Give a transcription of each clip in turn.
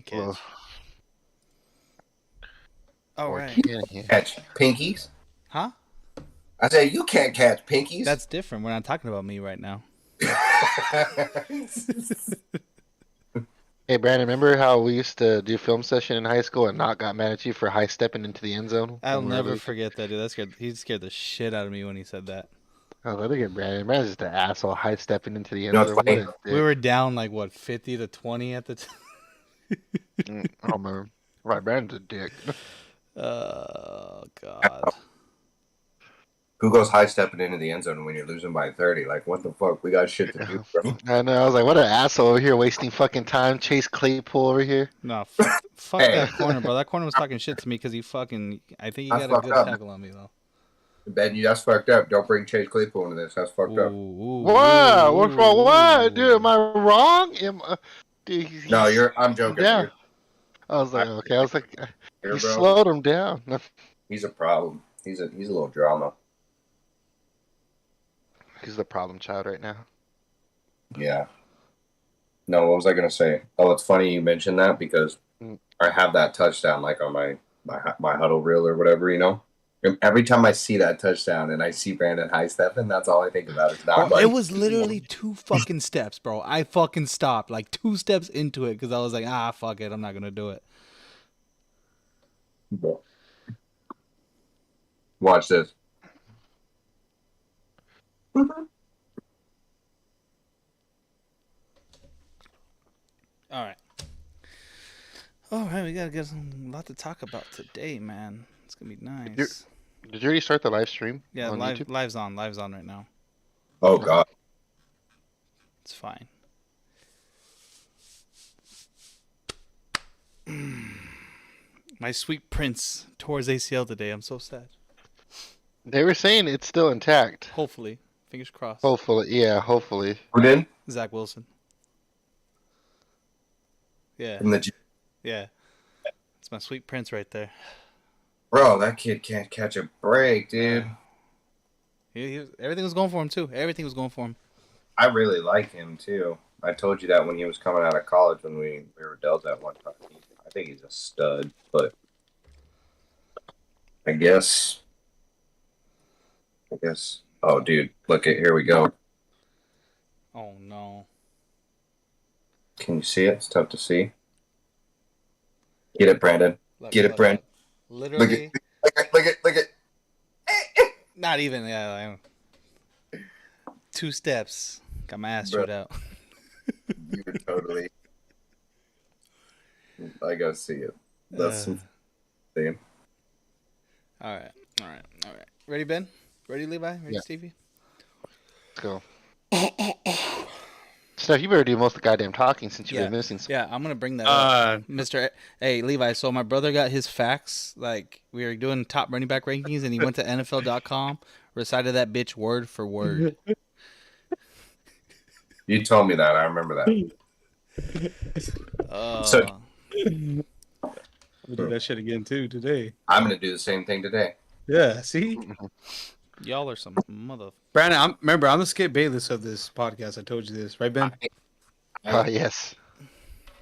catch. Well, All or right. can't. Catch pinkies? Huh? I said you can't catch pinkies. That's different. We're not talking about me right now. Hey, Brandon, remember how we used to do film session in high school and not got mad at you for high stepping into the end zone? I'll when we were never losing? forget that, dude. He scared the shit out of me when he said that. Oh, look at Brandon. Brandon's just an asshole high stepping into the end know zone. what's What funny? a We dick. were down like what 50-20 at the time. I don't remember. Right, Brandon's a dick. Oh God. Who goes high stepping into the end zone when you're losing by 30? Like, what the fuck? We got shit to do, bro. I know. I was like, what an asshole over here wasting fucking time. Chase Claypool over here. No, fuck Hey. that corner, bro. That corner was talking shit to me because I think he That's got a fucked good up. tackle on me though. Ben, that's fucked up. Don't bring Chase Claypool into this. That's fucked up. What? What's wrong? What? Dude, am I wrong? Dude, No, I'm joking. Yeah. I was like, okay. I was like, Here, you bro. slowed him down. He's a problem. He's a little drama. He's the problem child right now. Yeah. No, what was I gonna say? Oh, it's funny you mentioned that because I have that touchdown like on my huddle reel or whatever, you know. And every time I see that touchdown and I see Brandon high stepping, that's all I think about. It's not. Bro, it was literally 2 fucking steps, bro. I fucking stopped like 2 steps into it because I was like, fuck it, I'm not gonna do it. Bro. Watch this. All right, we gotta get a lot to talk about today, man. It's gonna be nice. Did you already start the live stream? Yeah, on YouTube? live's on right now. Oh God. It's fine. My sweet prince tore his ACL today. I'm so sad. They were saying it's still intact. Hopefully, fingers crossed. Hopefully, yeah, hopefully. Who did? Zach Wilson. Yeah, From the yeah. It's my sweet prince right there. bro. That kid can't catch a break, dude. Everything was going for him too. Everything was going for him. I really like him too. I told you that when he was coming out of college when we were dealt that one time. I think he's a stud, but I guess. Oh, dude, look at here we go. Oh no! Can you see it? It's tough to see. Get it, Brandon. Get it, Brandon. Literally, Look at. not even. Yeah, 2 steps. Got my ass chewed out. You're totally. I gotta see it. That's some thing. All right. Ready, Ben? Ready, Levi? Ready, Yeah. Stevie? Let's go. Steph, you better do most of the goddamn talking since you've been missing. Yeah, I'm gonna bring that up, Mr. Hey, Levi. So my brother got his facts. Like we were doing top running back rankings, and he went to NFL.com, recited that bitch word for word. You told me that. I remember that. So We do that shit again too today. I'm gonna do the same thing today. Yeah, see, Y'all are some mother. Brandon. I'm the Skip Bayless of this podcast. I told you this, right, Ben? Yes.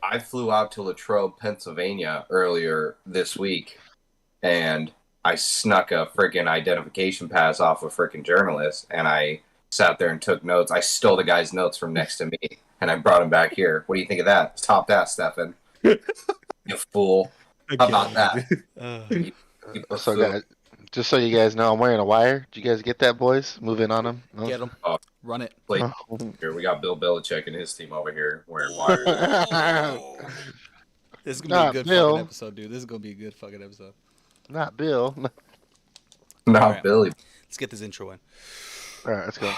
I flew out to Latrobe, Pennsylvania earlier this week, and I snuck a freaking identification pass off a freaking journalist, and I sat there and took notes. I stole the guy's notes from next to me, and I brought him back here. What do you think of that? Top that, Stefan. You fool. How about that? You So, fool. guys, just so you guys know, I'm wearing a wire. Did you guys get that, boys? Moving on them. Get him. Oh. Run it. Like, here we got Bill Belichick and his team over here wearing wires. This is gonna be Not a good Bill. fucking episode, dude. This is gonna be a good fucking episode. Not Bill. No, All right. Billy. Let's get this intro in. All right, let's go.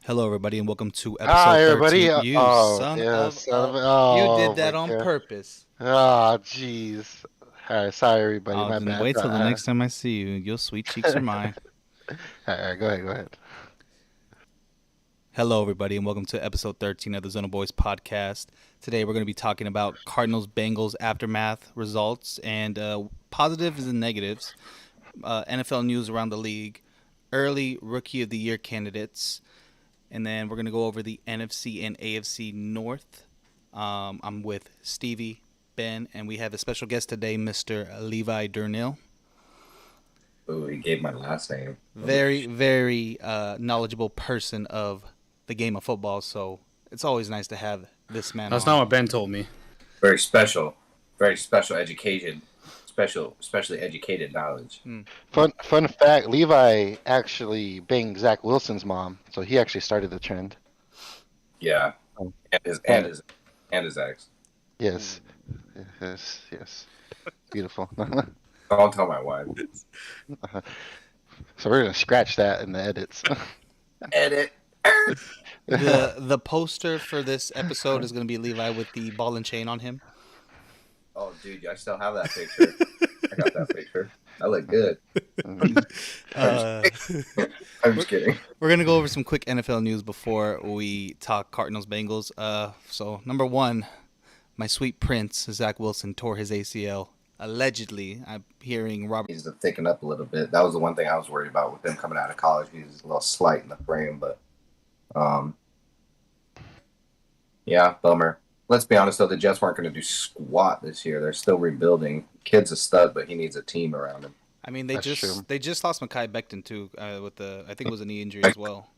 Hello, everybody, and welcome to episode Hi, everybody. 13. You son of Oh, you did that my on God. purpose. Oh, jeez. All right, sorry, everybody. My Then bad. wait till the next time I see you. Your sweet cheeks are mine. All right, go ahead. Hello, everybody, and welcome to episode 13 of the ZonaBoyz podcast. Today, we're going to be talking about Cardinals Bengals aftermath results and positives and negatives, NFL news around the league, early Rookie of the Year candidates, and then we're going to go over the NFC and AFC North I'm with Stevie, Ben, and we have a special guest today, Mr. Levi Durnil. Ooh, he gave my last name. Very, very knowledgeable person of the game of football, so it's always nice to have this man That's on. not what Ben told me. Very special education, specially educated knowledge. Fun fact: Levi actually banged Zach Wilson's mom, so he actually started the trend. Yeah, Oh. and his ex. Yes, yes. Beautiful. Don't tell my wife. So we're gonna scratch that in the edits. Edit. The poster for this episode is going to be Levi with the ball and chain on him. Oh, dude, I still have that picture. I got that picture. I look good. I'm just kidding. We're going to go over some quick NFL news before we talk Cardinals Bengals. So, number one, my sweet prince, Zach Wilson, tore his ACL. Allegedly, I'm hearing Robert. Needs to thicken up a little bit. That was the one thing I was worried about with him coming out of college. He's a little slight in the frame, but yeah, bummer. Let's be honest though, the Jets weren't going to do squat this year. They're still rebuilding. Kid's a stud, but he needs a team around him. I mean, they That's true. just lost Mekhi Becton too with the I think it was a knee injury as well.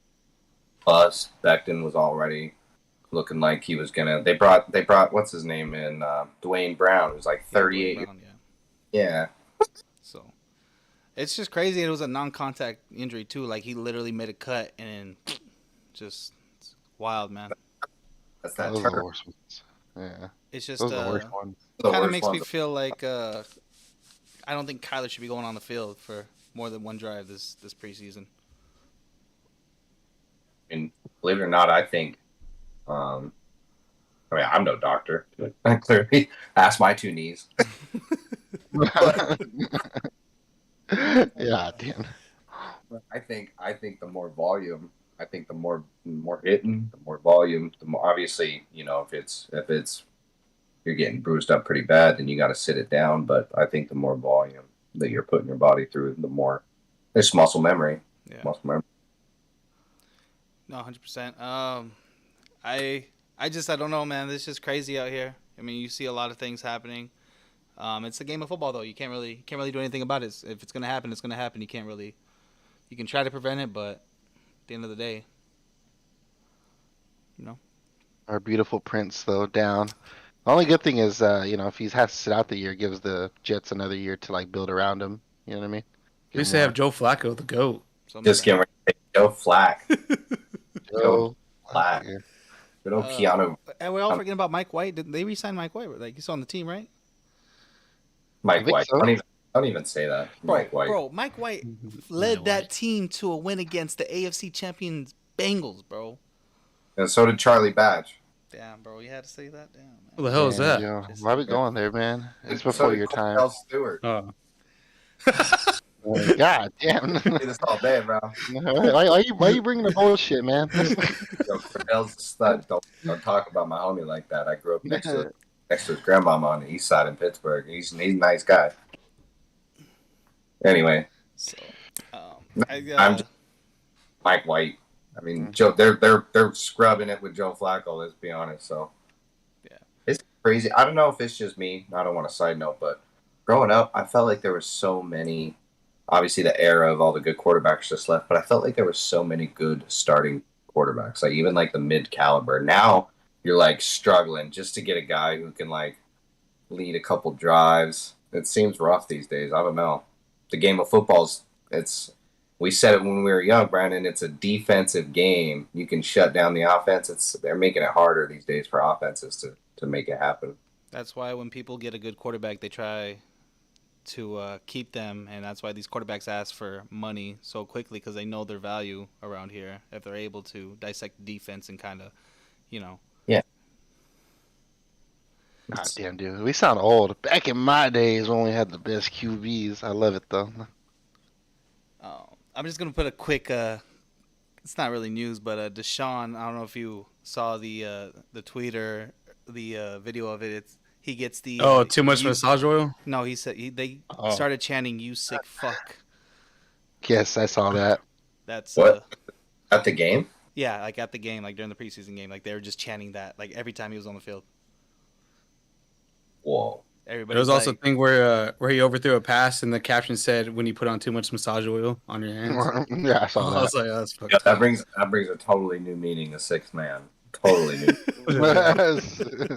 Plus, Becton was already looking like he was gonna. They brought what's his name in Dwayne Brown, who's like 38. Brown, Yeah. So it's just crazy. It was a non-contact injury too. Like he literally made a cut and just it's wild, man. That's that Those are the turn. worst ones. Yeah, It's just those are the worst ones. kind of makes me feel like I don't think Kyler should be going on the field for more than one drive this preseason. And believe it or not, I think. I mean, I'm no doctor. I clearly asked my two knees. Yeah, damn. I think the more volume, I think the more hitting, the more volume, the more obviously, if it's you're getting bruised up pretty bad, then you got to sit it down. But I think the more volume that you're putting your body through, the more there's muscle memory. Yeah. Muscle memory. No, 100%. I don't know, man. It's just crazy out here. I mean, you see a lot of things happening. It's a game of football, though. You can't really do anything about it. If it's gonna happen, it's gonna happen. You can try to prevent it, but at the end of the day, Our beautiful Prince, though, down. The only good thing is, if he has to sit out the year, it gives the Jets another year to like build around him. You know what I mean? At least they have Joe Flacco, the GOAT. Just getting ready to take Joe Flack. Joe Flack. yeah. Good old Keanu. And we're all forgetting about Mike White. Did they re-sign Mike White? Like he's on the team, right? Mike think White. so. Don't even say that. Mike White. Bro, Mike White led that team to a win against the AFC champions Bengals, bro. And so did Charlie Batch. Damn, bro, you had to say that. Damn, man. What the hell is that? Yo, why are we going there, man? It's So before did your time. Cordell Stewart. Oh. God damn. Do this all day, bro. why you bringing the bullshit, man? Yo, Cordell's a stud. Don't talk about my homie like that. I grew up next to his grandmama on the east side in Pittsburgh. He's a nice guy. Anyway, So, I'm just Mike White. I mean, Joe, they're scrubbing it with Joe Flacco. Let's be honest. So, yeah, it's crazy. I don't know if it's just me. I don't want to side note, but growing up, I felt like there were so many. Obviously, the era of all the good quarterbacks just left, but I felt like there were so many good starting quarterbacks, like even like the mid caliber. Now you're like struggling just to get a guy who can like lead a couple drives. It seems rough these days. I don't know. The game of football's we said it when we were young, Brandon. It's a defensive game. You can shut down the offense. They're making it harder these days for offenses to make it happen. that's why when people get a good quarterback, they try to keep them, and that's why these quarterbacks ask for money so quickly because they know their value around here. If they're able to dissect the defense and kind of, God damn, dude. We sound old. Back in my days when we had the best QBs. I love it, though. I'm just gonna put a quick. It's not really news, but Deshaun. I don't know if you saw the tweet or the video of it. He gets the. Too much massage oil? No, he said they started chanting "You sick fuck." Yes, I saw that. That's What? At the game? yeah, like at the game, like during the preseason game, like they were just chanting that, like every time he was on the field. Whoa. Everybody There was also a thing where he overthrew a pass and the caption said when you put on too much massage oil on your hands. Yeah, I saw I was that. like, oh, that's fucked Yeah, up. that brings a totally new meaning to sixth man. Totally new.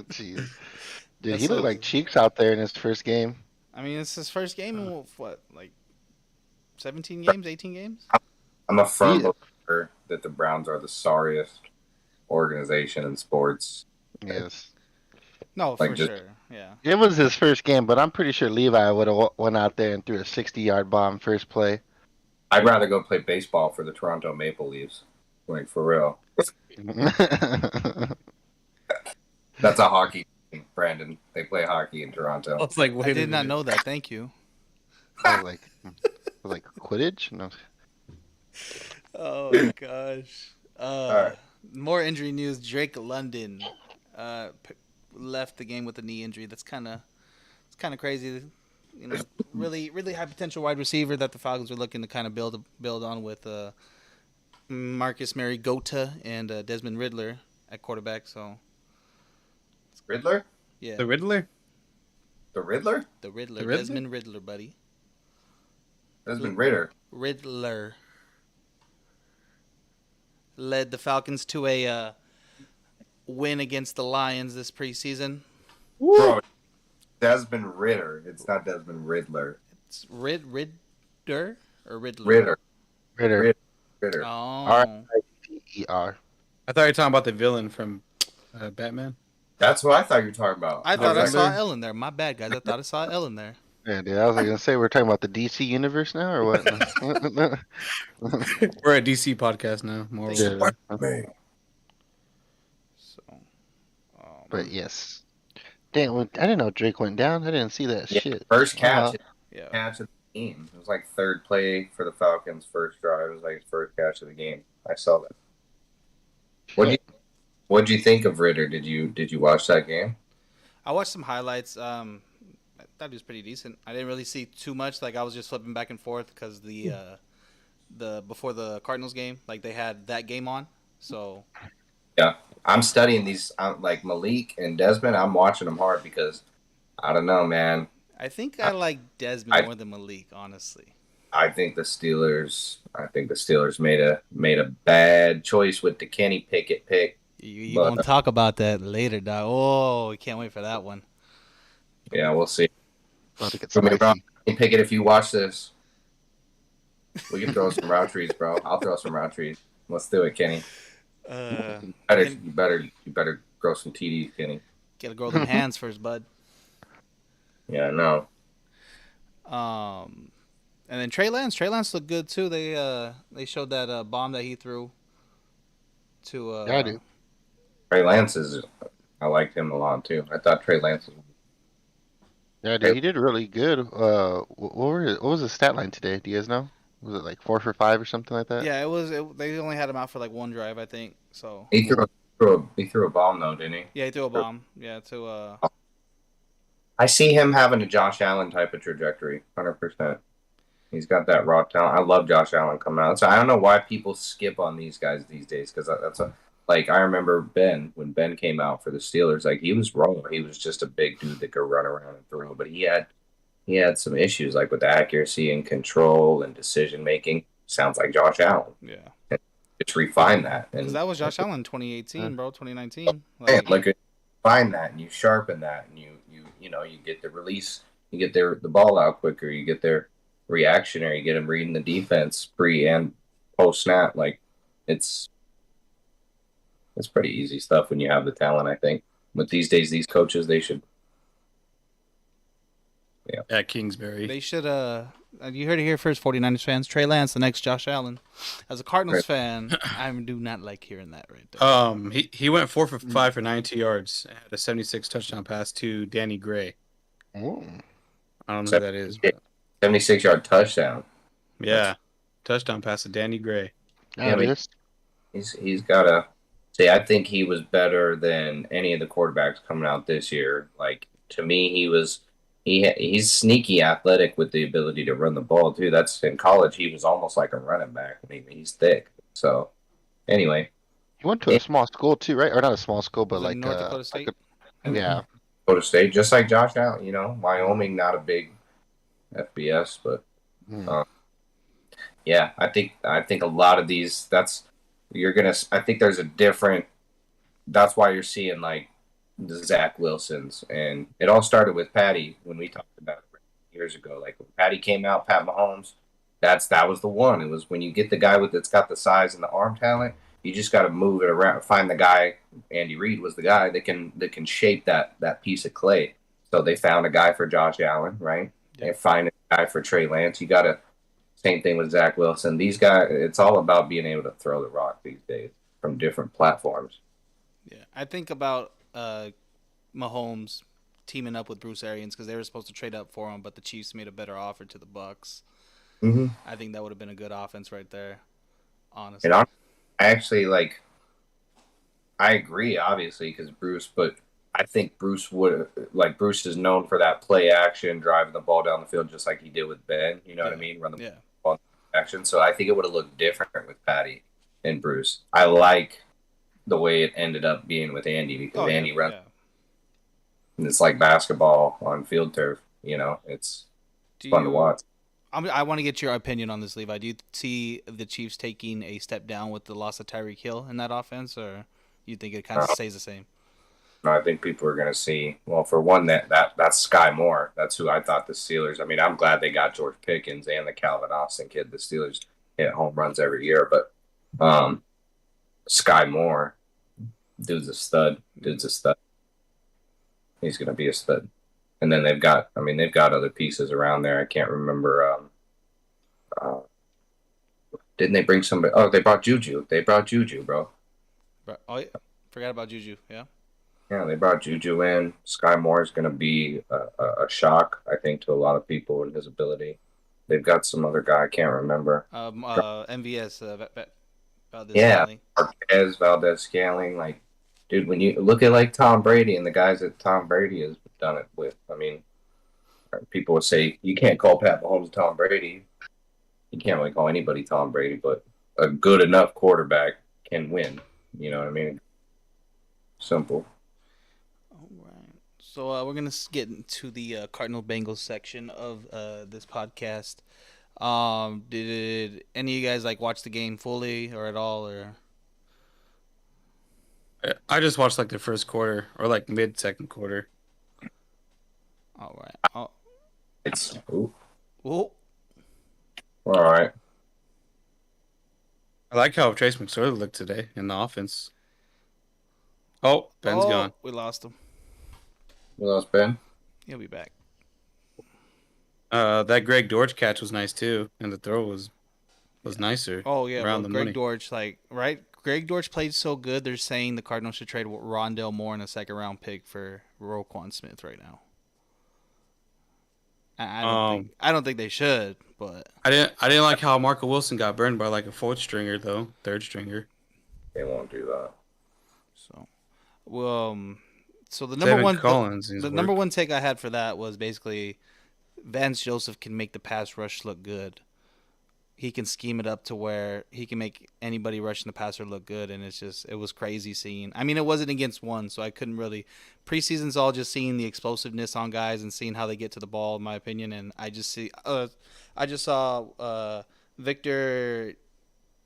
Jeez. Dude, That's he looked so- like cheeks out there in his first game. I mean, it's his first game in what, like 17 games, 18 games? I'm a firm He- believer that the Browns are the sorriest organization in sports. Yes. No, Like for just- sure. Yeah. It was his first game, but I'm pretty sure Levi would have went out there and threw a 60-yard bomb first play. I'd rather go play baseball for the Toronto Maple Leafs. Like, for real. That's a hockey thing, Brandon. They play hockey in I Toronto. was like, wait I a did not minute. know that. Thank you. like Quidditch? No. Oh my gosh. Alright. More injury news. Drake London left the game with a knee injury. It's kind of crazy. You know, really high potential wide receiver that the Falcons are looking to kind of build on with Marcus Mariota and Desmond Riddler at quarterback. So Riddler? yeah, The Riddler? The Riddler? the Riddler, the Riddler? Desmond Riddler, buddy. Desmond Ritter. Riddler led the Falcons to a win against the Lions this preseason. Bro, Desmond Ritter. It's not Desmond Riddler. It's Riddler or Riddler. Ritter. Ritter. Ritter. Oh, R-I-T-E-R. I thought you were talking about the villain from Batman. That's what I thought you were talking about. I thought I was saw like, L in there. My bad, guys. I thought I saw L in there. Yeah, dude, I was gonna say we're talking about the DC universe now, or what? We're a DC podcast now. More Yeah. man. So, But yes. Damn, I didn't know Drake went down. I didn't see that Yeah, shit. first catch. yeah. Catch of the game. It was like third play for the Falcons. First drive. It was like his first catch of the game. I saw that. What'd you think of Ritter? Did you watch that game? I watched some highlights. I thought he was pretty decent. I didn't really see too much. Like I was just flipping back and forth because the before the Cardinals game, like they had that game on. So I'm studying these, like Malik and Desmond. I'm watching them hard because I don't know, man. I think I like Desmond more than Malik, honestly. I think the Steelers made a bad choice with the Kenny Pickett pick. You gonna talk about that later, dog. Oh, we can't wait for that one. Yeah, we'll see. About to get Don't get me spicy. wrong, Kenny Pickett, if you watch this, we can throw some route trees, bro. I'll throw some route trees. Let's do it, Kenny. You better grow some TDs, Kenny. Gotta grow them hands first, bud. Yeah, no. And then Trey Lance looked good too. They showed that bomb that he threw to Yeah, I do. Trey Lance I liked him a lot too. I thought Trey Lance was Yeah, dude, he did really good. What was his stat line today? Do you guys know? Was it like 4 for 5 or something like that? Yeah, they only had him out for like one drive, I think. So he threw a bomb though, didn't he? yeah, he threw a bomb. Yeah, to I see him having a Josh Allen type of trajectory, 100%. He's got that raw talent. I love Josh Allen coming out. So I don't know why people skip on these guys these days because like I remember when Ben came out for the Steelers, like he was raw. He was just a big dude that could run around and throw, but he had some issues like with accuracy and control and decision making. Sounds like Josh Allen. yeah. Just refine that. Because And that was Josh Allen 2018, bro, 2019. hey, Like, look at find that and you sharpen that and you get the release, you get the ball out quicker, you get their reactionary, you get them reading the defense pre and post snap. Like it's pretty easy stuff when you have the talent, I think. But these days these coaches they should At Kingsbury. they should you heard it here first, 49ers fans. Trey Lance, the next Josh Allen. As a Cardinals fan, I do not like hearing that right there. He went 4 for 5 for 92 yards and had a 76 touchdown pass to Danny Gray. Oh. I don't know who that is. But 76-yard touchdown. yeah. Touchdown pass to Danny Gray. Yeah, but he's got a see. I think he was better than any of the quarterbacks coming out this year. Like to me, he's sneaky athletic with the ability to run the ball too. That's in college. He was almost like a running back. I mean, he's thick. So anyway, he went to a small school too, right? Or not a small school, but Was it like North Dakota State? yeah. Florida State, just like Josh Allen. Wyoming, not a big FBS, but yeah, I think a lot of these. I think there's a different. That's why you're seeing like the Zach Wilsons, and it all started with Patty when we talked about it years ago. Like when Patty came out, Pat Mahomes. That was the one. It was when you get the guy that's got the size and the arm talent. You just got to move it around. Find the guy. Andy Reid was the guy that can shape that piece of clay. So they found a guy for Josh Allen, right? Yeah. They find a guy for Trey Lance. You got to same thing with Zach Wilson. These guys, it's all about being able to throw the rock these days from different platforms. Yeah, I think about Mahomes teaming up with Bruce Arians because they were supposed to trade up for him, but the Chiefs made a better offer to the Bucks. Mm-hmm. I think that would have been a good offense right there, honestly. And I actually I agree, obviously, because Bruce, but I think Bruce Bruce is known for that play action, driving the ball down the field just like he did with Ben. You know what I mean? Run the ball action. So I think it would have looked different with Patty and Bruce. I like the way it ended up being with Andy because Andy runs. Yeah. And it's like basketball on field turf. It's fun to watch. I want to get your opinion on this, Levi. Do you see the Chiefs taking a step down with the loss of Tyreek Hill in that offense, or you think it kind of stays the same? No, I think people are going to see. Well, for one, that's Sky Moore. That's who I thought the Steelers. I mean, I'm glad they got George Pickens and the Calvin Austin kid. The Steelers hit home runs every year, but Sky Moore, dude's a stud. He's going to be a stud. And then they've got other pieces around there. I can't remember. Didn't they bring somebody? Oh, they brought Juju. Bro. Oh, yeah. Forgot about Juju. Yeah. Yeah, they brought Juju in. Sky Moore is going to be a shock, I think, to a lot of people in his ability. They've got some other guy I can't remember. MVS. Valdez Marquez, Valdez-Scantling. Like, dude, when you look at Tom Brady and the guys that Tom Brady has done it with, I mean, people would say you can't call Pat Mahomes Tom Brady. You can't really call anybody Tom Brady, but a good enough quarterback can win. You know what I mean? Simple. All right. So we're going to get into the Cardinal Bengals section of this podcast. Did any of you guys watch the game fully or at all, or? I just watched the first quarter or mid second quarter. All right. It's all right. I like how Trace McSorley looked today in the offense. Oh, Ben's gone. We lost him. We lost Ben. He'll be back. That Greg Dortch catch was nice too, and the throw was nicer. Oh yeah, around the Greg money. Dortch, right? Greg Dortch played so good. They're saying the Cardinals should trade Rondale Moore in a second round pick for Roquan Smith right now. I don't think they should, but I didn't like how Marco Wilson got burned by a fourth stringer though, third stringer. They won't do that. So the number one Collins, the number one take I had for that was basically Vance Joseph can make the pass rush look good. He can scheme it up to where he can make anybody rushing the passer look good, and it was crazy seeing. I mean, it wasn't against one, so I couldn't really. Preseason's all just seeing the explosiveness on guys and seeing how they get to the ball, in my opinion. And I just saw Victor.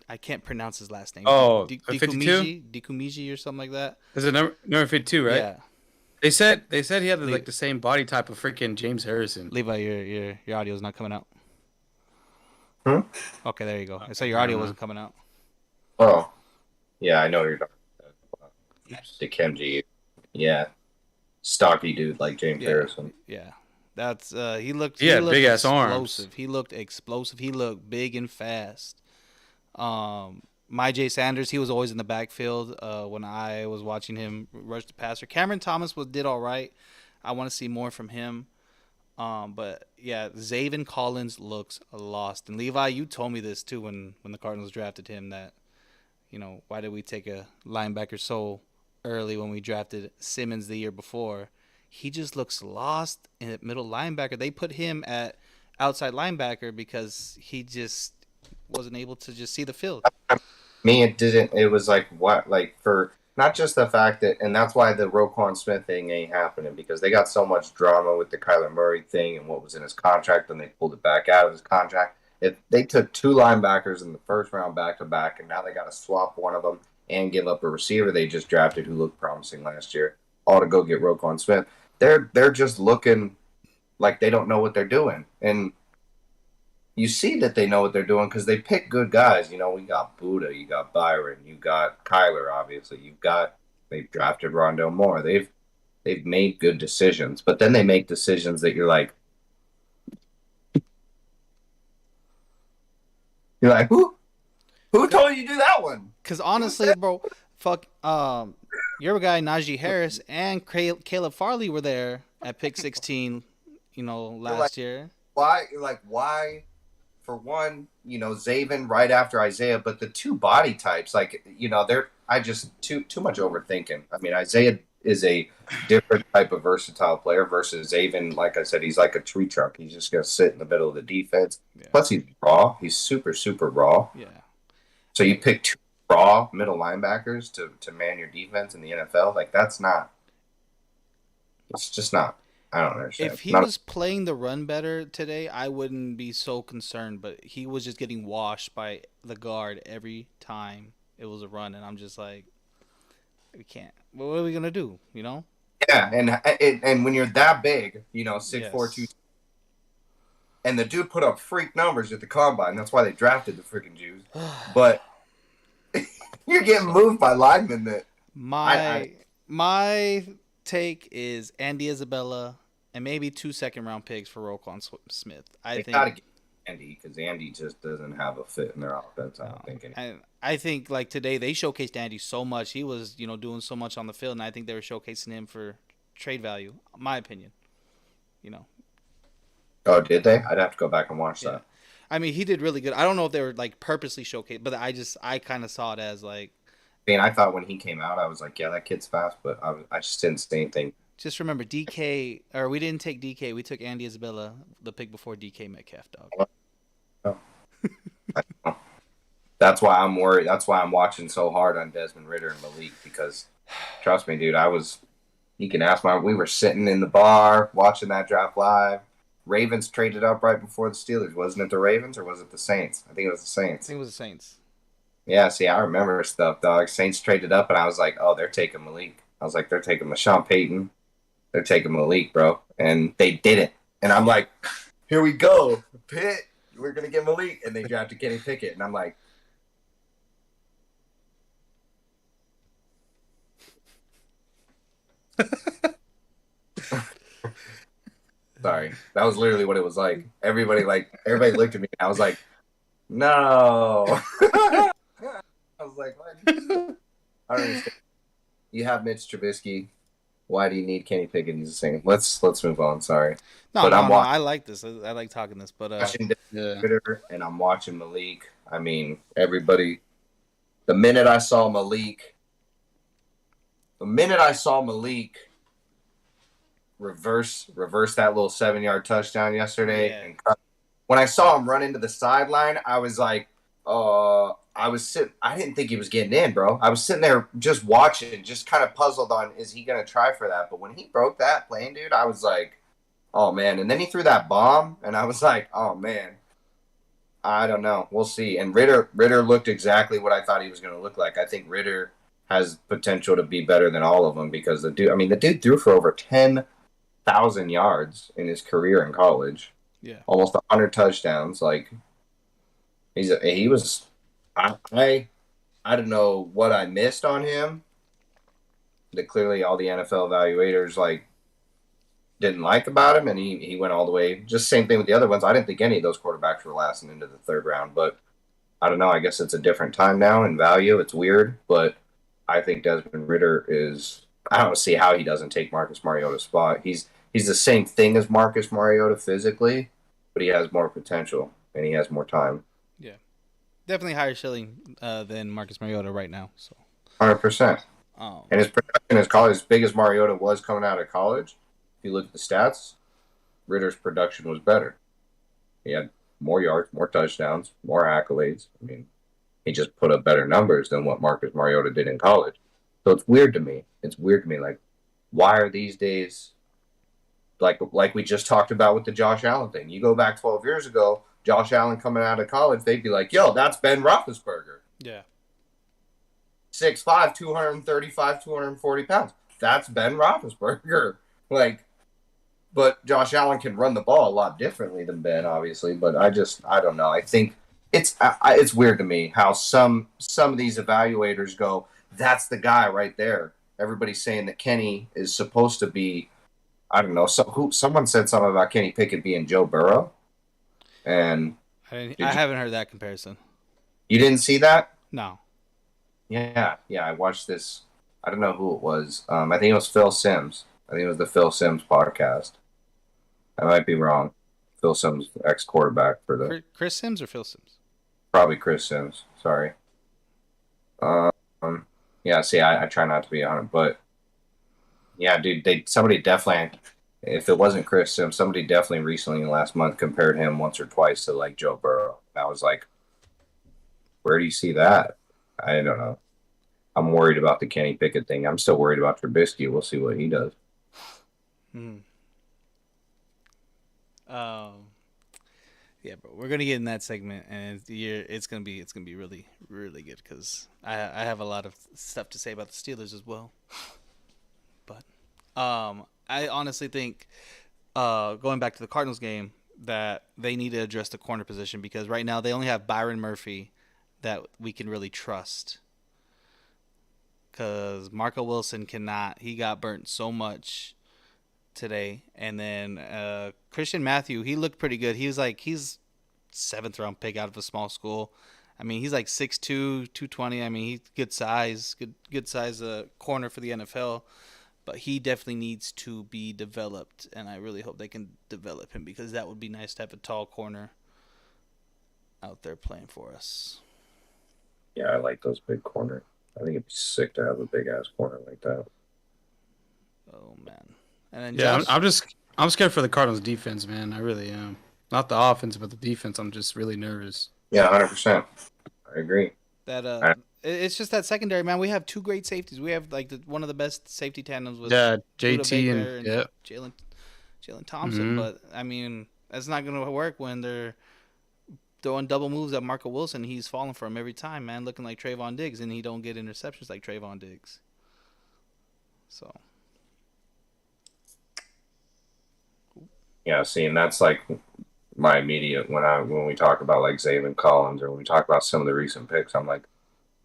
I can't pronounce his last name. Oh, Dikumiji or something like that. Is it number 52, right? Yeah. They said he had the same body type of freaking James Harrison. Levi, your audio's not coming out. Hmm? Okay, there you go. I saw your audio wasn't coming out. Oh, yeah, I know what you're talking about. Dikemji, yeah, stocky dude like James Harrison. Yeah, that's he looked. Big ass arms. arms. He looked explosive. He looked big and fast. Jay Sanders, he was always in the backfield when I was watching him rush the passer. Cameron Thomas did all right. I want to see more from him. But yeah, Zaven Collins looks lost. And Levi, you told me this too when the Cardinals drafted him that, why did we take a linebacker so early when we drafted Simmons the year before? He just looks lost in middle linebacker. They put him at outside linebacker because he just wasn't able to just see the field. Me, it didn't. It was not just the fact that, and that's why the Roquan Smith thing ain't happening, because they got so much drama with the Kyler Murray thing and what was in his contract, and they pulled it back out of his contract. If they took 2 linebackers in the first round back-to-back, and now they got to swap one of them and give up a receiver they just drafted who looked promising last year, all to go get Roquan Smith. They're just looking like they don't know what they're doing. And you see that they know what they're doing because they pick good guys. You know, we got Buddha, you got Byron, you got Kyler, obviously. They've drafted Rondell Moore. They've made good decisions, but then they make decisions that you're like, who told you to do that one? Because honestly, bro, fuck, your guy Najee Harris and Caleb Farley were there at pick 16, last year. Why? For one, Zaven right after Isaiah, but the 2 body types, they're too much overthinking. I mean, Isaiah is a different type of versatile player versus Zaven. Like I said, he's like a tree trunk. He's just gonna sit in the middle of the defense. Yeah. Plus, he's raw. He's super, super raw. Yeah. So you pick 2 raw middle linebackers to man your defense in the NFL. Like it's just not. I don't understand. If he was playing the run better today, I wouldn't be so concerned. But he was just getting washed by the guard every time it was a run, and I'm just like, we can't. What are we gonna do? Yeah, and when you're that big, 6'4", 2, and the dude put up freak numbers at the combine. That's why they drafted the freaking Jews. But you're getting moved by linemen that my take is Andy Isabella and maybe 2 second-round picks for Roquan Smith. They gotta get Andy because Andy just doesn't have a fit in their offense. I don't think. I think like today they showcased Andy so much. He was doing so much on the field, and I think they were showcasing him for trade value. My opinion. Oh, did they? I'd have to go back and watch that. I mean, he did really good. I don't know if they were like purposely showcased, but I kind of saw it as like. I mean, I thought when he came out, I was like, yeah, that kid's fast, but I just didn't say anything. Just remember, we didn't take DK. We took Andy Isabella, the pick before DK Metcalf, dog. Oh. That's why I'm worried. That's why I'm watching so hard on Desmond Ridder and Malik because, trust me, dude, you can ask we were sitting in the bar watching that draft live. Ravens traded up right before the Steelers. Wasn't it the Ravens or was it the Saints? I think it was the Saints. I think it was the Saints. Yeah, see, I remember stuff, dog. Saints traded up, and I was like, oh, they're taking Malik. I was like, they're taking Sean Payton. They're taking Malik, bro. And they didn't. And I'm like, here we go. Pitt, we're going to get Malik. And they drafted Kenny Pickett. And I'm like, sorry. That was literally what it was like. Everybody looked at me, and I was like, no. I was like, what? I don't understand. You have Mitch Trubisky. Why do you need Kenny Pickett? He's the same. Let's move on. Sorry. No, I like this. I like talking this, but watching Twitter and I'm watching Malik. I mean, everybody. The minute I saw Malik reverse that little 7-yard touchdown yesterday, and when I saw him run into the sideline, I was like, I didn't think he was getting in, bro. I was sitting there just watching, just kind of puzzled on, is he going to try for that? But when he broke that plane, dude, I was like, oh, man. And then he threw that bomb, and I was like, oh, man. I don't know. We'll see. And Ridder looked exactly what I thought he was going to look like. I think Ridder has potential to be better than all of them because the dude threw for over 10,000 yards in his career in college. Yeah. Almost 100 touchdowns. Like, he was... I don't know what I missed on him that clearly all the NFL evaluators didn't like about him, and he went all the way. Just same thing with the other ones. I didn't think any of those quarterbacks were lasting into the 3rd round, but I don't know. I guess it's a different time now in value. It's weird, but I think Desmond Ridder is. I don't see how he doesn't take Marcus Mariota's spot. He's the same thing as Marcus Mariota physically, but he has more potential and he has more time. Yeah. Definitely higher ceiling than Marcus Mariota right now. So 100%. And his production as college, as big as Mariota was coming out of college, if you look at the stats, Ridder's production was better. He had more yards, more touchdowns, more accolades. I mean, he just put up better numbers than what Marcus Mariota did in college. So it's weird to me. Like, why are these days like we just talked about with the Josh Allen thing? You go back 12 years ago, Josh Allen coming out of college, they'd be like, "Yo, that's Ben Roethlisberger." Yeah. 6'5", 235, 240 pounds. That's Ben Roethlisberger. Like, but Josh Allen can run the ball a lot differently than Ben, obviously. But I don't know. I think it's weird to me how some of these evaluators go, "That's the guy right there." Everybody's saying that Kenny is supposed to be, I don't know. Someone said something about Kenny Pickett being Joe Burrow, and I haven't heard that comparison. you didn't see that? No. Yeah. I watched this. I don't know who it was. I think it was Phil Simms. I think it was the Phil Simms podcast. I might be wrong. Phil Simms, ex-quarterback for the Chris Sims or Phil Sims? probably Chris Simms. Sorry. Um. Yeah. See, I try not to be on it, but yeah, dude. Somebody definitely. If it wasn't Chris Simms, somebody definitely recently in the last month compared him once or twice to like Joe Burrow. I was like, where do you see that? I don't know. I'm worried about the Kenny Pickett thing. I'm still worried about Trubisky. We'll see what he does. Yeah, but we're gonna get in that segment, and it's gonna be really really good because I have a lot of stuff to say about the Steelers as well. But I honestly think going back to the Cardinals game that they need to address the corner position because right now they only have Byron Murphy that we can really trust. Because Marco Wilson cannot. He got burnt so much today. And then Christian Matthew, he looked pretty good. He's 7th round pick out of a small school. I mean, he's like 6'2", 220. I mean, he's good size corner for the NFL. But he definitely needs to be developed. And I really hope they can develop him because that would be nice to have a tall corner out there playing for us. Yeah, I like those big corners. I think it'd be sick to have a big ass corner like that. Oh man! And then Yeah, Josh, I'm scared for the Cardinals defense, man. I really am. Not the offense, but the defense. I'm just really nervous. Yeah, 100%. I agree. that it's just that secondary, man. We have two great safeties. We have like one of the best safety tandems with Yeah, Budda JT Baker and yeah. Jalen Thompson. Mhm. But I mean, that's not gonna work when they're throwing double moves at Marco Wilson. He's falling for him every time, man. Looking like Trayvon Diggs, and he don't get interceptions like Trayvon Diggs. So Yeah, see, and that's like my immediate when we talk about like Zaven Collins or when we talk about some of the recent picks, I'm like,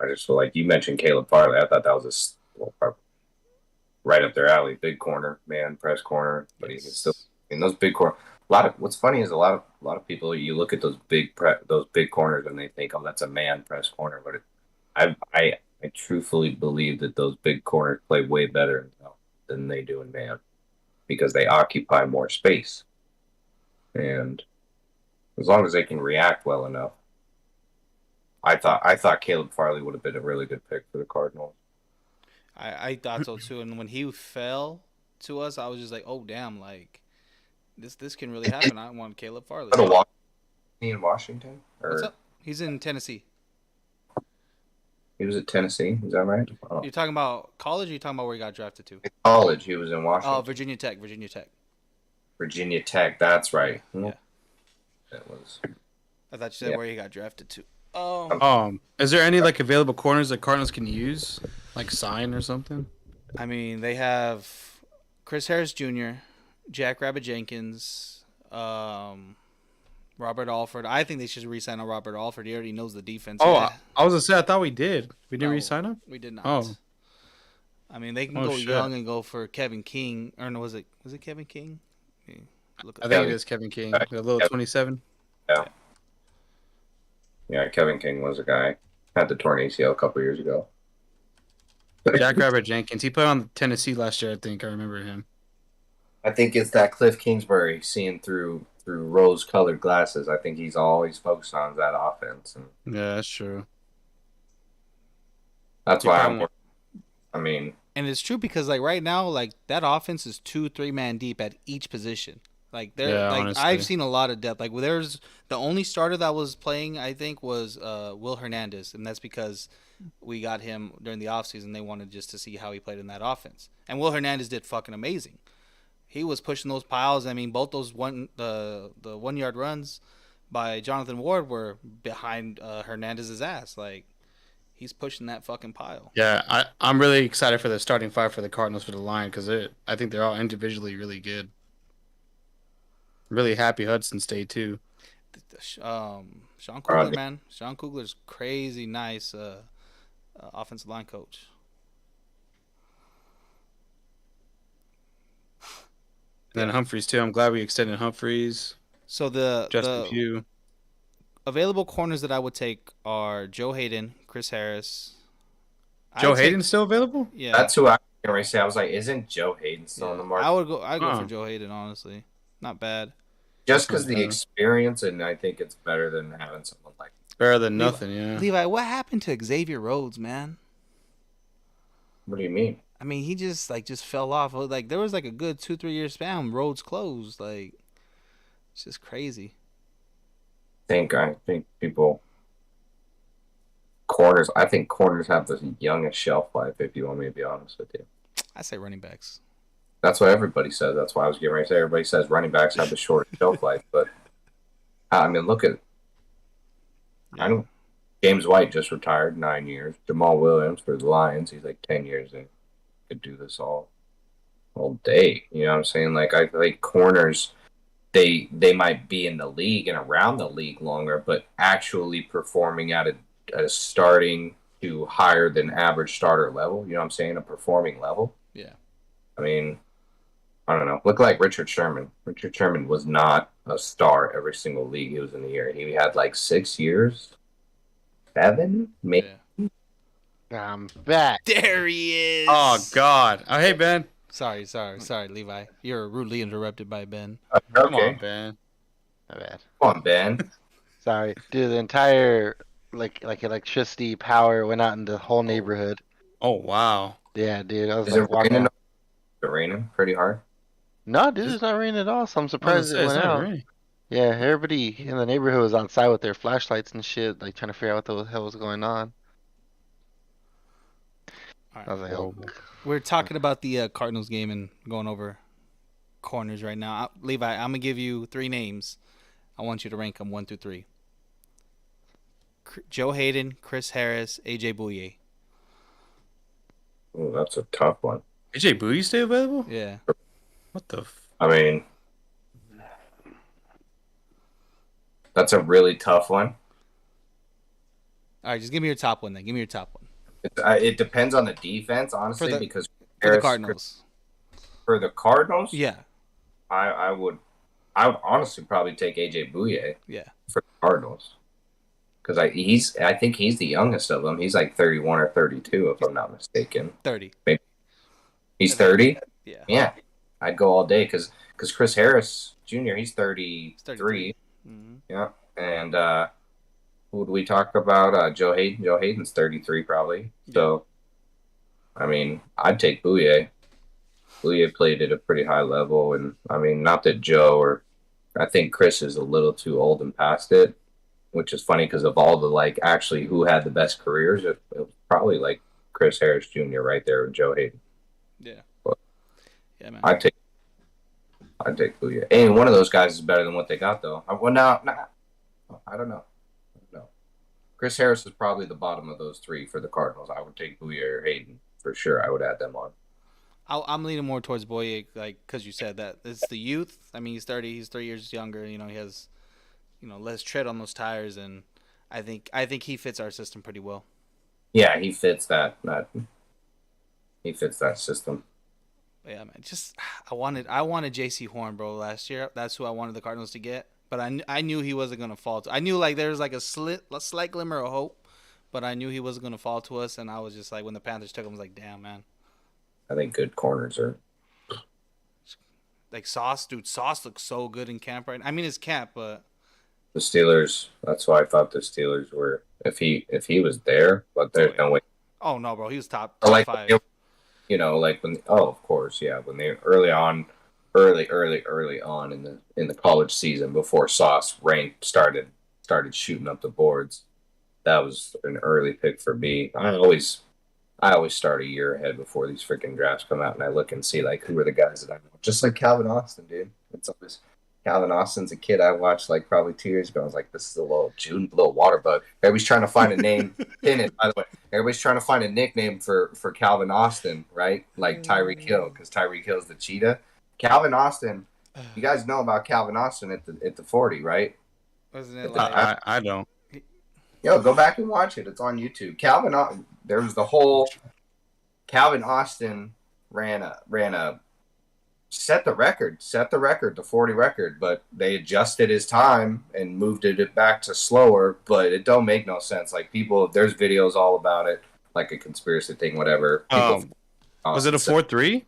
I just feel like you mentioned Caleb Farley. I thought that was right up their alley. Big corner, man, press corner, but he can still in those big corner. What's funny is a lot of people you look at those big corners and they think, oh, that's a man press corner, but I truthfully believe that those big corners play way better than they do in man because they occupy more space, and as long as they can react well enough, I thought Caleb Farley would have been a really good pick for the Cardinals. I thought so too. And when he fell to us, I was just like, oh damn, like this can really happen. I want Caleb Farley. In Washington? What's up? He's in Tennessee. He was at Tennessee, is that right? Oh. You're talking about college or you talking about where he got drafted to? In college, he was in Washington. Oh, Virginia Tech. Virginia Tech, that's right. Yeah. That was. I thought you said where he got drafted to. Is there any like available corners that Cardinals can use, like sign or something? I mean, they have Chris Harris Jr., Jack Rabbit Jenkins, Robert Alford. I think they should re-sign on Robert Alford. He already knows the defense. Oh, Yeah. I was gonna say I thought we did. We didn't re-sign him. We did not. Oh. I mean, they can go young and go for Kevin King. Or no, was it Kevin King? I think it is Kevin King. The little 27. Yeah. Yeah, Kevin King was a guy. Had the torn ACL a couple years ago. Jack Rabbit Jenkins. He played on Tennessee last year, I think. I remember him. I think it's that Cliff Kingsbury seeing through rose-colored glasses. I think he's always focused on that offense. And yeah, that's true. that's why I mean... And it's true because, like, right now, like, that offense is 2-3 man deep at each position. Like they're Yeah, like honestly. I've seen a lot of depth. Like there's the only starter that was playing, I think, was Will Hernandez, and that's because we got him during the offseason. They wanted just to see how he played in that offense, and Will Hernandez did fucking amazing. He was pushing those piles. I mean, both those the 1 yard runs by Jonathan Ward were behind Hernandez's ass. Like he's pushing that fucking pile. Yeah, I'm really excited for the starting five for the Cardinals for the line because I think they're all individually really good. Really happy Hudson stayed too. Sean Kugler, man. Sean Kugler's crazy nice offensive line coach. And then Humphreys too. I'm glad we extended Humphreys. So the Justin Pugh. available corners that I would take are Joe Hayden, Chris Harris. Joe Hayden's still available? Yeah. That's who I was say. I was like, isn't Joe Hayden still on the market? I'd go for Joe Hayden, honestly. Not bad. Just because the experience, and I think it's better than having someone like better than nothing, yeah. Levi, what happened to Xavier Rhodes, man? What do you mean? I mean, he just fell off. Like there was like a good 2-3 year span. Rhodes closed. Like it's just crazy. I think people corners. I think corners have the youngest shelf life. If you want me to be honest with you, I say running backs. That's what everybody says. That's why I was getting ready to say. Everybody says running backs have the shortest shelf life, but I mean, look at. I know James White just retired 9 years. Jamal Williams for the Lions, he's like 10 years in. Could do this all day. You know what I'm saying? Like I think corners, they might be in the league and around the league longer, but actually performing at a starting to higher than average starter level. You know what I'm saying? A performing level. Yeah. I mean, I don't know. Look like Richard Sherman. Richard Sherman was not a star every single league he was in the year. He had like 6 years, 7 maybe. Yeah. I'm back. There he is. Oh God! Oh hey Ben. Sorry, Levi. You're rudely interrupted by Ben. Come on, Ben. My bad. Come on, Ben. Sorry, dude. The entire like electricity power went out in the whole neighborhood. Oh wow. Yeah, dude. I was Is like it walking. raining? Is it raining pretty hard? No, dude, it's not raining at all. So I'm surprised it went out. Right. Yeah, everybody in the neighborhood was outside with their flashlights and shit, like trying to figure out what the hell was going on. All I was right. like, oh. We're talking about the Cardinals game and going over corners right now. Levi, I'm gonna give you 3 names. I want you to rank them 1 through 3. Joe Hayden, Chris Harris, AJ Bouye. Oh, that's a tough one. AJ Bouye stay available? Yeah. What the? I mean, that's a really tough one. All right, just give me your top one then. Give me your top one. It depends on the defense, honestly, because For the Cardinals. For the Cardinals, Yeah. I would honestly probably take AJ Bouye. Yeah. For the Cardinals, because I think he's the youngest of them. He's like 31 or 32, if I'm not mistaken. 30. Maybe. He's 30. Yeah. Yeah, I'd go all day because Chris Harris Jr. He's 33. Mm-hmm. Yeah, and who would we talk about? Joe Hayden. Joe Hayden's 33 probably. So, I mean, I'd take Bouye. Bouye played at a pretty high level, and I mean, not that I think Chris is a little too old and past it, which is funny because of all the like actually who had the best careers. It was probably like Chris Harris Jr. right there with Joe Hayden. Yeah. But yeah, man. I'd take Bouye. And one of those guys is better than what they got though. Well, no, I don't know. Chris Harris is probably the bottom of those 3 for the Cardinals. I would take Bouye or Hayden for sure. I would add them on. I'm leaning more towards Bouye, like because you said that it's the youth. I mean, he's 30. He's 3 years younger. You know, he has, less tread on those tires, and I think he fits our system pretty well. Yeah, he fits that. He fits that system. Yeah, man. Just I wanted J.C. Horn, bro, last year. That's who I wanted the Cardinals to get. But I knew he wasn't gonna fall. I knew like there was like a slight glimmer of hope, but I knew he wasn't gonna fall to us. And I was just like, when the Panthers took him, I was like, damn, man. I think good corners are like Sauce, dude. Sauce looks so good in camp right now. I mean, it's camp, but the Steelers. That's why I thought the Steelers were if he was there, but there's no way. Oh no, bro, he was top Like 5. like when of course, yeah, when they early on early on in the college season before Sauce ranked started shooting up the boards. That was an early pick for me. I always start a year ahead before these freaking drafts come out, and I look and see like who are the guys that I know. Just like Calvin Austin, dude. It's always Calvin Austin's a kid I watched like probably 2 years ago. I was like, this is a little water bug. Everybody's trying to find a name. Pin it, by the way. Everybody's trying to find a nickname for Calvin Austin, right? Like Tyreek Hill, because Tyreek Hill's the cheetah. Calvin Austin. You guys know about Calvin Austin at the 40, right? Wasn't it I don't. Yo, go back and watch it. It's on YouTube. There was the whole Calvin Austin ran a set the record, the 40 record, but they adjusted his time and moved it back to slower, but it don't make no sense. Like there's videos all about it, like a conspiracy thing, whatever. Was it a 4.3?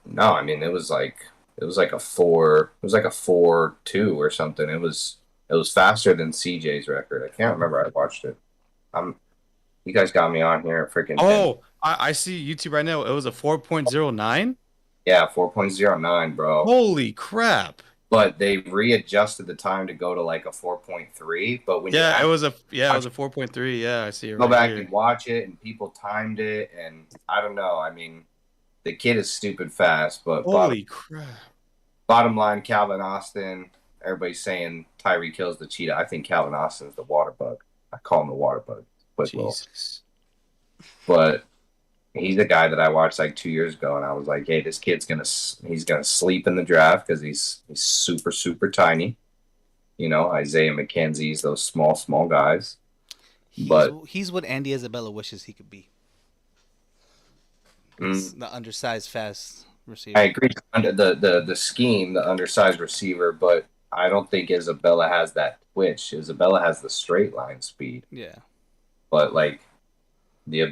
No, I mean it was like a 4.2 or something. It was faster than CJ's record. I can't remember. I watched it. You guys got me on here, freaking. Oh, I see YouTube right now. It was a 4.09. Yeah, 4.09, bro. Holy crap! But they readjusted the time to go to like a 4.3. But when it was a 4.3. Yeah, I see it. Go back and watch it, and people timed it, and I don't know. I mean, the kid is stupid fast, but holy crap! Bottom line, Calvin Austin. Everybody's saying Tyreek Hill's the cheetah. I think Calvin Austin's the water bug. I call him the water bug. But he's the guy that I watched like 2 years ago, and I was like, hey, this kid's he's gonna sleep in the draft because he's super, super tiny. You know, Isaiah McKenzie's those small guys. He's what Andy Isabella wishes he could be. The undersized, fast receiver. I agree. The scheme, the undersized receiver, but I don't think Isabella has that twitch. Isabella has the straight line speed. Yeah. But like the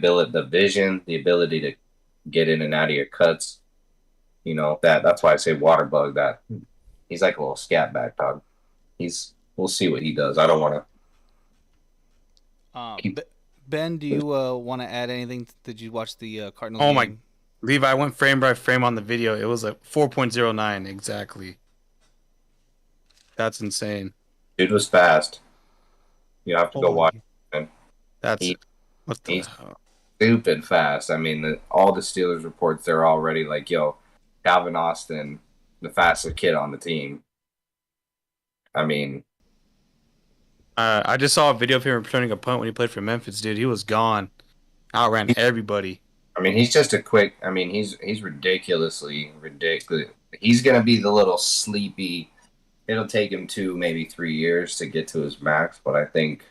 vision, the ability to get in and out of your cuts, you know, that's why I say water bug. That he's like a little scat back dog. We'll see what he does. I don't want to. Ben, do you want to add anything? Did you watch the Cardinals? Oh game? My! Levi went frame by frame on the video. It was like 4.09 exactly. That's insane. Dude was fast. You have to go watch him. What the he's stupid fast. I mean, all the Steelers reports, they're already like, yo, Calvin Austin, the fastest kid on the team. I mean, I just saw a video of him returning a punt when he played for Memphis, dude. He was gone. Outran everybody. I mean, he's just he's ridiculously ridiculous. He's going to be the little sleepy. It'll take him 2, maybe 3 years to get to his max, but I think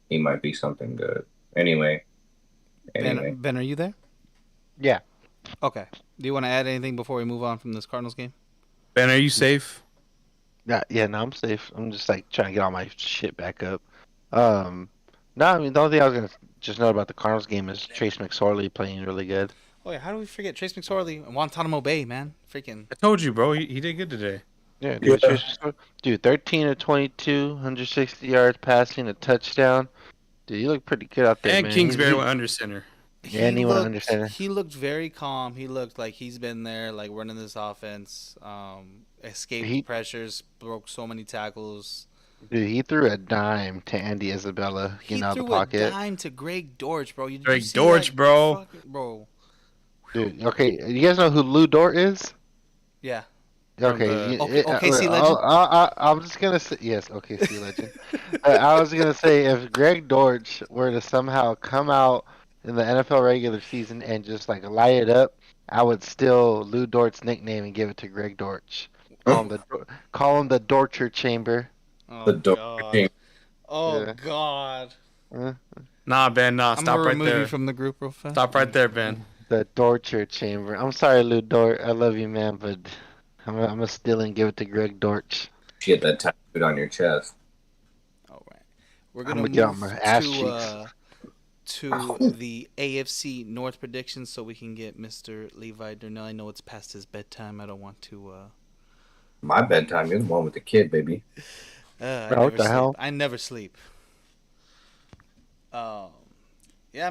he might be something good. Anyway. Ben, are you there? Yeah. Okay. Do you want to add anything before we move on from this Cardinals game? Ben, are you safe? No, I'm safe. I'm just like trying to get all my shit back up. No, I mean the only thing I was gonna just know about the Cardinals game is Trace McSorley playing really good. Oh yeah, how do we forget Trace McSorley and Guantanamo Bay, man? Freaking! I told you, bro. He did good today. Yeah, dude, 13 of 22, 160 yards passing, a touchdown. Dude, you look pretty good out there, and man. Kingsbury went under center. Yeah, he went under center. He looked very calm. He looked like he's been there, like running this offense. Escaped pressures, broke so many tackles. Dude, he threw a dime to Andy Isabella getting out of the pocket. He threw a dime to Greg Dortch, bro. Greg Dortch, bro. Bro. Dude, okay, you guys know who Lou Dort is? Yeah. Okay, OKC legend. I'm just gonna say yes, OKC legend. I was gonna say if Greg Dortch were to somehow come out in the NFL regular season and just like light it up, I would steal Lou Dort's nickname and give it to Greg Dortch. Call him the Dortcher Chamber. Oh, the Dortcher Chamber. Oh yeah. God. Nah, Ben. Nah, stop right there. You from the group real fast. Stop right there, Ben. The Dortcher Chamber. I'm sorry, Lou Dort. I love you, man, but I'm gonna steal and give it to Greg Dortch. Get that tattooed on your chest. All right, we're gonna move get on my ass to the AFC North predictions, so we can get Mr. Levi Durnell. I know it's past his bedtime. I don't want to. My bedtime. You're the one with the kid, baby. What the hell? I never sleep. Yeah,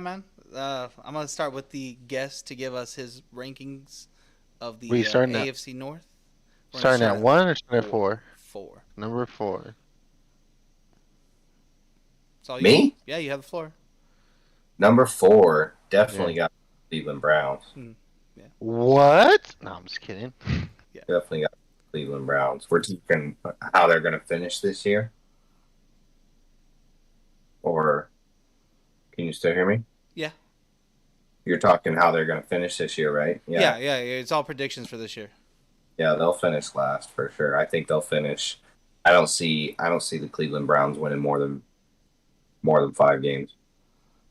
man. I'm gonna start with the guest to give us his rankings of the We starting at AFC North. We're gonna starting start at 1 or starting at 4? 4. Number 4. It's all you. Me? Yeah, you have the floor. Number 4 definitely got Cleveland Browns. What? No, I'm just kidding. Definitely got Cleveland Browns. We're talking how they're going to finish this year. Or can you still hear me? Yeah. You're talking how they're going to finish this year, right? Yeah. It's all predictions for this year. Yeah, they'll finish last for sure. I think they'll finish. I don't see the Cleveland Browns winning more than 5 games.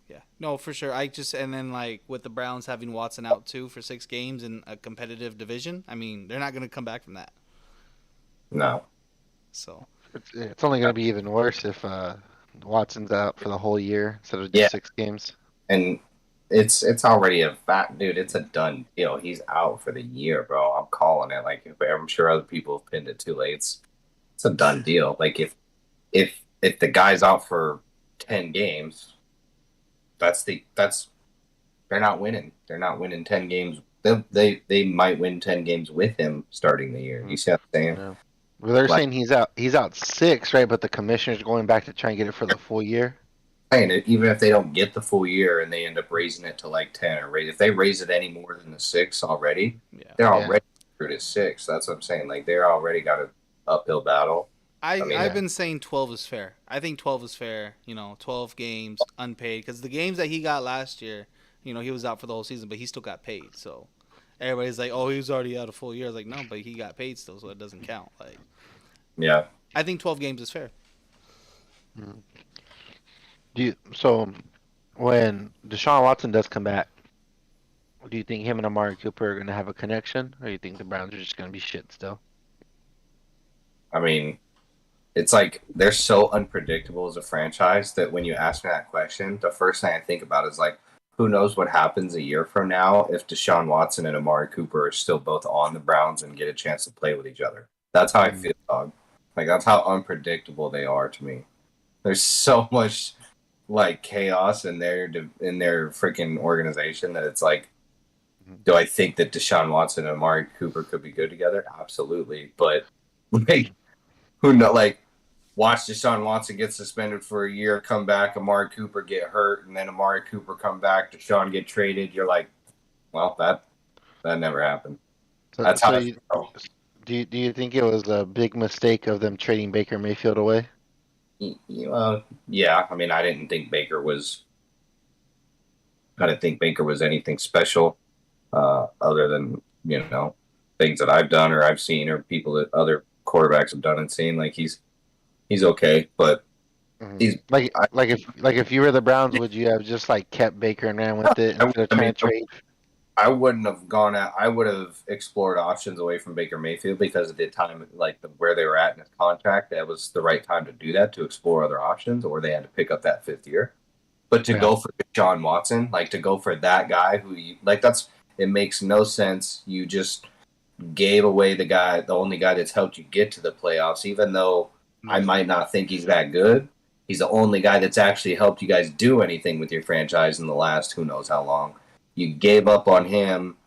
Yeah, no, for sure. And then like with the Browns having Watson out too for 6 games in a competitive division, I mean they're not going to come back from that. No. So It's only going to be even worse if Watson's out for the whole year instead of just 6 games. And it's already a fact, dude. It's a done deal. He's out for the year, bro. I'm calling it. Like I'm sure other people have pinned it too late. It's a done deal. Like if the guy's out for 10 games, they're not winning. They're not winning 10 games. They might win 10 games with him starting the year. You see what I'm saying? Yeah. Well, they're saying he's out 6, right? But the commissioner's going back to try and get it for the full year. And even if they don't get the full year and they end up raising it to like 10 or if they raise it any more than the 6 already, they're already through to 6. That's what I'm saying. Like they're already got an uphill battle. I've been saying 12 is fair. I think 12 is fair. 12 games unpaid because the games that he got last year, he was out for the whole season, but he still got paid. So everybody's like, oh, he was already out a full year. I was like, no, but he got paid still, so it doesn't count. Like, yeah, I think 12 games is fair. So when Deshaun Watson does come back, do you think him and Amari Cooper are going to have a connection, or do you think the Browns are just going to be shit still? I mean, it's like they're so unpredictable as a franchise that when you ask me that question, the first thing I think about is like, who knows what happens a year from now if Deshaun Watson and Amari Cooper are still both on the Browns and get a chance to play with each other. That's how I feel, dog. Like that's how unpredictable they are to me. There's so much like chaos in their freaking organization that it's like, do I think that Deshaun Watson and Amari Cooper could be good together? Absolutely, but like, who know? Like, watch Deshaun Watson get suspended for a year, come back, Amari Cooper get hurt, and then Amari Cooper come back, Deshaun get traded. You're like, well, that never happened. That's how. Do you think it was a big mistake of them trading Baker Mayfield away? Yeah. I mean, I didn't think Baker was anything special, other than things that I've done or I've seen or people that other quarterbacks have done and seen. Like he's okay, but he's like if you were the Browns, would you have just like kept Baker and ran with it instead of trying to trade? I wouldn't have gone out. I would have explored options away from Baker Mayfield because at the time, like where they were at in his contract, that was the right time to do that, to explore other options, or they had to pick up that 5th year. But to go for Deshaun Watson, like to go for that guy it makes no sense. You just gave away the only guy that's helped you get to the playoffs, even though I might not think he's that good. He's the only guy that's actually helped you guys do anything with your franchise in the last who knows how long. You gave up on him,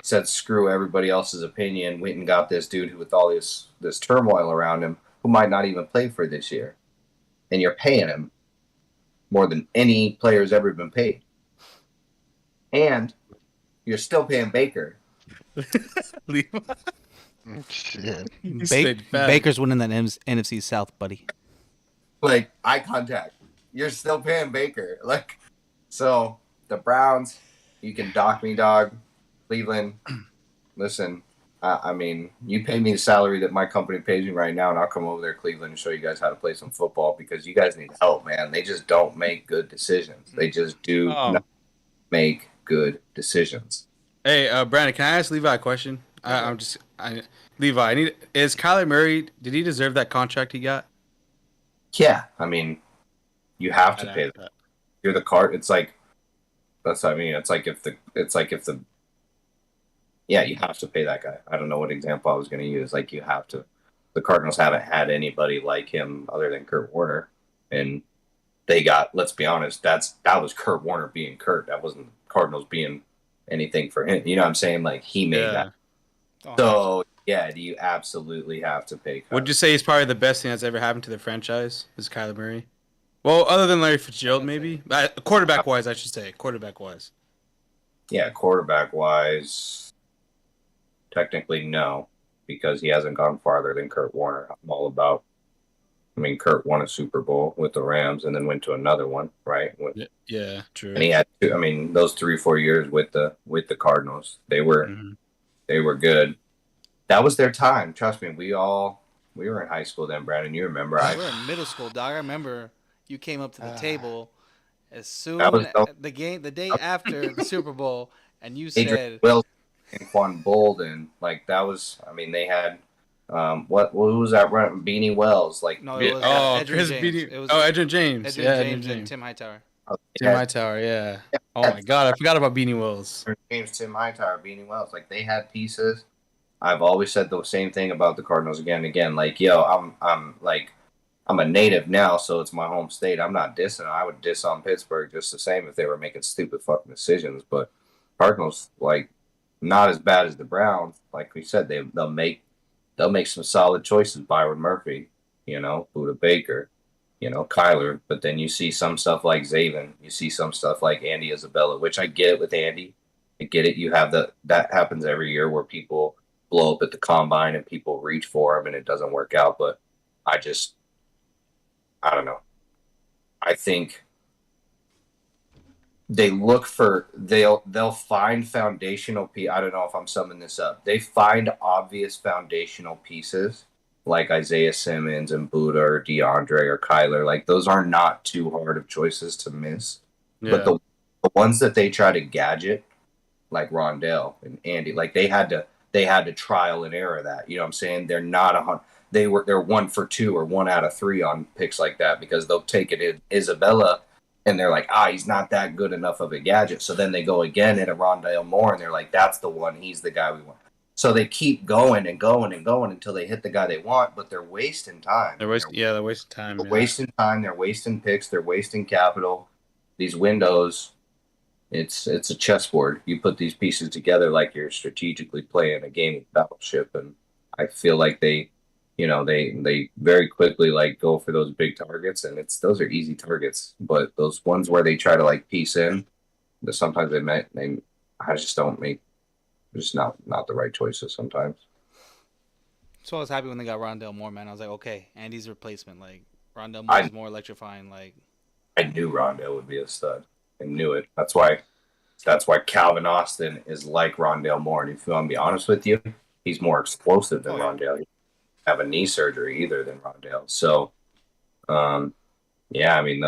said screw everybody else's opinion, went and got this dude who, with all this turmoil around him, who might not even play for this year. And you're paying him more than any player's ever been paid. And you're still paying Baker. Shit. Baker's winning that NFC South, buddy. Like, eye contact. You're still paying Baker. Like, so the Browns, you can dock me, dog. Cleveland, listen, I mean, you pay me the salary that my company pays me right now, and I'll come over there to Cleveland and show you guys how to play some football because you guys need help, man. They just don't make good decisions. They just do not make good decisions. Hey, Brandon, can I ask Levi a question? Levi, is Kyler Murray, did he deserve that contract he got? Yeah, I mean, you have to pay that. You're the card. It's like, that's what I mean. Yeah, you have to pay that guy. I don't know what example I was going to use. Like, you have to. The Cardinals haven't had anybody like him other than Kurt Warner, and they got. Let's be honest. That was Kurt Warner being Kurt. That wasn't Cardinals being anything for him. You know what I'm saying? Like, he made that. Oh, So yeah, you absolutely have to pay. Would you say he's probably the best thing that's ever happened to the franchise? Is Kyler Murray? Well, other than Larry Fitzgerald, maybe. Quarterback wise, I should say. Quarterback wise. Yeah, quarterback wise, technically no, because he hasn't gone farther than Kurt Warner. I'm all about. I mean, Kurt won a Super Bowl with the Rams and then went to another one, right? Yeah, true. And he had two, I mean, those 3-4 years with the Cardinals, they were good. That was their time. Trust me, we were in high school then, Brandon. You remember? we were in middle school, dog. I remember you came up to the table as That was soon the day after the Super Bowl, and you Adrian said, Wilson and Quan Bolden. Like that was. I mean, they had who was that run? Beanie Wells. Like no, it was Edgerrin James. It was Edgerrin James. Edgerrin James and Tim Hightower. Tim Hightower, yeah. Oh my God, I forgot about Beanie Wells. James, Tim Hightower, Beanie Wells. Like they had pieces. I've always said the same thing about the Cardinals again and again. Like, yo, I'm a native now, so it's my home state. I'm not dissing. I would diss on Pittsburgh just the same if they were making stupid fucking decisions. But Cardinals, like, not as bad as the Browns. Like we said, they'll make some solid choices. Byron Murphy, Buda Baker, Kyler. But then you see some stuff like Zaven. You see some stuff like Andy Isabella, which I get it with Andy. I get it. You have that happens every year where people blow up at the combine and people reach for him and it doesn't work out. But I don't know. I think they'll find foundational I don't know if I'm summing this up. They find obvious foundational pieces like Isaiah Simmons and Buda or DeAndre or Kyler. Like those are not too hard of choices to miss. Yeah. But the ones that they try to gadget, like Rondell and Andy, like they had to trial and error that. You know what I'm saying? They're not they're 1 for 2 or 1 out of 3 on picks like that because they'll take it in Isabella and they're like, he's not that good enough of a gadget. So then they go again at a Rondale Moore and they're like, that's the one. He's the guy we want. So they keep going and going and going until they hit the guy they want, but they're wasting time. They're wasting time. They're wasting time. They're wasting picks. They're wasting capital. These windows, it's a chessboard. You put these pieces together like you're strategically playing a game of Battleship, and I feel like they very quickly like go for those big targets, and those are easy targets. But those ones where they try to like piece in, sometimes just not the right choices sometimes. So I was happy when they got Rondale Moore, man. I was like, okay, Andy's replacement. Like Rondale Moore is more electrifying. Like I knew Rondale would be a stud. I knew it. That's why Calvin Austin is like Rondale Moore. And if you want to be honest with you, he's more explosive than Rondale. He didn't have a knee surgery either than Rondale. So, I mean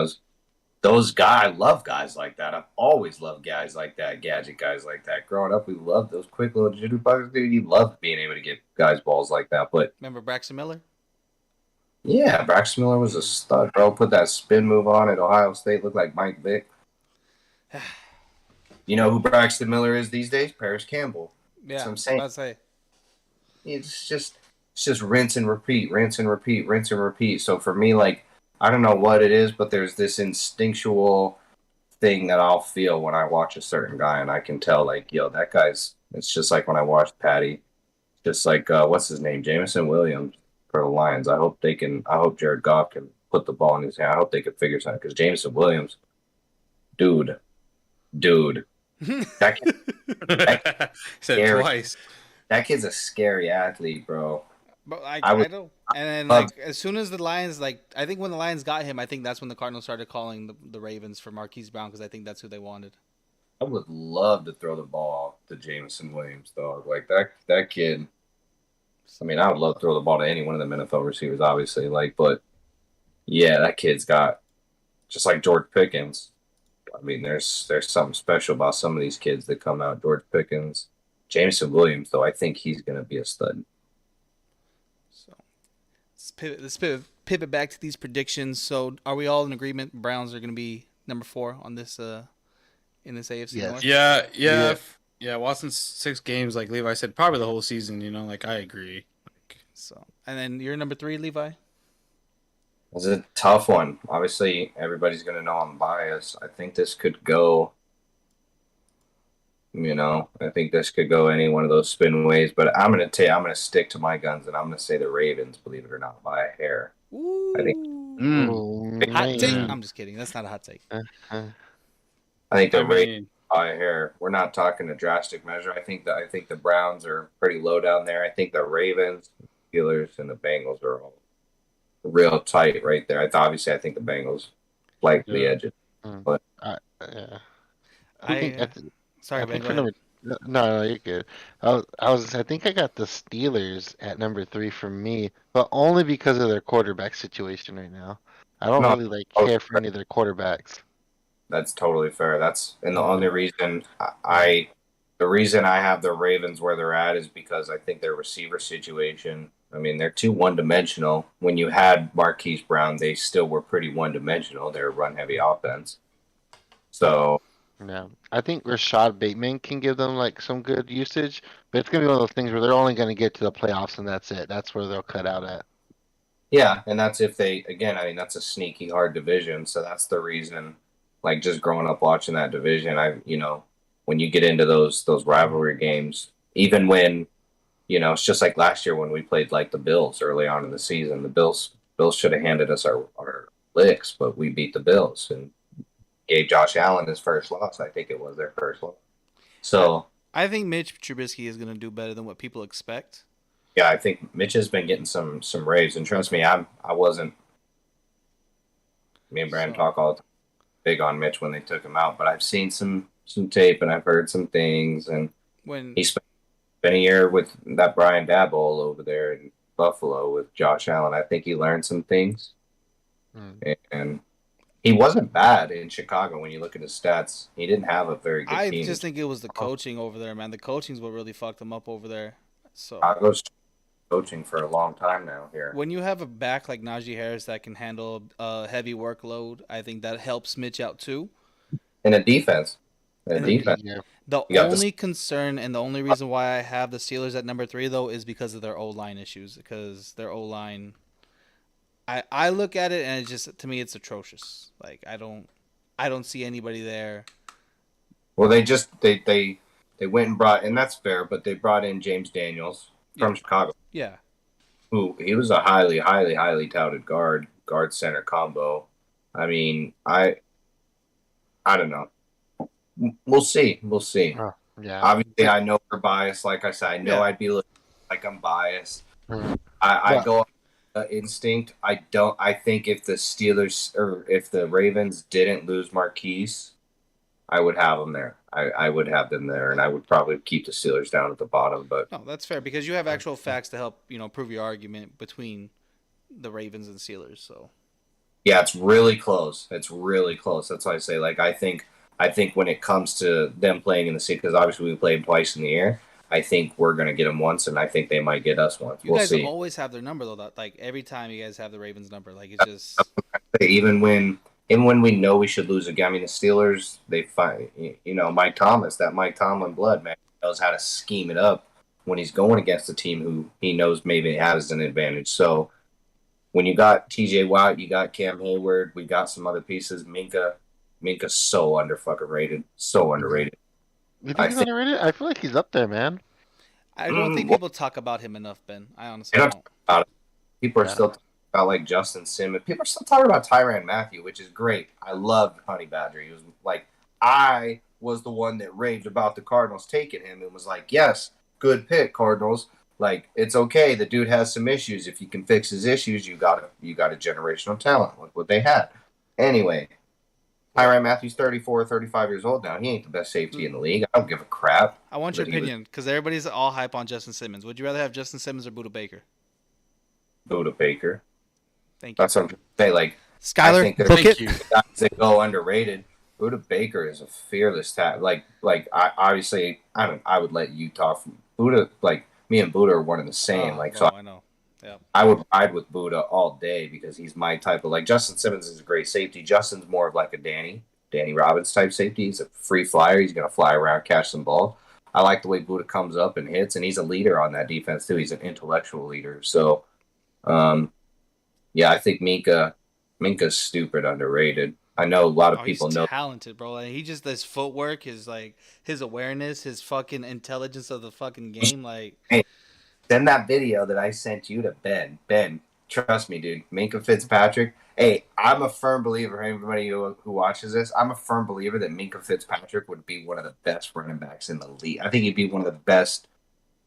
those guys. I love guys like that. I've always loved guys like that, gadget guys like that. Growing up, we loved those quick little jitterbugs, dude. You loved being able to get guys balls like that. But remember Braxton Miller? Yeah, Braxton Miller was a stud, bro. Put that spin move on at Ohio State, looked like Mike Vick. You know who Braxton Miller is these days? Paris Campbell. Yeah, that's what I'm saying. I'd say. It's just rinse and repeat, rinse and repeat, rinse and repeat. So for me, like, I don't know what it is, but there's this instinctual thing that I'll feel when I watch a certain guy, and I can tell, like, yo, that guy's. It's just like when I watched Patty, just like what's his name, Jameson Williams for the Lions. I hope Jared Goff can put the ball in his hand. I hope they can figure something because Jameson Williams, dude. That kid, said twice. That kid's a scary athlete, bro. But I don't. And then, like, as soon as the Lions, like, I think when the Lions got him, I think that's when the Cardinals started calling the Ravens for Marquise Brown because I think that's who they wanted. I would love to throw the ball to Jameson Williams, dog. Like that kid. I mean, I would love to throw the ball to any one of them NFL receivers, obviously. Like, but yeah, that kid's got just like George Pickens. I mean, there's something special about some of these kids that come out. George Pickens, Jameson Williams, though, I think he's gonna be a stud. So let's pivot back to these predictions. So, are we all in agreement? Browns are gonna be number 4 on this in this AFC North? Yeah. Watson's 6 games, like Levi said, probably the whole season. Like I agree. So, and then you're number 3, Levi. It's a tough one. Obviously, everybody's going to know I'm biased. I think this could go I think this could go any one of those spin ways, but I'm gonna stick to my guns, and I'm gonna say the Ravens, believe it or not, by a hair. I think Oh, Hot take? man. I'm just kidding. That's not a hot take. Uh, I think the I Ravens mean, by a hair. We're not talking a drastic measure. I think the Browns are pretty low down there. I think the Ravens, Steelers, and the Bengals are all real tight right there. I think the Bengals slightly Yeah. edge it. yeah. I sorry, I Ben. think Go for ahead. number no, you're good. I think I got the Steelers at number 3 for me, but only because of their quarterback situation right now. I don't No, really care for any of their quarterbacks. that's totally fair. And the only reason the reason I have the Ravens where they're at is because I think their receiver situation. I mean, they're too one-dimensional. When you had Marquise Brown, they still were pretty one-dimensional. They're a run-heavy offense. So Yeah, I think Rashad Bateman can give them like some good usage, but it's gonna be one of those things where they're only gonna get to the playoffs and that's it. That's where they'll cut out at. yeah, and that's if they again. I mean, that's a sneaky hard division. So that's the reason. Like just growing up watching that division, when you get into those rivalry games, even when it's just like last year when we played like the Bills early on in the season. The Bills should have handed us our licks, but we beat the Bills and gave Josh Allen his first loss. I think it was their first loss. So I think Mitch Trubisky is going to do better than what people expect. yeah, I think Mitch has been getting some raves, and trust me, I wasn't. Me and Brandon talk all the time, big on Mitch when they took him out, but I've seen some tape and I've heard some things, and When he spent a year with that Brian Daboll over there in Buffalo with Josh Allen. I think he learned some things, and he wasn't bad in Chicago. When you look at his stats, he didn't have a very good I team. just think it was the coaching over there, man. The coaching's what really fucked him up over there. So Chicago's coaching for a long time now here. when you have a back like Najee Harris that can handle a heavy workload, I think that helps Mitch out too. In a defense. And Defense. Yeah. The You got only concern and the only reason why I have the Steelers at number 3 though is because of their O-line issues. Because their O-line, I look at it and it just to me it's atrocious. Like I don't see anybody there. Well, they went and brought, and that's fair, but they brought in James Daniels from Chicago, Yeah. who he was a highly, highly, highly touted guard center combo. I mean, I don't know. We'll see. Yeah. Obviously, I know we're biased. Like I said, I know Yeah. I'd be looking like I'm biased. Mhm. I Yeah. go on instinct. I think if the Steelers or if the Ravens didn't lose Marquise, I would have them there. I would have them there, and I would probably keep the Steelers down at the bottom. But No, that's fair because you have actual facts to help, prove your argument between the Ravens and Steelers. So yeah, it's really close. It's really close. That's why I say, like, I think when it comes to them playing in the city, because obviously we played twice in the year, I think we're gonna get them once, and I think they might get us once. you We'll guys see. always have their number though. That like every time you guys have the Ravens number, like it's just Even when we know we should lose a game, I mean, the Steelers, they find Mike Thomas, that Mike Tomlin blood, man, knows how to scheme it up when he's going against a team who he knows maybe has an advantage. So when you got T.J. Watt, you got Cam Hayward, we got some other pieces. Minka's so rated, so underrated. You think he's underrated? I feel like he's up there, man. I don't think people talk about him enough, Ben. I honestly They don't don't. talk about it. People are Yeah. still talking about like Justin Simmons. People are still talking about Tyrann Mathieu, which is great. I loved Honey Badger. He was like, I was the one that raved about the Cardinals taking him and was like, yes, good pick, Cardinals. Like, it's okay. The dude has some issues. If you can fix his issues, you got a generational talent, like what they had. Anyway, Tyrann Mathieu's 34 or 35 years old now. He ain't the best safety in the league. I don't give a crap. I want your But he was- opinion because everybody's all hype on Justin Simmons. Would you rather have Justin Simmons or Buda Baker? Buda Baker. Thank you. That's what I'm trying to say. Like, I Skyler, think that- book Thank it. you. guys that go underrated. Buda Baker is a fearless tap. I would let you talk from Buda. Like me and Buda are one and the same. I know. Yeah. I would ride with Buda all day because he's my type of, like, Justin Simmons is a great safety. Justin's more of like a Danny Robbins type safety. He's a free flyer. He's gonna fly around, catch some ball. I like the way Buda comes up and hits, and he's a leader on that defense too. He's an intellectual leader. So, yeah, I think Minka's stupid underrated. I know a lot of Oh, people he's know. talented, bro. Like, he just his footwork, his awareness, his fucking intelligence of the fucking game. Like, Hey, send that video that I sent you to Ben. Ben, trust me, dude. Minka Fitzpatrick. Hey, I'm a firm believer. Everybody who watches this, I'm a firm believer that Minka Fitzpatrick would be one of the best running backs in the league. I think he'd be one of the best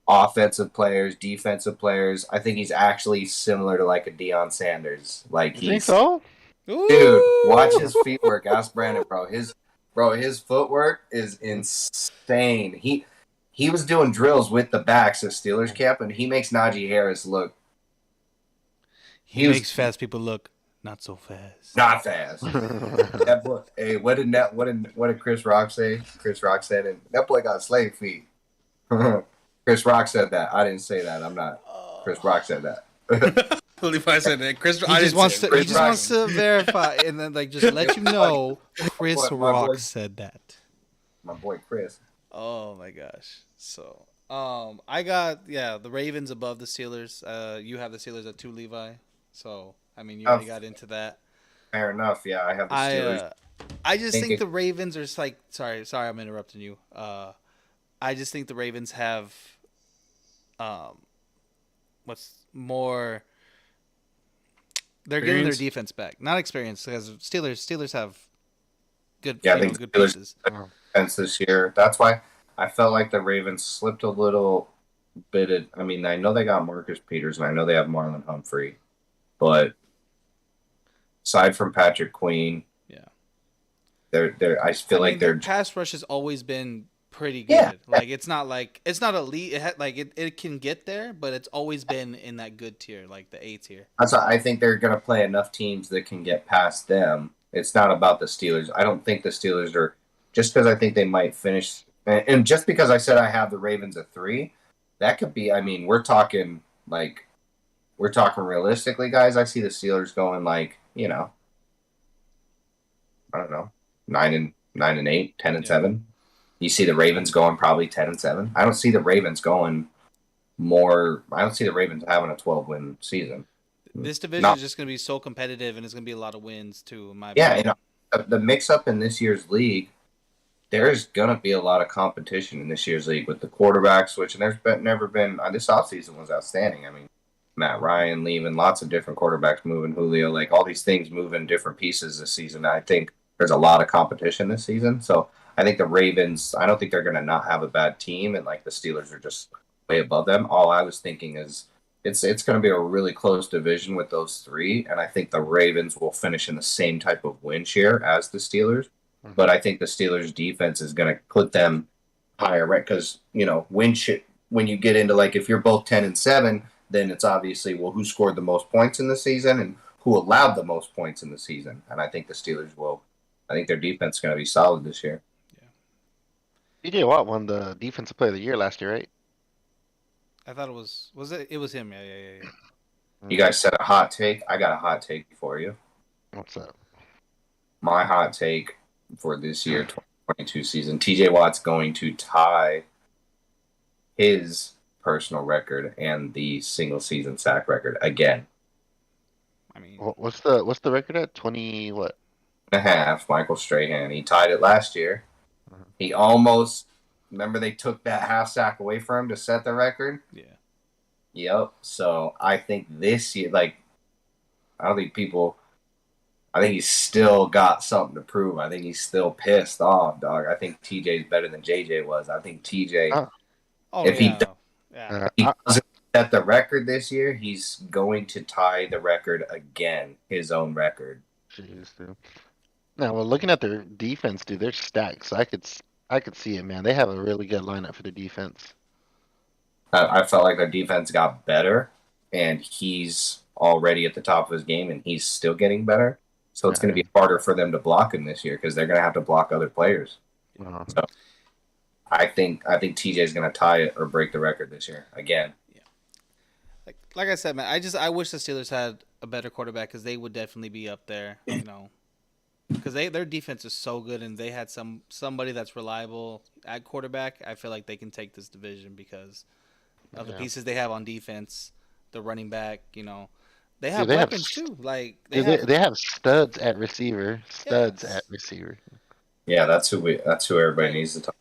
offensive players, defensive players. I think he's actually similar to like a Deion Sanders. Like You think he's so? dude, watch ooh, his feet work. Ask Brandon, bro. His footwork is insane. He was doing drills with the backs at Steelers camp, and he makes Najee Harris look he was makes fast people look not so fast. not fast. That boy, hey, what did Chris Rock say? Chris Rock said, and that boy got slave feet. Chris Rock said that. I didn't say that. I'm not. Chris Rock said that. Levi said that. Chris, He I just didn't wants say to. it. He Chris just Rock. wants to verify, and then like just let you know, Chris My boy- Rock said that. My boy Chris. Oh my gosh. So, I got the Ravens above the Steelers. You have the Steelers at 2, Levi. So, I mean, you already got into that. Fair enough. Yeah, I have the Steelers. I just think Thinking- the Ravens are like sorry, I'm interrupting you. I just think the Ravens have what's more they're getting their Experience? defense back. Not experience because Steelers have good Yeah, I think good the Steelers- pieces. Defense this year. That's why I felt like the Ravens slipped a little bit. I mean, I know they got Marcus Peters, and I know they have Marlon Humphrey, but aside from Patrick Queen, Yeah. they're. I feel like their they're. pass rush has always been pretty good. Yeah. Like it's not elite. It can get there, but it's always been in that good tier, like the A tier. That's why I think they're going to play enough teams that can get past them. It's not about the Steelers. I don't think the Steelers are just because I think they might finish, and just because I said I have the Ravens at 3, that could be. I mean, we're talking realistically, guys. I see the Steelers going like I don't know, 9-8, 10-7. You see the Ravens going probably 10-7. I don't see the Ravens going more. I don't see the Ravens having a 12-win season. This division Not- is just going to be so competitive, and it's going to be a lot of wins too. In my Yeah, opinion. the mix-up in this year's league, there's gonna be a lot of competition in this year's league with the quarterback switch, and never been this offseason was outstanding. I mean, Matt Ryan leaving, lots of different quarterbacks moving, Julio, like all these things moving different pieces this season. I think there's a lot of competition this season, so I think the Ravens. I don't think they're gonna not have a bad team, and like the Steelers are just way above them. All I was thinking is it's going to be a really close division with those 3, and I think the Ravens will finish in the same type of win share as the Steelers. But I think the Steelers' defense is going to put them higher, right? Because when you get into like if you're both 10-7, then it's obviously who scored the most points in the season and who allowed the most points in the season. And I think the Steelers will. I think their defense is going to be solid this year. TJ Watt won the Defensive Player of the Year last year, right? I thought it was it? It was him. Yeah. You guys said a hot take. I got a hot take for you. What's up? My hot take for this year 2022 season, TJ Watt's going to tie his personal record and the single season sack record again. I mean, What's the record at? 20 what? And a half. Michael Strahan. He tied it last year. He almost. Remember they took that half sack away from him to set the record. yeah. Yep. So I think this year, like, I don't think people. I think he's still got something to prove. I think he's still pissed off, dog. I think TJ's better than JJ was. I think TJ, Oh If he yeah. does- Yeah. he doesn't set the record this year, he's going to tie the record again, his own record. Jeez, dude. Now, well, looking at their defense, dude, they're stacked. So I could see it, man. They have a really good lineup for the defense. I felt like their defense got better, and he's already at the top of his game, and he's still getting better. So it's going to be harder for them to block him this year because they're going to have to block other players. Uh, So I think TJ's going to tie it or break the record this year again. Like I said, man, I wish the Steelers had a better quarterback because they would definitely be up there. Because their defense is so good, and they had somebody that's reliable at quarterback. I feel like they can take this division because of the pieces they have on defense, the running back, They have Dude, they have weapons too. Like dude, they have studs at receiver. Studs yes. at receiver. Yeah, that's who everybody Like, needs to talk.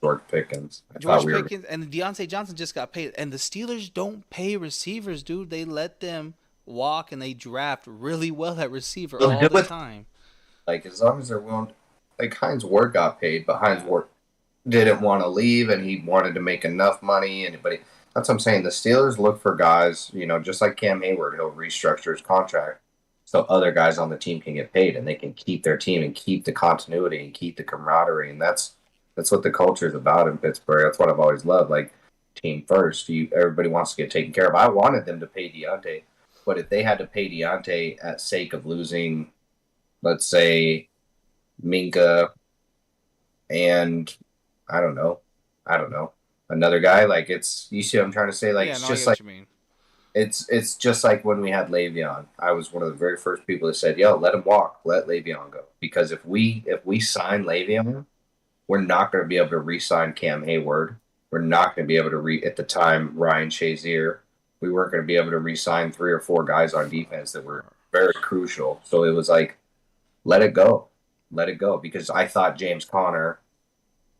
George Pickens. I thought George we were. Pickens and Deontay Johnson just got paid, and the Steelers don't pay receivers, dude. They let them walk, and they draft really well at receiver They'll all do the it. time. Like as long as they're willing. Like Heinz Ward got paid, but Heinz Ward didn't want to leave, and he wanted to make enough money. That's what I'm saying. The Steelers look for guys, just like Cam Hayward, he'll restructure his contract so other guys on the team can get paid, and they can keep their team and keep the continuity and keep the camaraderie, and that's what the culture is about in Pittsburgh. That's what I've always loved. Like team first, everybody wants to get taken care of. I wanted them to pay Deontay, but if they had to pay Deontay at sake of losing, let's say, Minka and I don't know. Another guy, like you see what I'm trying to say? Like Yeah, it's no, I just get like what you mean. it's just like when we had Le'Veon. I was one of the very first people that said, "Yo, let him walk, let Le'Veon go." Because if we sign Le'Veon, we're not going to be able to re-sign Cam Hayward. We're not going to be able to at the time Ryan Shazier. We weren't going to be able to re-sign 3 or 4 guys on defense that were very crucial. So it was like, let it go, because I thought James Conner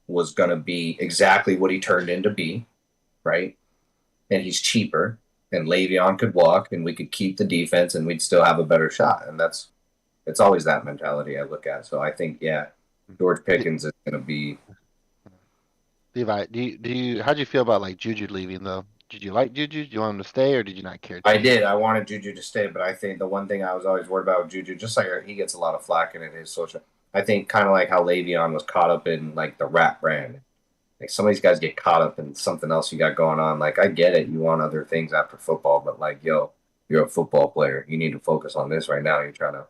was going to be exactly what he turned into be, right? And he's cheaper, and Le'Veon could walk, and we could keep the defense, and we'd still have a better shot. And it's always that mentality I look at. So I think, yeah, George Pickens is going to be. Levi, how'd you feel about like Juju leaving though? Did you like Juju? Did you want him to stay, or did you not care? I did. I wanted Juju to stay, but I think the one thing I was always worried about with Juju, just like he gets a lot of flack in his social. I think kind of like how Le'Veon was caught up in like the rap brand. Like some of these guys get caught up in something else you got going on. Like I get it, you want other things after football, but like yo, you're a football player. You need to focus on this right now. You're trying to,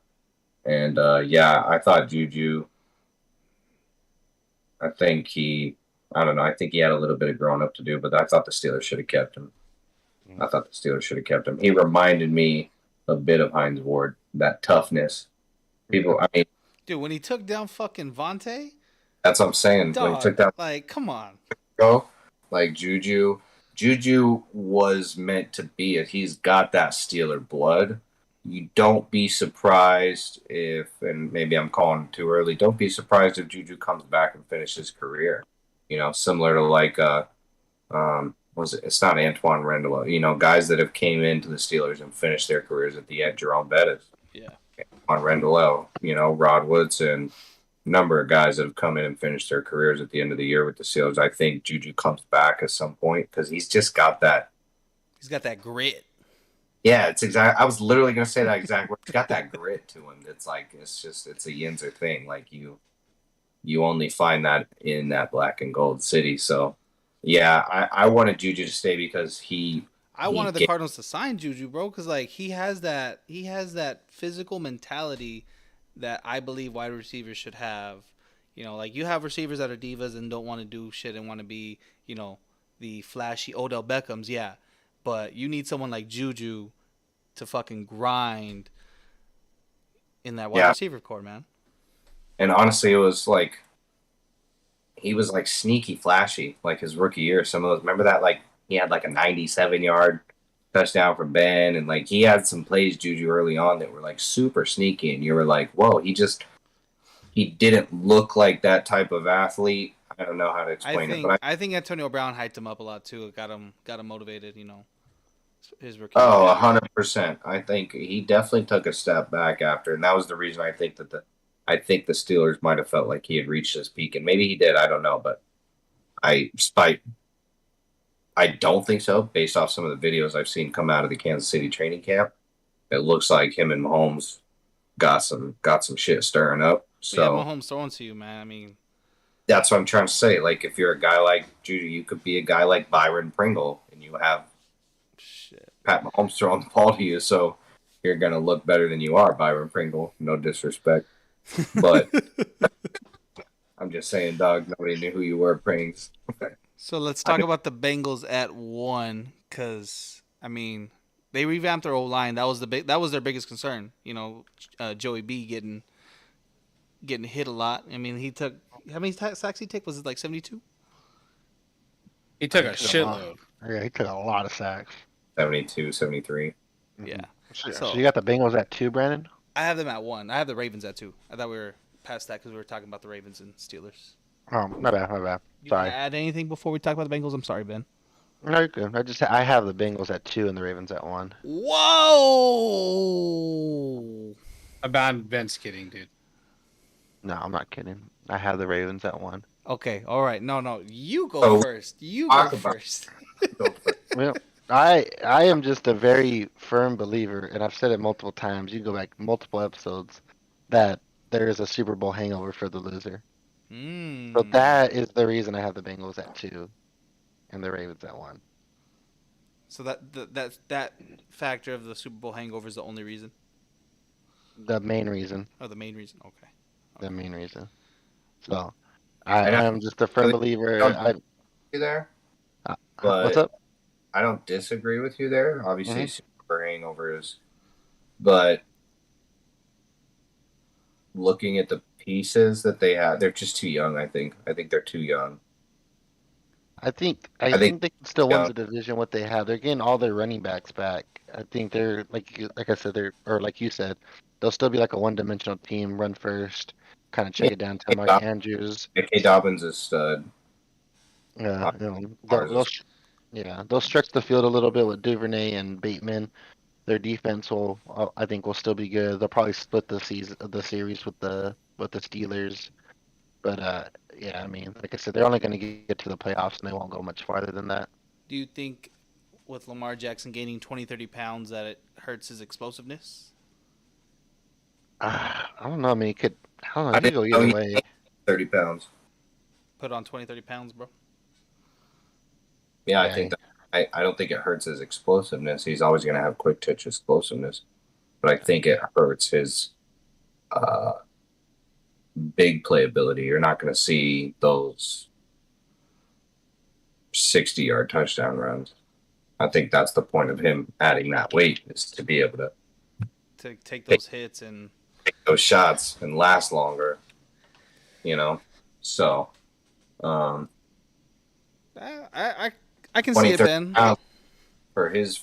and yeah, I thought Juju. I don't know. I think he had a little bit of growing up to do, but I thought the Steelers should have kept him. He reminded me a bit of Heinz Ward, that toughness. I mean, Dude, when he took down fucking Vontae, that's what I'm saying. When he dog, took that like, come on. go, like Juju was meant to be. He's got that Steeler blood. You don't be surprised if, and maybe I'm calling too early. Don't be surprised if Juju comes back and finishes his career. Similar to like it's not Antoine Randall. Guys that have came into the Steelers and finished their careers at the end. Jerome Bettis, Yeah. Antoine Randall, Rod Woodson, number of guys that have come in and finished their careers at the end of the year with the Steelers. I think Juju comes back at some point because he's just got that. He's got that grit. Yeah, it's exact. I was literally going to say that exact word. He's got that grit to him. It's like it's a Yinzer thing. Like you only find that in that black and gold city. So, yeah, I wanted Juju to stay because I wanted the Cardinals to sign Juju, bro, because like he has that physical mentality that I believe wide receivers should have. Like you have receivers that are divas and don't want to do shit and want to be, the flashy Odell Beckhams, yeah. But you need someone like Juju to fucking grind in that wide receiver core, man. And honestly, it was like he was like sneaky flashy, like his rookie year. Some of those, remember that? Like he had like a 97-yard touchdown from Ben, and like he had some plays Juju early on that were like super sneaky, and you were like, whoa, he didn't look like that type of athlete. I don't know how to explain it, but I think Antonio Brown hyped him up a lot too. It got him motivated, his rookie. Oh, 100%. I think he definitely took a step back after, and that was the reason I think the Steelers might have felt like he had reached his peak, and maybe he did. I don't know, but I don't think so. Based off some of the videos I've seen come out of the Kansas City training camp, it looks like him and Mahomes got some shit stirring up. So yeah, Mahomes throwing to you, man. I mean, that's what I'm trying to say. Like, if you're a guy like Juju, you could be a guy like Byron Pringle, and you have Pat Mahomes throwing the ball to you, so you're going to look better than you are, Byron Pringle. No disrespect. But I'm just saying, dog, nobody knew who you were, Prings. So let's talk about the Bengals at 1, because, I mean, they revamped their O-line. That was their biggest concern. Joey B getting hit a lot. I mean, he took how many sacks he took? Was it like 72? He took a shitload. Yeah, he took a lot of sacks. 72, 73. Yeah. So you got the Bengals at 2, Brandon? I have them at 1. I have the Ravens at 2. I thought we were past that because we were talking about the Ravens and Steelers. Oh, my bad, my bad. You want Sorry. to add anything before we talk about the Bengals? I'm sorry, Ben. No, you're good. I have the Bengals at 2 and the Ravens at 1. Whoa! About Ben's kidding, dude. No, I'm not kidding. I have the Ravens at 1. Okay, all right. No. You go first. You go first. Well, I am just a very firm believer, and I've said it multiple times. You can go back multiple episodes that there is a Super Bowl hangover for the loser. So that is the reason I have the Bengals at 2 and the Ravens at 1. So that factor of the Super Bowl hangover is the only reason? The main reason. Oh, the main reason. Okay. The main reason. So I am just a firm believer. You there? What's up? I don't disagree with you there. Obviously, Super hangovers, but looking at the pieces that they have, they're just too young. I think they're too young. I think they can still win the division. What they have, they're getting all their running backs back. I think they're like I said, like you said, they'll still be like a one-dimensional team. Run first, kind of check it down to Mark Andrews. J.K. Dobbins is stud. Yeah, they'll stretch the field a little bit with Duvernay and Bateman. Their defense I think, will still be good. They'll probably split the series with the Steelers. But yeah, I mean, like I said, they're only going to get to the playoffs, and they won't go much farther than that. Do you think with Lamar Jackson gaining 20, 30 pounds that it hurts his explosiveness? I don't know. I mean, it could go either way. 30 pounds. Put on 20, 30 pounds, bro. Yeah, I think that. I don't think it hurts his explosiveness. He's always going to have quick twitch explosiveness, but I think it hurts his big playability. You're not going to see those 60-yard touchdown runs. I think that's the point of him adding that weight, is to be able to take those hits and take those shots and last longer. So I can see it, Ben. For his,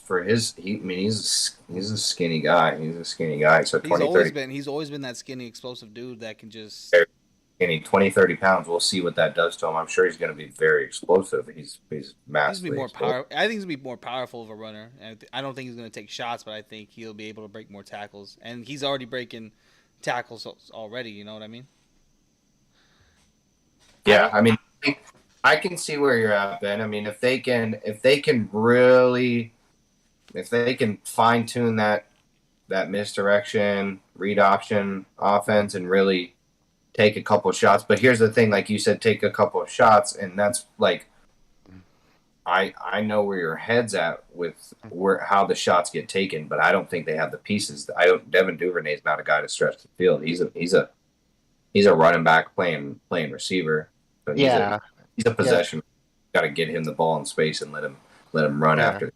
he's a skinny guy. He's a skinny guy. So 20, he's always been that skinny, explosive dude that can just. Skinny, 20, 30 pounds. We'll see what that does to him. I'm sure he's going to be very explosive. He's massively explosive. I think he's going to be more powerful of a runner. I don't think he's going to take shots, but I think he'll be able to break more tackles. And he's already breaking tackles already. You know what I mean? Yeah, I mean, I can see where you're at, Ben. I mean, if they can fine tune that misdirection, read option offense, and really take a couple shots. But here's the thing, like you said, take a couple of shots, and that's like, I know where your head's at with how the shots get taken, but I don't think they have the pieces. Devin Duvernay is not a guy to stretch the field. He's a running back playing receiver. So he's a possession. Got to get him the ball in space and let him run after.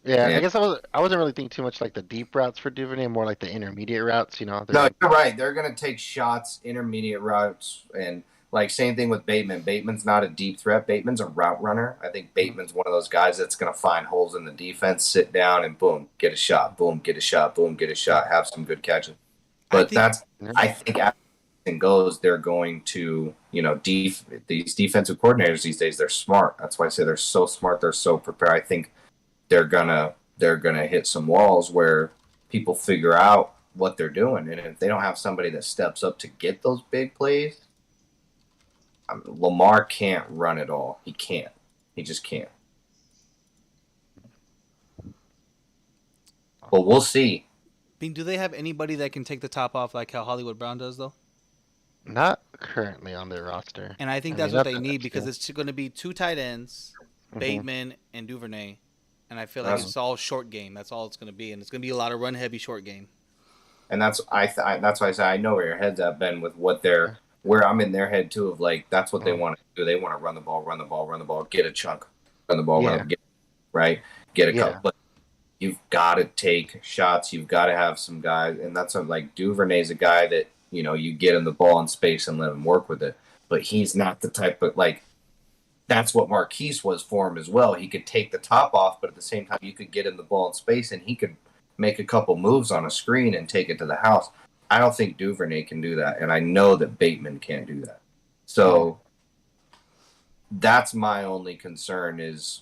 Yeah, I guess I wasn't really thinking too much like the deep routes for Duvernay, more like the intermediate routes. No, you're right. They're gonna take shots, intermediate routes, and like same thing with Bateman. Bateman's not a deep threat. Bateman's a route runner. I think Bateman's one of those guys that's gonna find holes in the defense, sit down, and boom, get a shot. Boom, get a shot. Boom, get a shot. Have some good catches. But I think as it goes, they're going to, these defensive coordinators these days, they're smart. That's why I say they're so smart. They're so prepared. I think they're gonna hit some walls where people figure out what they're doing, and if they don't have somebody that steps up to get those big plays, Lamar can't run it all. He can't. He just can't. But we'll see. I mean, do they have anybody that can take the top off like how Hollywood Brown does, though? Not currently on their roster. And I think that's what they need, because it's going to be two tight ends, Bateman and Duvernay. And I feel like it's all short game. That's all it's going to be. And it's going to be a lot of run-heavy short game. And that's why I say I know where your head's at, Ben, with what where I'm in their head, too, of like, that's what they want to do. They want to run the ball, get a chunk, run the ball, get a couple. But you've got to take shots. You've got to have some guys. And that's like Duvernay's a guy that, you get him the ball in space and let him work with it. But he's not the type of, like, that's what Marquise was for him as well. He could take the top off, but at the same time, you could get him the ball in space, and he could make a couple moves on a screen and take it to the house. I don't think Duvernay can do that, and I know that Bateman can't do that. So that's my only concern is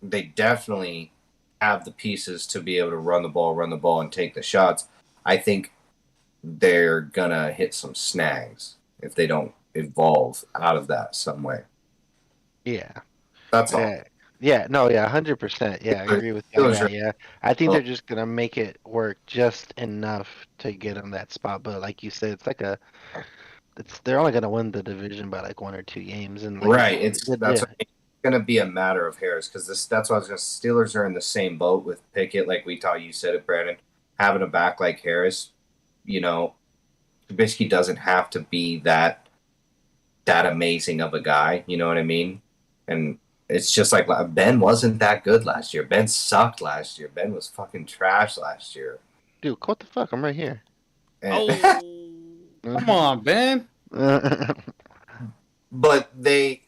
they definitely have the pieces to be able to run the ball, and take the shots. I think they're gonna hit some snags if they don't evolve out of that some way. Yeah. That's all. Yeah, no, yeah, 100%. Yeah, I agree with you on that. Yeah, I think they're just gonna make it work just enough to get on that spot. But like you said, they're only gonna win the division by like 1 or 2 games, and like right. It's gonna be a matter of Harris because that's why I was gonna. Steelers are in the same boat with Pickett, like we thought you said it, Brandon. Having a back like Harris, Trubisky doesn't have to be that amazing of a guy. You know what I mean? And it's just like Ben wasn't that good last year. Ben sucked last year. Ben was fucking trash last year. Dude, what the fuck? I'm right here. Come on, Ben. But they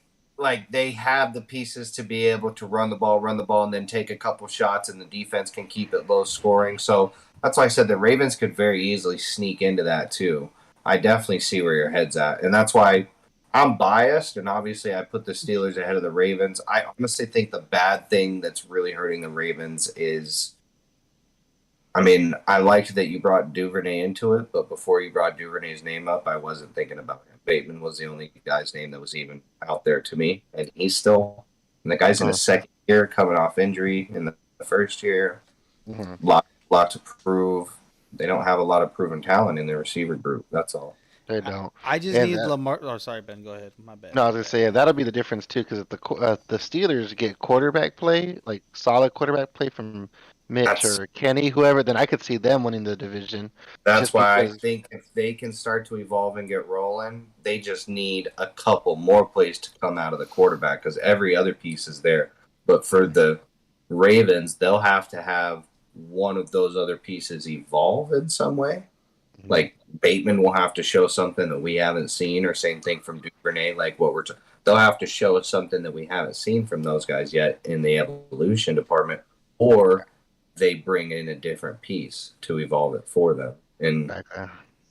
have the pieces to be able to run the ball, and then take a couple shots, and the defense can keep it low scoring. So that's why I said the Ravens could very easily sneak into that too. I definitely see where your head's at, and that's why I'm biased, and obviously I put the Steelers ahead of the Ravens. I honestly think the bad thing that's really hurting the Ravens is, I liked that you brought Duvernay into it, but before you brought Duvernay's name up, I wasn't thinking about him. Bateman was the only guy's name that was even out there to me, and the guy's in his second year, coming off injury in the first year. Mm-hmm. Lot to prove. They don't have a lot of proven talent in their receiver group. That's all. They don't. I just need Lamar. Oh, sorry, Ben. Go ahead. My bad. No, I was gonna say that'll be the difference too, because if the Steelers get quarterback play, like solid quarterback play from Mitch or Kenny, whoever, then I could see them winning the division. That's why I think if they can start to evolve and get rolling, they just need a couple more plays to come out of the quarterback because every other piece is there. But for the Ravens, they'll have to have one of those other pieces evolve in some way. Mm-hmm. Like Bateman will have to show something that we haven't seen, or same thing from Duvernay. Like they'll have to show us something that we haven't seen from those guys yet in the evolution department, or they bring in a different piece to evolve it for them. And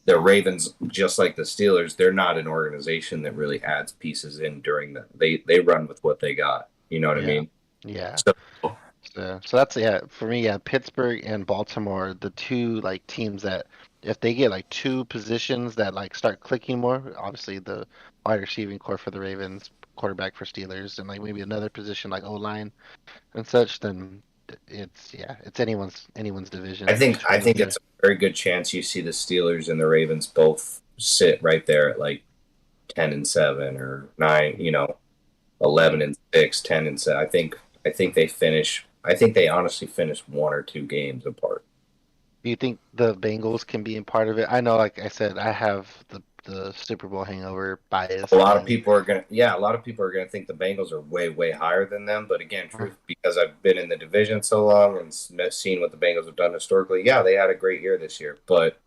the Ravens, just like the Steelers, they're not an organization that really adds pieces in during the. They run with what they got. You know what I mean? Yeah. So that's for me, Pittsburgh and Baltimore, the two teams that if they get two positions that start clicking more, obviously the wide receiving core for the Ravens, quarterback for Steelers, and maybe another position like O-line and such, then it's anyone's division. I think it's a very good chance you see the Steelers and the Ravens both sit right there at 10-7 or 9, 11-6, 10-7. I think they finish. I think they honestly finish 1 or 2 games apart. Do you think the Bengals can be a part of it? I know, like I said, I have the Super Bowl hangover bias. A lot of people are gonna think the Bengals are way, way higher than them. But again, because I've been in the division so long and seen what the Bengals have done historically, they had a great year this year. But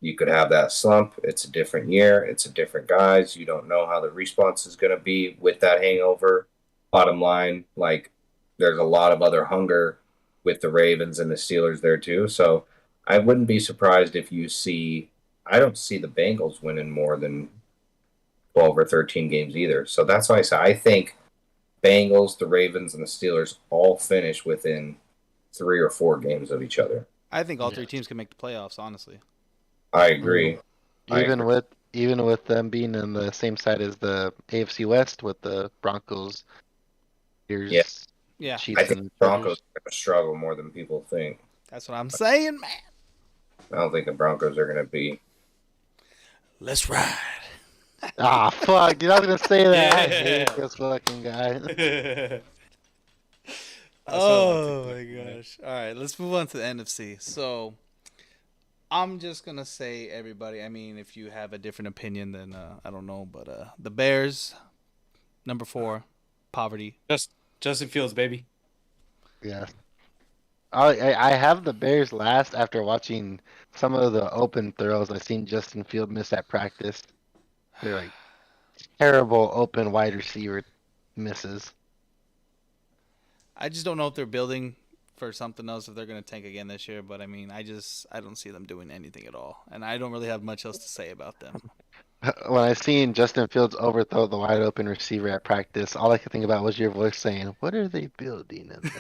you could have that slump. It's a different year. It's a different guys. You don't know how the response is going to be with that hangover. Bottom line, there's a lot of other hunger with the Ravens and the Steelers there too. So I wouldn't be surprised if you see. I don't see the Bengals winning more than 12 or 13 games either. So that's why I say I think Bengals, the Ravens, and the Steelers all finish within 3 or 4 games of each other. I think all 3 teams can make the playoffs, honestly. I agree. Even with them being on the same side as the AFC West with the Broncos. Yeah. I think the Broncos are going to struggle more than people think. That's what I'm saying, man. I don't think the Broncos are going to be. Let's ride. Fuck, dude, I was going to say that. I hate this fucking guy. Oh, my gosh. All right, let's move on to the NFC. So, I'm just going to say, everybody, if you have a different opinion, then I don't know. But the Bears, number 4, poverty. Justin Fields, baby. Yeah. I have the Bears last after watching some of the open throws I've seen Justin Field miss at practice. They're terrible open wide receiver misses. I just don't know if they're building for something else if they're going to tank again this year. But I mean, I don't see them doing anything at all, and I don't really have much else to say about them. When I seen Justin Fields overthrow the wide open receiver at practice, all I could think about was your voice saying, "What are they building in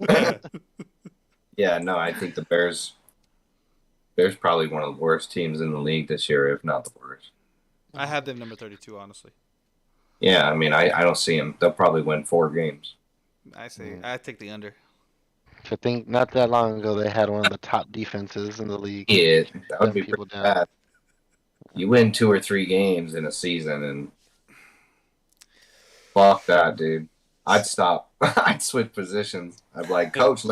there?" Yeah, no, I think the Bears probably one of the worst teams in the league this year, if not the worst. I have them number 32, honestly. Yeah, I mean, I don't see them. They'll probably win 4 games. I take the under. I think not that long ago they had one of the top defenses in the league. Yeah, that would Shutting be people pretty down. bad. You win 2 or 3 games in a season, and fuck that, dude. I'd stop. I'd switch positions. I'd be like, Coach,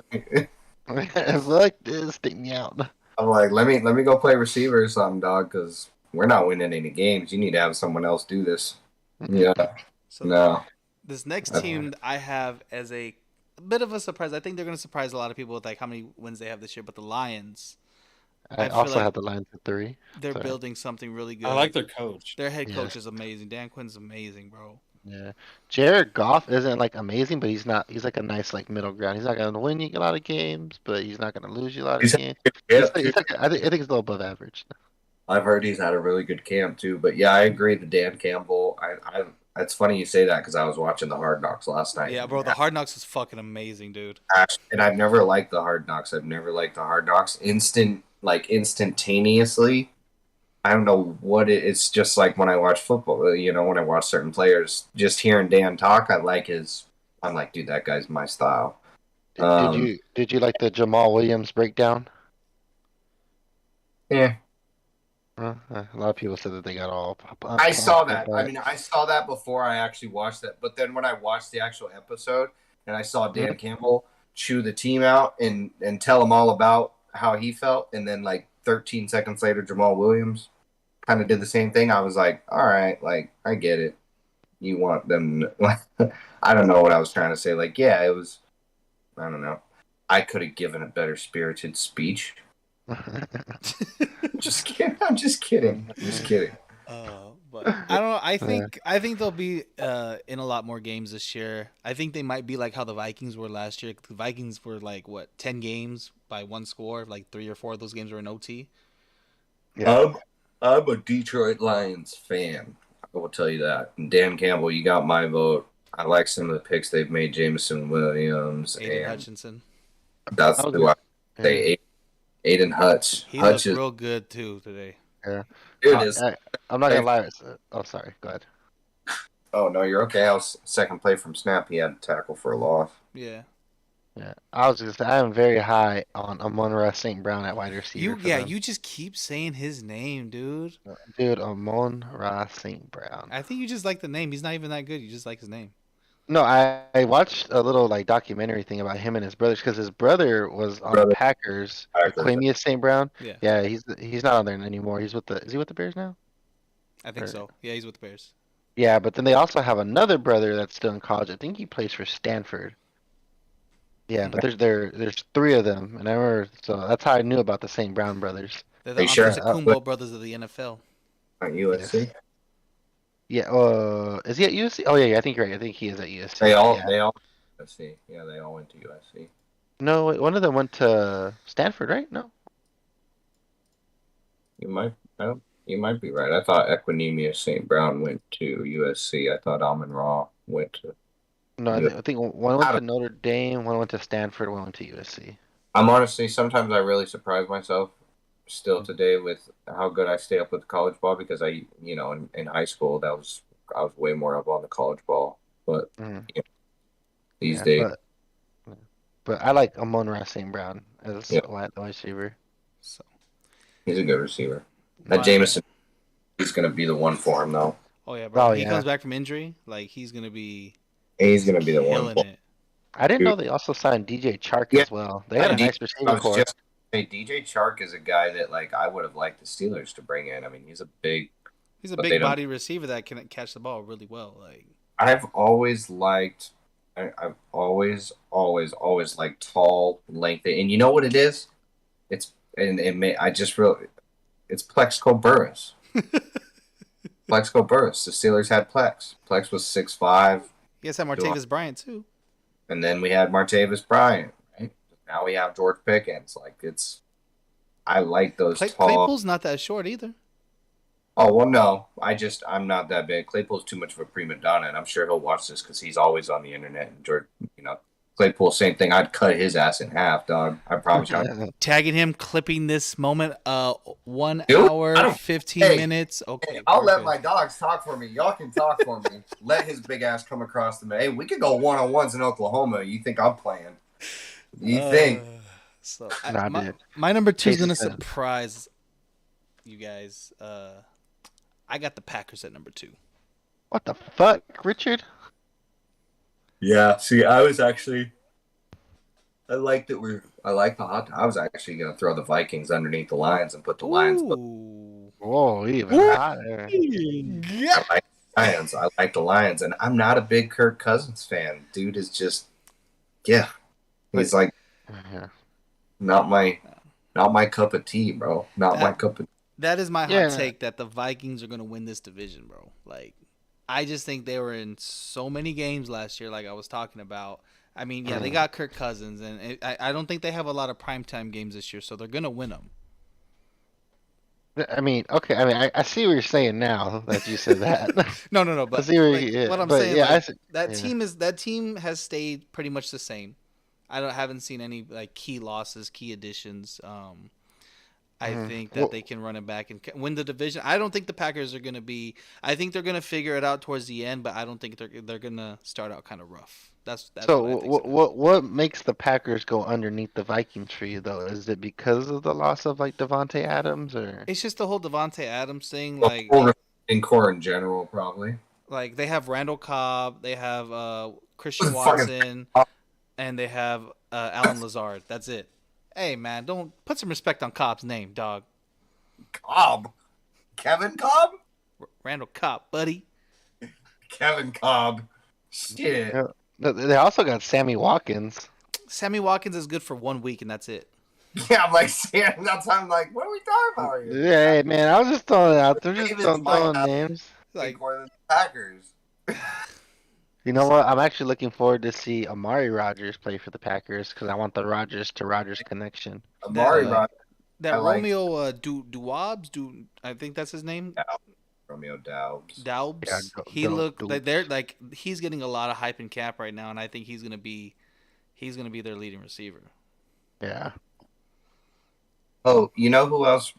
Fuck this, take me out. I'm like, let me go play receiver or something, dog, because we're not winning any games. You need to have someone else do this. Yeah. So No. this next team I have as a bit of a surprise. I think they're going to surprise a lot of people with like how many wins they have this year. But the Lions, I feel also like have the Lions at 3. they're Sorry. building something really good. I like their coach. Their head Yeah. coach is amazing. Dan Quinn's amazing, bro. Yeah, Jared Goff isn't like amazing, but he's not. He's like a nice like middle ground. He's not gonna win you a lot of games, but he's not gonna lose you a lot of He's- games. Yeah, He's like, I think he's a little above average. I've heard he's had a really good camp too. But yeah, I agree. The Dan Campbell. It's funny you say that because I was watching the Hard Knocks last night. Yeah, bro. The Hard Knocks is fucking amazing, dude. And I've never liked the Hard Knocks. Instantaneously. I don't know what it's just like when I watch football. You know, when I watch certain players, just hearing Dan talk, I'm like, dude, that guy's my style. Did you like the Jamal Williams breakdown? Yeah, A lot of people said that they got all. I saw that. I mean, I saw that before I actually watched that. But then when I watched the actual episode and I saw Dan Campbell chew the team out and tell them all about how he felt, and then like 13 seconds later, Jamal Williams kind of did the same thing. I was like, all right, like I get it. You want them? I don't know what I was trying to say. Like, yeah, it was. I don't know. I could have given a better spirited speech. Just kidding. I'm just kidding. But I don't know. I think they'll be in a lot more games this year. I think they might be like how the Vikings were last year. The Vikings were like 10 games by one score. Like 3 or 4 of those games were in OT. Yeah. I'm a Detroit Lions fan. I will tell you that. And Dan Campbell, you got my vote. I like some of the picks they've made. Jameson Williams Aiden and Hutchinson. that's who I say. Aiden Hutch. He Hutch looked real good too today. Yeah. Dude is. I'm not gonna lie. Oh, sorry. Go ahead. Oh no, you're okay. I was second play from snap. He had a tackle for a loss. Yeah. Yeah, I was just. I am very high on Amon-Ra St. Brown at wide receiver. You just keep saying his name, dude. Dude, Amon-Ra St. Brown. I think you just like the name. He's not even that good. You just like his name. No, I watched a little like documentary thing about him and his brothers because his brother was on the Packers. Quamius St. Brown. Yeah. Yeah, he's not on there anymore. Is he with the Bears now? I think so. Yeah, he's with the Bears. Yeah, but then they also have another brother that's still in college. I think he plays for Stanford. Yeah, but there's 3 of them, and I remember, so that's how I knew about the St. Brown brothers. They're the sure? Kumbo brothers of the NFL. At USC. Yeah, is he at USC? Oh yeah, I think you're right. I think he is at USC. They all USC. Yeah, they all went to USC. No, wait, one of them went to Stanford, right? No. You might be right. I thought Equinemius St. Brown went to USC. I thought Amon-Ra went to. No, I think one went to Notre Dame, one went to Stanford, one went to USC. I'm honestly, sometimes I really surprise myself still today with how good I stay up with college ball because in high school I was way more up on the college ball, but these days. But I like Amon-Ra St. Brown as a wide receiver. So he's a good receiver. That Jameson, he's gonna be the one for him though. Oh yeah, bro. He comes back from injury, like he's gonna be. He's gonna be the one. It. I didn't know they also signed DJ Chark as well. They had a nice receiving core. DJ Chark is a guy that like I would have liked the Steelers to bring in. I mean, he's a big body receiver that can catch the ball really well. Like I've always liked liked tall, lengthy, and you know what it is? It's Plexico Burris. Plexico Burris. The Steelers had Plex. Plex was 6'5". He has had Martavis Bryant too. And then we had Martavis Bryant. Now we have George Pickens. Like I like those tall. Claypool's not that short either. Oh well, no, I'm not that big. Claypool's too much of a prima donna, and I'm sure he'll watch this because he's always on the internet. And George, Claypool, same thing. I'd cut his ass in half, dog. I promise you. Tagging him, clipping this moment. 1 Dude, hour, 15 minutes. Okay, Hey, I'll let my dogs talk for me. Y'all can talk for me. Let his big ass come across the. Hey, we could go 1-on-1s in Oklahoma. You think I'm playing? You think? So my number 2 is gonna surprise you guys. I got the Packers at number 2. What the fuck, Richard? Yeah. See, I was actually. I like the hot. I was actually gonna throw the Vikings underneath the Lions and put the Lions. Whoa, even higher. I like the Lions. I like the Lions, and I'm not a big Kirk Cousins fan. Dude is just, he's like, not my cup of tea, bro. Not my cup of. That is my hot take that the Vikings are going to win this division, bro. Like, I just think they were in so many games last year, like I was talking about. I mean, they got Kirk Cousins, and I don't think they have a lot of primetime games this year, so they're going to win them. I mean, okay. I mean, I see what you're saying now that you said that. No. But I see what I'm saying, yeah, that team has stayed pretty much the same. I haven't seen any like key losses, key additions. I think that they can run it back and win the division. I don't think the Packers are going to be. I think they're going to figure it out towards the end, but I don't think they're going to start out kind of rough. That's so. What makes the Packers go underneath the Viking tree though? Is it because of the loss of like Devontae Adams, or it's just the whole Devontae Adams thing, like in core in general, probably. Like they have Randall Cobb, they have Christian Watson, and they have Alan Lazard. That's it. Hey man, don't put some respect on Cobb's name, dog. Cobb, Kevin Cobb, Randall Cobb, buddy. Kevin Cobb. Shit. They also got Sammy Watkins. Sammy Watkins is good for 1 week, and that's it. Yeah, I'm like, that's I'm like, what are we talking about here? Yeah, hey, man, I was just throwing it out there, just throwing names. Like the Packers. You know what? I'm actually looking forward to see Amari Rodgers play for the Packers because I want the Rodgers to Rodgers connection. Amari Rodgers. That Romeo Doubs, I think that's his name. Romeo Doubs. Yeah, he looked like they're like he's getting a lot of hype in camp right now, and I think he's gonna be their leading receiver. Yeah. Oh, you know who else?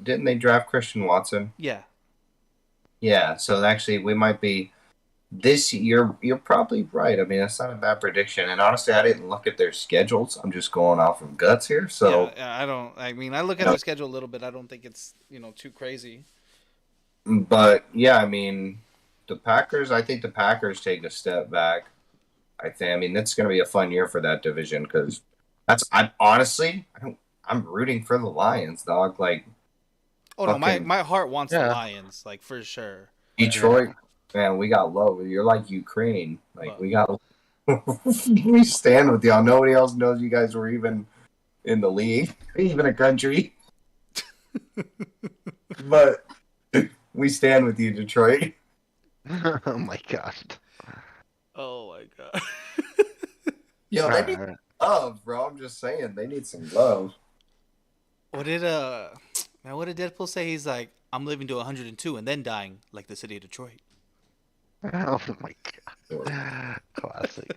Didn't they draft Christian Watson? Yeah. Yeah. So actually, we might be this year. You're probably right. I mean, that's not a bad prediction. And honestly, I didn't look at their schedules. I'm just going off of guts here. So yeah, I look at the schedule a little bit. I don't think it's too crazy. But yeah, I mean, the Packers. I think the Packers take a step back. I mean, it's going to be a fun year for that division because I'm rooting for the Lions, dog. Like, no, my heart wants the Lions, like for sure. Detroit, man, we got low. You're like Ukraine, like we got. We stand with y'all. Nobody else knows you guys were even in the league, even a country. But we stand with you, Detroit. Oh my god. Oh my god. Yo, they need love, bro. I'm just saying they need some love. What did Deadpool say? He's like, I'm living to 102 and then dying like the city of Detroit. Oh my god. Classic.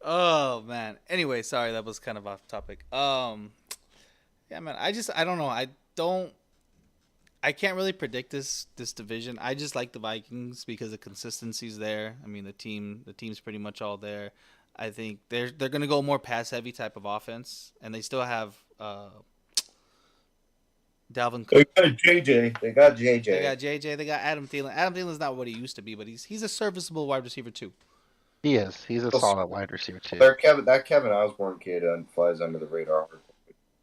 Oh man. Anyway, sorry, that was kind of off topic. Yeah, man, I don't know. I can't really predict this division. I just like the Vikings because the consistency's there. I mean, the team's pretty much all there. I think they're going to go more pass heavy type of offense, and they still have Dalvin Cook. They got JJ. They got JJ. They got Adam Thielen. Adam Thielen's not what he used to be, but he's a serviceable wide receiver too. He is. He's a solid wide receiver too. That Kevin Osborne kid flies under the radar.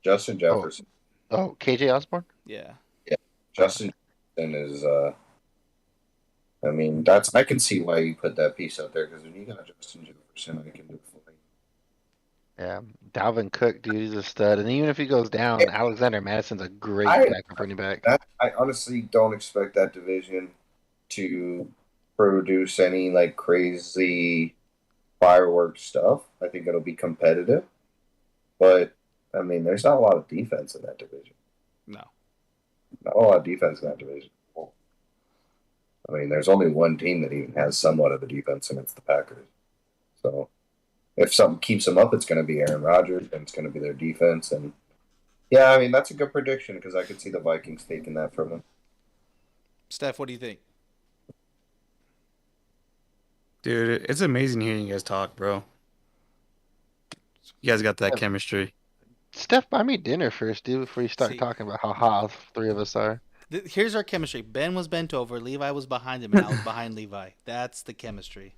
Justin Jefferson. Oh, KJ Osborne? Yeah. Justin is. I mean, I can see why you put that piece out there because when you got Justin Jefferson, I can do it. Yeah, Dalvin Cook, dude, he's a stud. And even if he goes down, Alexander Madison's a great backup running back. I honestly don't expect that division to produce any like crazy fireworks stuff. I think it'll be competitive. But, I mean, there's not a lot of defense in that division. No. Not a lot of defense in that division. I mean, there's only one team that even has somewhat of a defense, and it's the Packers. So, if something keeps them up, it's going to be Aaron Rodgers, and it's going to be their defense. And, yeah, I mean, that's a good prediction because I could see the Vikings taking that from them. Steph, what do you think? Dude, it's amazing hearing you guys talk, bro. You guys got that chemistry. Steph, buy me dinner first, dude, before you start See- talking about how hot all three of us are. Here's our chemistry. Ben was bent over, Levi was behind him, and I was behind Levi. That's the chemistry.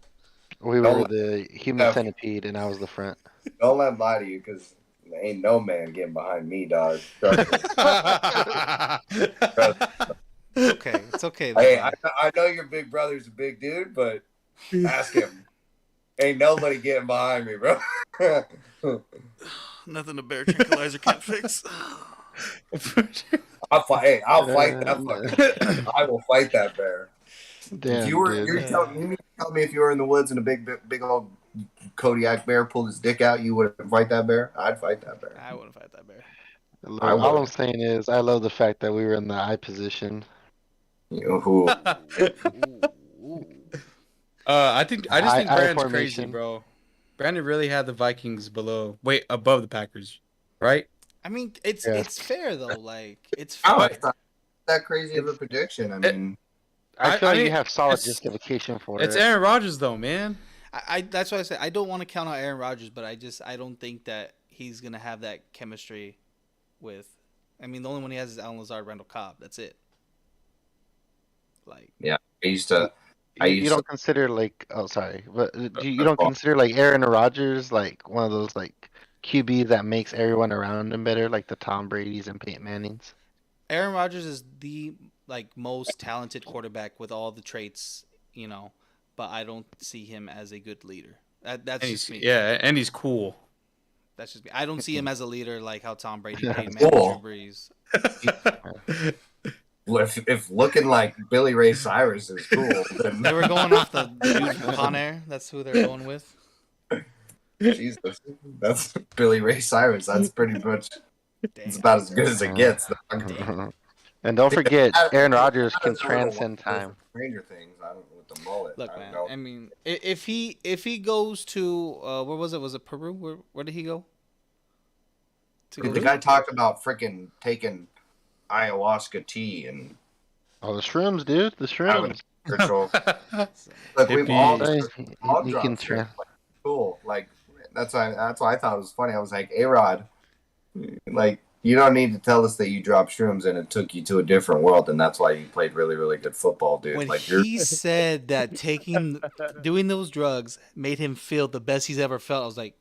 We Don't were let- the human centipede, and I was the front. Don't let him lie to you because ain't no man getting behind me, dog. Trust me. Okay, it's okay. Hey, Levi. I know your big brother's a big dude, but ask him. Ain't nobody getting behind me, bro. Nothing a bear tranquilizer can't fix. I'll fight that fucker. I will fight that bear. Damn, If you were, dude. you tell me if you were in the woods and a big old Kodiak bear pulled his dick out, you would fight that bear? I'd fight that bear. I wouldn't fight that bear. Look, I all would. I'm saying is, I love the fact that we were in the eye position. You know who? I just think I Brandon's crazy, formation. bro. Brandon really had the Vikings above the Packers, right? I mean, it's Yeah. it's fair though. Like it's Oh, fair. it's not that crazy of a prediction. I mean, I feel like mean, you have solid it's- justification for It's it. Aaron Rodgers, though, man. I that's why I say I don't want to count out Aaron Rodgers, but I don't think that he's gonna have that chemistry with. I mean, the only one he has is Alan Lazard, Randall Cobb. That's it. Like I used to. You don't consider like, oh sorry, but you don't consider like Aaron Rodgers like one of those like QBs that makes everyone around him better, like the Tom Brady's and Peyton Manning's. Aaron Rodgers is the most talented quarterback with all the traits, but I don't see him as a good leader. That's just me. Yeah, and he's cool. That's just me. I don't see him as a leader like how Tom Brady, Peyton Cool. Manning, Drew Brees. If looking like Billy Ray Cyrus is cool, then They were going off the dude from Con Air. That's who they're going with. Jesus, that's Billy Ray Cyrus. That's pretty much. It's Damn. about as good as it gets. And don't forget, Aaron Rodgers I can just remember transcend watching time. Stranger Things. I don't with the mullet. Look, I don't man. know. I mean, if he goes to where was it? Was it Peru? Where did he go? The guy talked about freaking taking ayahuasca tea and Oh, the shrooms, dude, the having shrooms. spiritual. Like we've all Hey, all you dropped can shit. tra- Like, cool. Like that's why I thought it was funny. I was like, A-Rod, like you don't need to tell us that you dropped shrooms and it took you to a different world, and that's why you played really, really good football, dude. When Like you're he said that doing those drugs made him feel the best he's ever felt, I was like,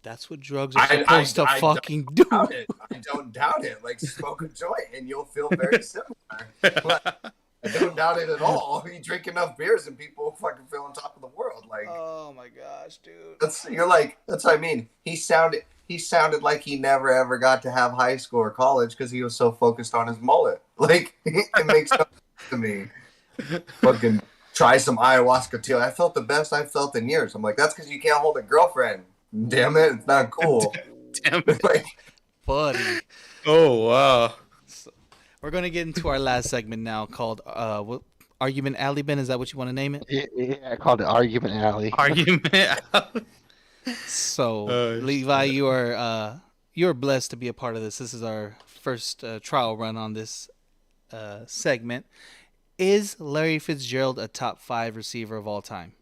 that's what drugs are supposed to I fucking do. doubt it. I don't doubt it. Like smoke a joint and you'll feel very similar. Like, I don't doubt it at all. You drink enough beers and people fucking feel on top of the world. Like Oh my gosh, dude. that's what I mean. He sounded like he never ever got to have high school or college because he was so focused on his mullet. Like it makes no sense to me. Fucking try some ayahuasca tea. I felt the best I've felt in years. I'm like, that's because you can't hold a girlfriend. Damn it, it's not cool. Damn it. Like, Buddy. Oh, wow. We're going to get into our last segment now called Argument Alley, Ben. Is that what you want to name it? Yeah, I called it Argument Alley. Argument. So, Oh, Levi, you're blessed to be a part of this. This is our first trial run on this segment. Is Larry Fitzgerald a top 5 receiver of all time?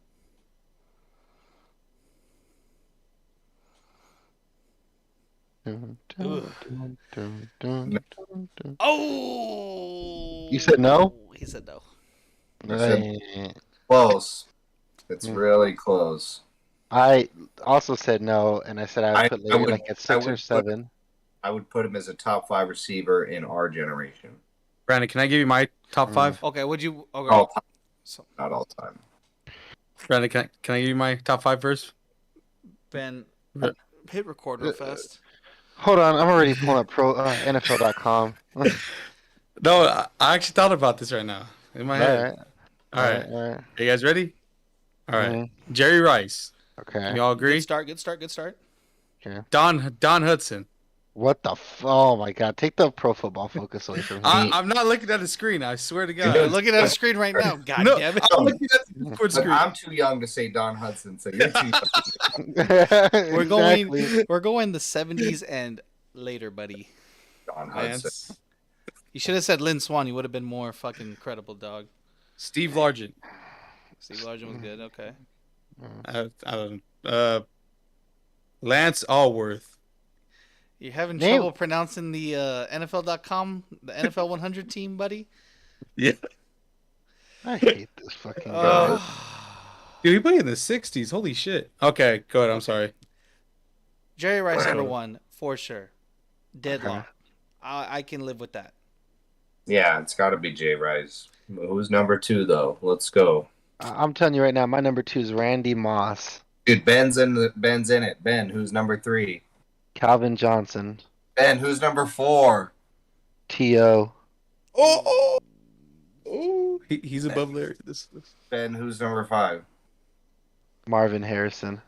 Oh! You said no? He said no. close. It's really close. I also said no, and I said I would put I Larry would- like at I 6 would or put- 7. I would put him as a top 5 receiver in our generation. Brandon, can I give you my top 5? Okay, would you? Okay. All time, So, not all time. Brandon, can I give you my top 5 first? Ben, Yeah. hit record real fast. Hold on, I'm already pulling up NFL.com. No, I actually thought about this right now in my head. All right. All right. Are you guys ready? All right. Mhm. Jerry Rice, Okay. You all agree? Good start. Good start. Good start. Okay. Don Hudson. What the Oh my God! Take the Pro Football Focus away from him. I'm not looking at the screen. I swear to God. You're looking at a screen right now. God No, damn it. I'm looking at the Discord But screen. I'm too young to say Don Hudson, so you're too young. We're Exactly. going the 70s and later, buddy. Don Hudson. Lance. You should have said Lynn Swan. You would have been more fucking credible, dog. Steve Largent. Steve Largent was good. Okay. I don't Lance Allworth. You're having Name- trouble pronouncing the NFL.com, the NFL 100 team, buddy? Yeah. I hate this fucking guy. Dude, he played in the 60s. Holy shit. Okay, go ahead. I'm sorry. Jerry Rice number 1 for sure. Deadlock. I can live with that. Yeah, it's got to be Jay Rice. Who's number 2 though? Let's go. I'm telling you right now, my number 2 is Randy Moss. Dude, Ben's in it. Ben, who's number 3? Calvin Johnson. Ben, who's number 4? T.O. Oh. He's above Larry. Ben, who's number 5? Marvin Harrison.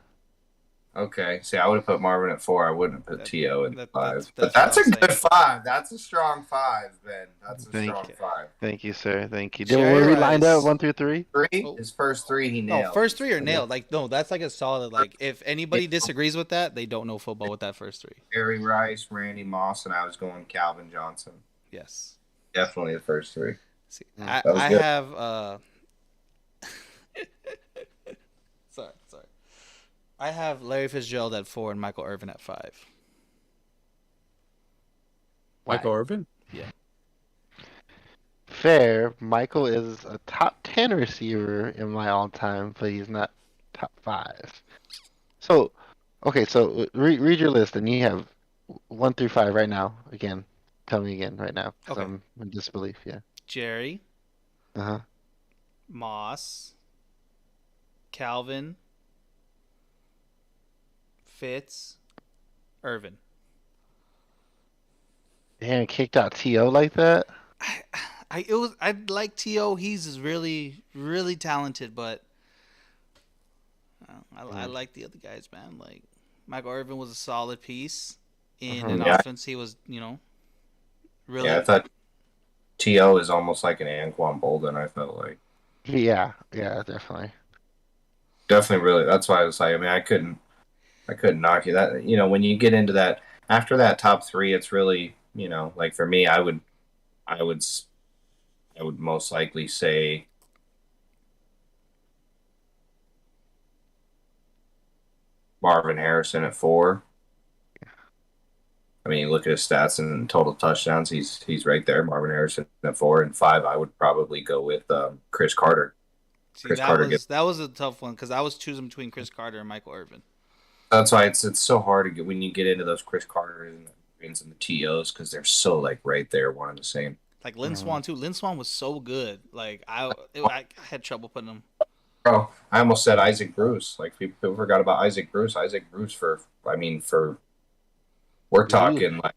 Okay, see, I would have put Marvin at 4. I wouldn't have put T.O. at 5. But that's that's what a I'm good saying. 5. That's a strong 5, Ben. That's a Thank strong you. 5. Thank you, sir. Thank you. Jerry Were we lined Rice. up 1 through 3? 3? Oh. His first 3 he nailed. No, first 3 are nailed. Like, no, that's like a solid. Like, if anybody disagrees with that, they don't know football with that first 3. Jerry Rice, Randy Moss, and I was going Calvin Johnson. Yes. Definitely the first 3. See, That was I good. have sorry. I have Larry Fitzgerald at 4 and Michael Irvin at 5. Michael Irvin? Fair. Michael is a top 10 receiver in my all-time, but he's not top 5. So, okay, so read your list, and you have 1 through 5 right now. Again, tell me again right now, 'cause Okay. I'm in disbelief. Yeah. Jerry, Uh-huh. Moss, Calvin, Fitz, Irvin. Damn, kicked out T.O. like that? I like T.O. He's really, really talented, but I like the other guys, man. Like, Michael Irvin was a solid piece in an Yeah. offense. He was, really. Yeah, I thought T.O. is almost like an Anquan Bolden, I felt like. Yeah, definitely. Definitely really. That's why I was like, I mean, I couldn't knock you. That, when you get into that, after that top 3, it's really, like for me, I would most likely say Marvin Harrison at 4. I mean, you look at his stats and total touchdowns, he's right there. Marvin Harrison at 4, and 5, I would probably go with Chris Carter. See, Chris that Carter was a tough one because I was choosing between Chris Carter and Michael Irvin. That's why it's so hard to get when you get into those Chris Carters and the Irvins and the T.O.s because they're so like right there, one and the same. Like Lynn Swan too. Lynn Swan was so good. Like I had trouble putting him. Bro, I almost said Isaac Bruce. Like people forgot about Isaac Bruce. Isaac Bruce we're talking like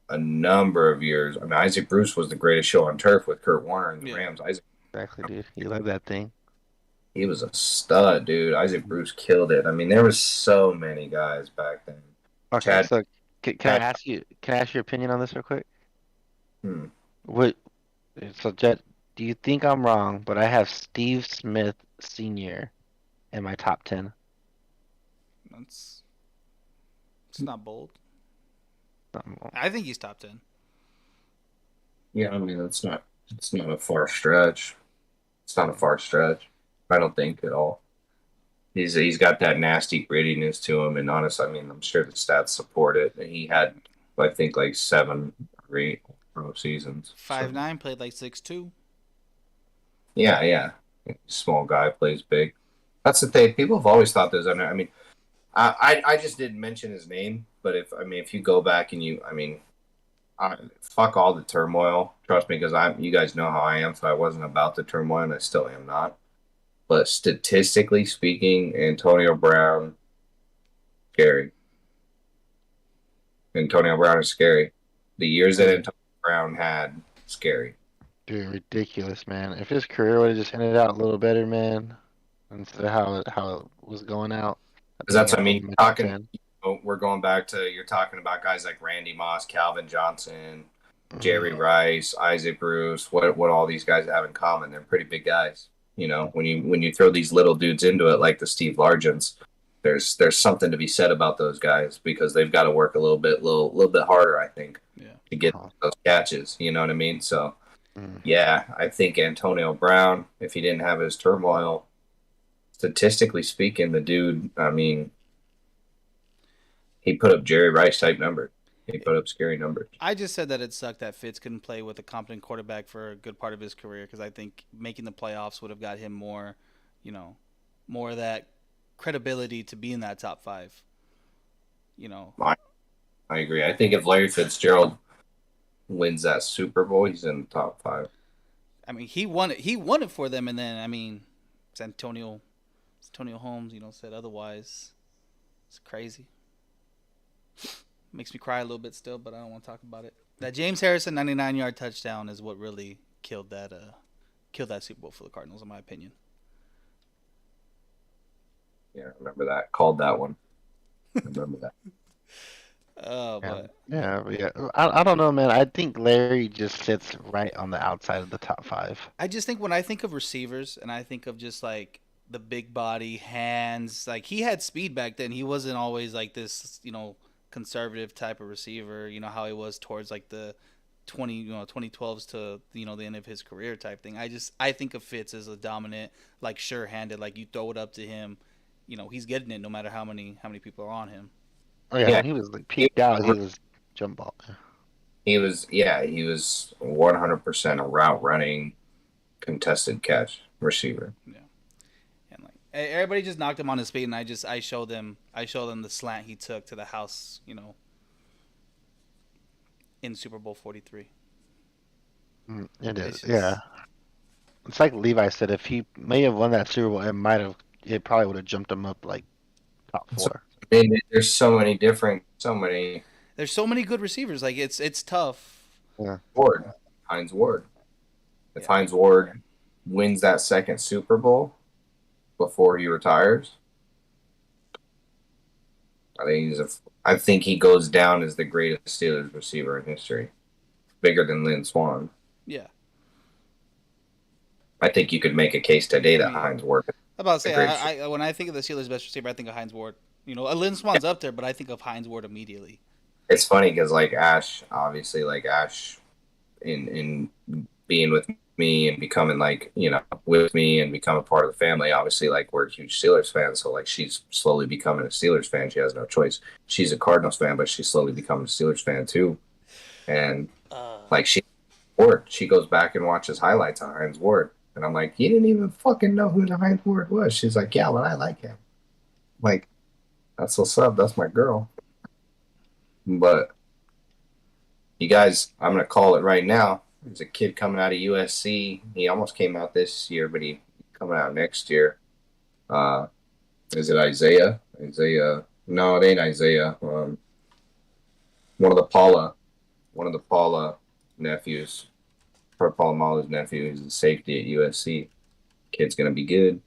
a number of years. I mean, Isaac Bruce was the greatest show on turf with Kurt Warner and the Rams. Exactly, dude. He loved that thing. He was a stud, dude. Isaac Bruce killed it. I mean, there was so many guys back then. Okay, Chad- so can I ask you your opinion on this real quick? So Jet, do you think I'm wrong, but I have Steve Smith Sr. in my top 10? It's not bold. I think he's top 10. Yeah, I mean, it's not a far stretch. It's not a far stretch. I don't think at all. He's got that nasty grittiness to him, and honestly, I mean, I'm sure the stats support it. He had, I think, like 7 or 8 pro seasons. 5'9", played like 6'2". Yeah. Small guy plays big. That's the thing. People have always thought those. I mean, I just didn't mention his name, but if you go back and fuck all the turmoil. Trust me, because you guys know how I am, so I wasn't about the turmoil, and I still am not. But statistically speaking, Antonio Brown, scary. Antonio Brown is scary. The years that Antonio Brown had, scary. Dude, ridiculous, man. If his career would have just ended out a little better, man, instead of how it was going out. Because that's, I I'm mean, a talking. fan. We're going back to you're talking about guys like Randy Moss, Calvin Johnson, Jerry Mhm. Rice, Isaac Bruce. What all these guys have in common? They're pretty big guys. You know, when you throw these little dudes into it, like the Steve Largents, there's something to be said about those guys because they've got to work a little bit harder, I think, Yeah. to get Oh. those catches. You know what I mean? So Mm. yeah, I think Antonio Brown, if he didn't have his turmoil, statistically speaking, the dude, I mean, he put up Jerry Rice type numbers. He put up scary numbers. I just said that it sucked that Fitz couldn't play with a competent quarterback for a good part of his career because I think making the playoffs would have got him more, more of that credibility to be in that top five. You know, I agree. I think if Larry Fitzgerald wins that Super Bowl, he's in the top five. I mean, he won it. He won it for them, and then I mean, it's Antonio Holmes, said otherwise. It's crazy. Makes me cry a little bit still, but I don't want to talk about it. That James Harrison 99-yard touchdown is what really killed that Super Bowl for the Cardinals, in my opinion. Yeah, I remember that. Called that one. I remember that. But Yeah. I don't know, man. I think Larry just sits right on the outside of the top 5. I just think when I think of receivers and I think of just like the big body hands, like he had speed back then. He wasn't always like this, conservative type of receiver. You know how he was towards like the 2012s to the end of his career type thing. I think of Fitz as a dominant, like sure-handed, like you throw it up to him, he's getting it no matter how many people are on him. Oh yeah, Yeah. when he was like peaked out, he was jump ball. He was 100% a route running, contested catch receiver. Yeah. And like everybody just knocked him on his feet, and I showed them the slant he took to the house, in Super Bowl 43. It It's is, just- yeah. It's like Levi said, if he may have won that Super Bowl, it probably would have jumped him up like top 4. I mean, there's so many. There's so many good receivers. Like it's tough. Heinz Ward. If Yeah. Heinz Ward wins that second Super Bowl before he retires, I think he goes down as the greatest Steelers receiver in history, bigger than Lynn Swann. Yeah. I think you could make a case today that I mean, Heinz Ward. I'm about to say, The greatest- I when I think of the Steelers' best receiver, I think of Heinz Ward. Lynn Swann's up there, but I think of Heinz Ward immediately. It's funny because like Ash, obviously, like Ash, in being with me and becoming with me and become a part of the family. Obviously, like we're huge Steelers fans, so like she's slowly becoming a Steelers fan. She has no choice. She's a Cardinals fan, but she's slowly becoming a Steelers fan too. And like she goes back and watches highlights on Heinz Ward, and I'm like, you didn't even fucking know who the Heinz Ward was. She's like, yeah, well, I like him. Like, that's what's up. That's my girl. But you guys, I'm gonna call it right now. There's a kid coming out of USC. He almost came out this year, but he's coming out next year. Is it Isaiah? No, it ain't Isaiah. One of the Paula nephews, or Palomalo's nephew. He's a safety at USC. Kid's gonna be good.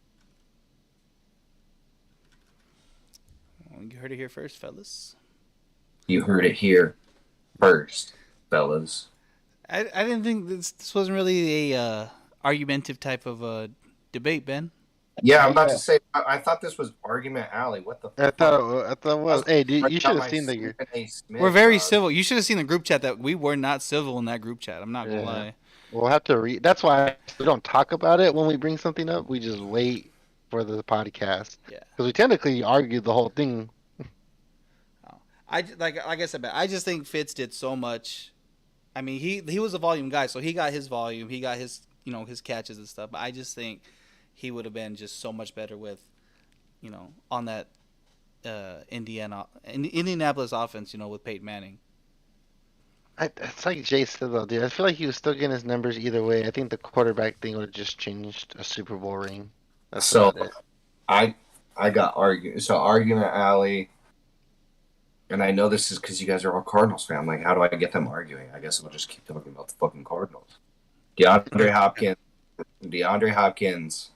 Well, you heard it here first, fellas. You heard it here first, fellas. I didn't think this wasn't really a argumentative type of debate, Ben. Yeah, I'm about to say. I thought this was Argument Alley. What the I fuck? thought it was. Hey, dude, you should have my seen the. Stephen A. Smith, We're very dog. civil. You should have seen the group chat that we were not civil in that group chat. I'm not gonna Yeah. lie. We'll have to read. That's why we don't talk about it when we bring something up. We just wait for the podcast. Yeah. Because we technically argued the whole thing. Like I said, I just think Fitz did so much. I mean, he was a volume guy, so he got his volume, he got his his catches and stuff. But I just think he would have been just so much better with, on that Indianapolis offense, with Peyton Manning. It's like Jay said though, dude. I feel like he was still getting his numbers either way. I think the quarterback thing would have just changed a Super Bowl ring. That's So about it. I got Argument Alley, and I know this is because you guys are all Cardinals fans. I'm like, how do I get them arguing? I guess I'll just keep talking about the fucking Cardinals. DeAndre Hopkins,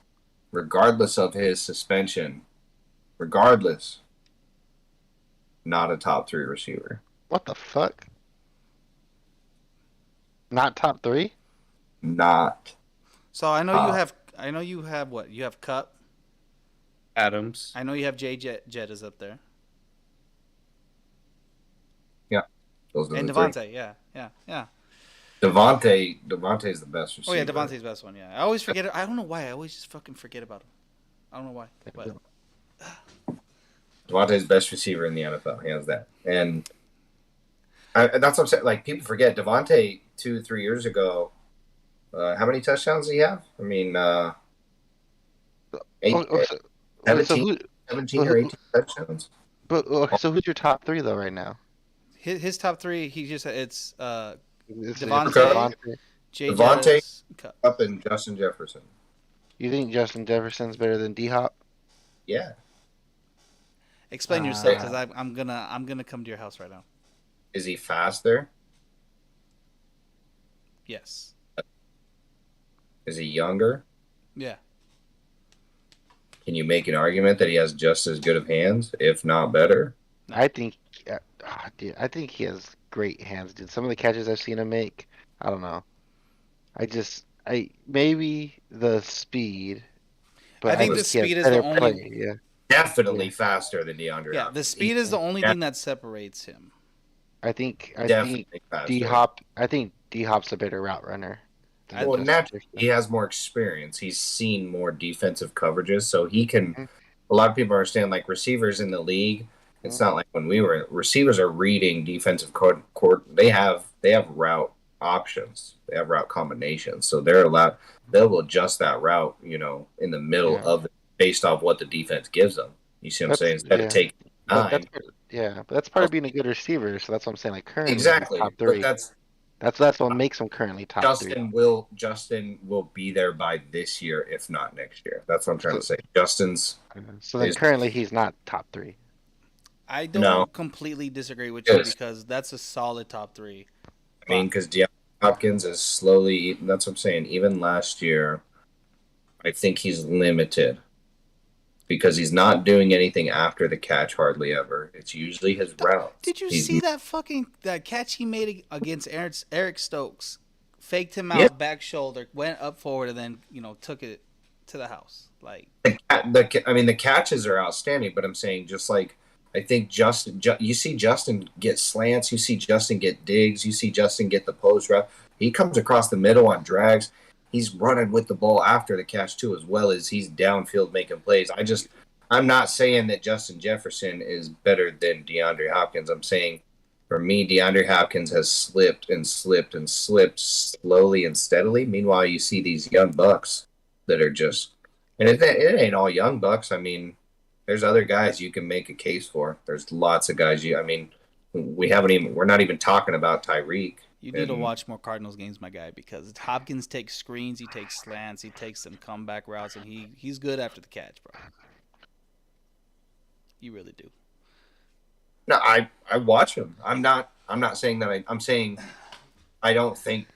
regardless of his suspension, regardless not a top 3 receiver. What the fuck? Not top 3? Not. So I know you have. I know you have what? You have Cup. Adams. I know you have Jett is up there. Yeah. Those are And the 3. Devontae, yeah. Devontae's the best receiver. Oh yeah, Devontae's best one. Yeah, I always forget. I don't know why. I always just fucking forget about him. I don't know why. But Devontae's best receiver in the NFL. He has that, and that's what I'm saying. Like people forget Devontae 2-3 years ago. How many touchdowns did he have? I mean, 17 or 18 touchdowns. But okay, so who's your top 3 though right now? his top 3, he just it's Is it Devontae, Jay Devontae, Jettis, Cup. Up and Justin Jefferson. You think Justin Jefferson's better than D-Hop? Yeah. Explain yourself, because I'm gonna come to your house right now. Is he faster? Yes. Is he younger? Yeah. Can you make an argument that he has just as good of hands, if not better? I think, dude, I think he has great hands, dude. Some of the catches I've seen him make, I don't know. Maybe the speed, but I think the just he has speed is better the only. play, yeah. Definitely faster than DeAndre. Yeah, the speed is the only thing that separates him. I think Definitely faster. D-Hop's a better route runner. than Well, Justin naturally, Jefferson. he has more experience. He's seen more defensive coverages, so he can. Mhm. A lot of people understand, like receivers in the league. It's not like when we were receivers are reading defensive court. They have route options. They have route combinations, so they're allowed. They'll adjust that route, in the middle of based off what the defense gives them. You see what I'm saying? Instead of taking But 9. but that's part of being a good receiver. So that's what I'm saying. Like currently, he's Exactly, top but 3. that's That's what makes him currently top 3. Justin will be there by this year, if not next year. That's what I'm trying to say. Justin's. So then currently he's not top 3. I don't No. completely disagree with you Yes. because that's a solid top 3. I mean, because DeAndre Hopkins is slowly. That's what I'm saying. Even last year, I think he's limited because he's not doing anything after the catch hardly ever. It's usually his route. Did you see that catch he made against Eric Stokes? Faked him out, back shoulder, went up forward, and then took it to the house. Like the catches are outstanding, but I'm saying just like I think you see Justin get slants, you see Justin get digs, you see Justin get the post route. He comes across the middle on drags. He's running with the ball after the catch too, as well as he's downfield making plays. I'm not saying that Justin Jefferson is better than DeAndre Hopkins. I'm saying for me, DeAndre Hopkins has slipped and slipped and slipped slowly and steadily. Meanwhile, you see these young bucks that are just, and it ain't all young bucks. I mean, there's other guys you can make a case for. There's lots of guys we're not even talking about Tyreek. You need to watch more Cardinals games, my guy, because Hopkins takes screens, he takes slants, he takes some comeback routes, and he's good after the catch, bro. You really do. No, I watch him. I'm not saying that. I'm saying I don't think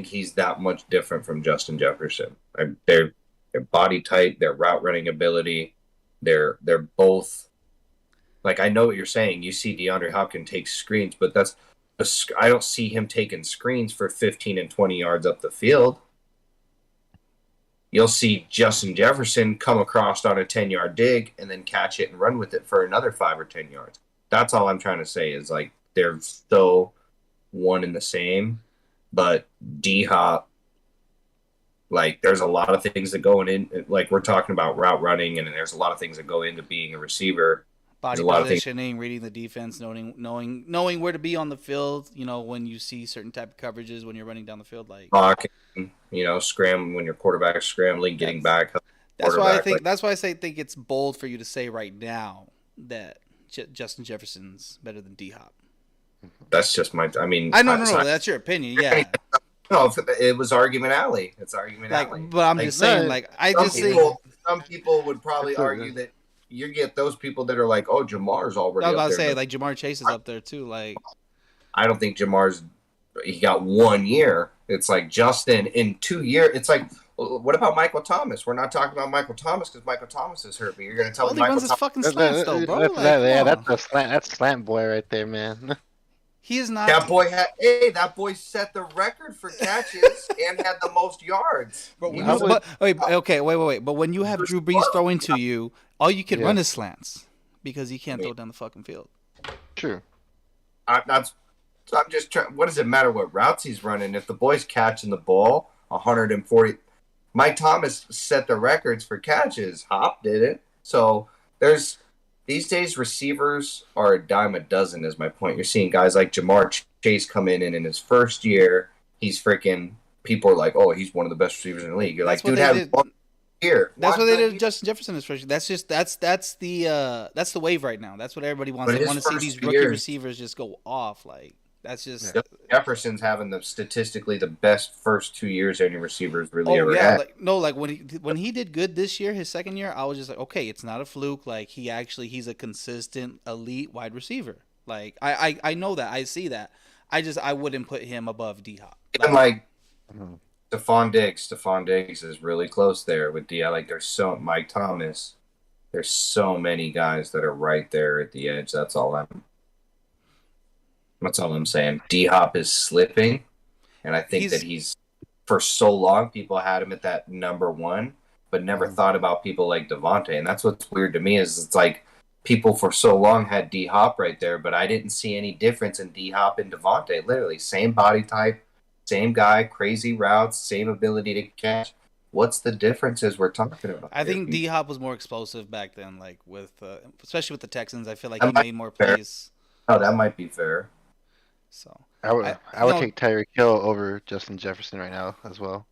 he's that much different from Justin Jefferson. They're body type, their route running ability, they're both. Like I know what you're saying. You see DeAndre Hopkins take screens, but I don't see him taking screens for 15 and 20 yards up the field. You'll see Justin Jefferson come across on a 10-yard dig and then catch it and run with it for another 5 or 10 yards. That's all I'm trying to say is like they're so one and the same. But D-Hop, like there's a lot of things that go in. Like we're talking about route running, and there's a lot of things that go into being a receiver. Body positioning, reading the defense, knowing where to be on the field. When you see certain type of coverages when you're running down the field, like blocking, scrambling when your quarterback's scrambling, getting back. That's why I think. That's why I think it's bold for you to say right now that Justin Jefferson's better than D-Hop. That's just my. I mean, no. That's your opinion. Yeah. No, it was argument alley. It's argument alley. But I'm just saying, some people would probably argue that. You get those people that are like, "Oh, Jamar's already." I was about up to there. say, like Jamar Chase is up there too. Like, I don't think he got 1 year. It's like Justin in 2 years. It's like What about Michael Thomas? We're not talking about Michael Thomas because Michael Thomas is hurt. But you're going to tell All me he runs Michael is Thomas? fucking slants, though, bro. Like, That's come a slant. That's slant boy right there, man. He is not. That boy set the record for catches and had the most yards. But He was- wait. But when you have Drew Brees throwing to you, all you can run is slants because he can't throw down the fucking field. True. I'm just trying. What does it matter what routes he's running? If the boy's catching the ball, 140. Mike Thomas set the records for catches. Hop did it. So there's these days receivers are a dime a dozen. Is my point. You're seeing guys like Jamar Chase come in, and in his first year, he's freaking. People are like, "Oh, he's one of the best receivers in the league." You're That's like, what "Dude, they have did. one year." That's what Why they not did you- with Justin Jefferson. Especially that's the wave right now. That's what everybody wants. But They his want to see first these rookie years- receivers just go off. Like that's just. Jefferson's having statistically the best first 2 years any receivers really Oh ever yeah, had. like when he did good this year, his second year, I was just like, okay, it's not a fluke. Like he's a consistent elite wide receiver. Like I know that, I see that. I wouldn't put him above D Hop. Even like Stephon Diggs is really close there with D. Like there's so Mike Thomas. There's so many guys that are right there at the edge. That's all I'm saying. D Hop is slipping, and I think that he's for so long people had him at that number one, but never thought about people like Devontae. And that's what's weird to me is it's like people for so long had D Hop right there, but I didn't see any difference in D Hop and Devontae. Literally same body type, same guy, crazy routes, same ability to catch. What's the differences we're talking about? I think D Hop was more explosive back then, like with especially with the Texans. I feel like he made more plays. Oh, that might be fair. So I would take Tyreek Hill over Justin Jefferson right now as well.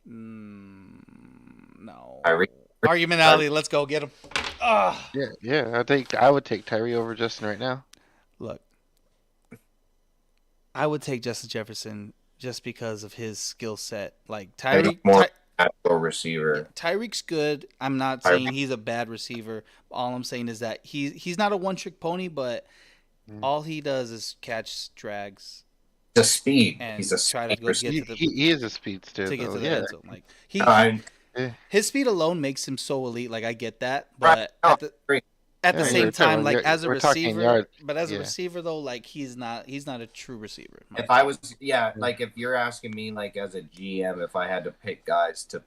No. Tyreek. Alley, let's go get him. Yeah. I would take Tyree over Justin right now. Look, I would take Justin Jefferson just because of his skill set. Like Natural receiver. Tyreek's good. I'm not saying he's a bad receiver. All I'm saying is that he's not a one-trick pony, but all he does is catch drags. The speed. And He's a try to speed go receiver. get to the He is a speedster. to get to the Yeah. end zone. Like his speed alone makes him so elite. Like I get that, but at the same time, like as a receiver, a receiver though, like he's not a true receiver. If I was, like if you're asking me, like as a GM, if I had to pick guys to,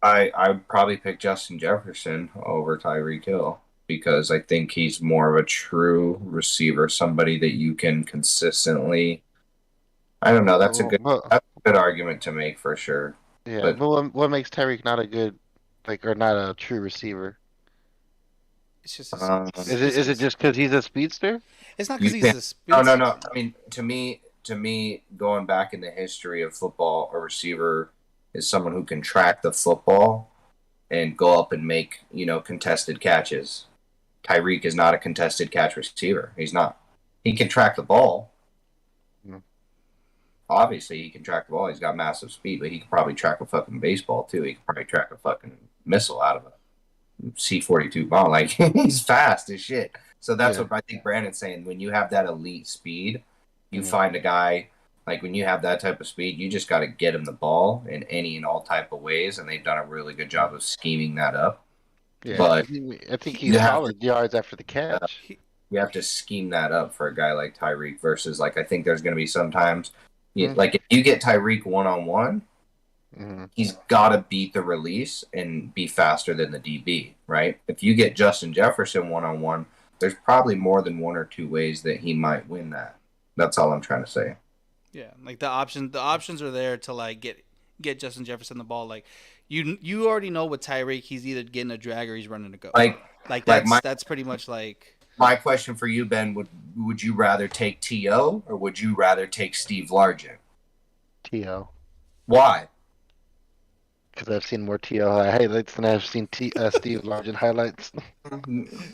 I'd probably pick Justin Jefferson over Tyreek Hill because I think he's more of a true receiver, somebody that you can consistently. I don't know. That's a good argument to make for sure. Yeah, but what makes Tyreek not a good, or not a true receiver? It's just is it just because he's a speedster? It's not because he's a speedster. No. I mean, to me, going back in the history of football, a receiver is someone who can track the football and go up and make contested catches. Tyreek is not a contested catch receiver. He's not. He can track the ball. Obviously, he can track the ball. He's got massive speed, but he can probably track a fucking baseball, too. He can probably track a fucking missile out of a C-42 bomb. Like, he's fast as shit. So that's what I think Brandon's saying. When you have that elite speed, you find a guy, like when you have that type of speed, you just got to get him the ball in any and all type of ways, and they've done a really good job of scheming that up. Yeah, but I think he's solid yards after the catch. You have to scheme that up for a guy like Tyreek versus, like, I think there's going to be sometimes like if you get Tyreek one-on-one, he's got to beat the release and be faster than the DB, right? If you get Justin Jefferson one-on-one, there's probably more than one or two ways that he might win that. That's all I'm trying to say. Yeah, like the options are there to like get Justin Jefferson the ball. Like you already know with Tyreek, he's either getting a drag or he's running a go. That's pretty much like. My question for you, Ben, would you rather take T.O. or would you rather take Steve Largent? T.O. Why? Because I've seen more T.O. highlights than I've seen Steve Largent highlights.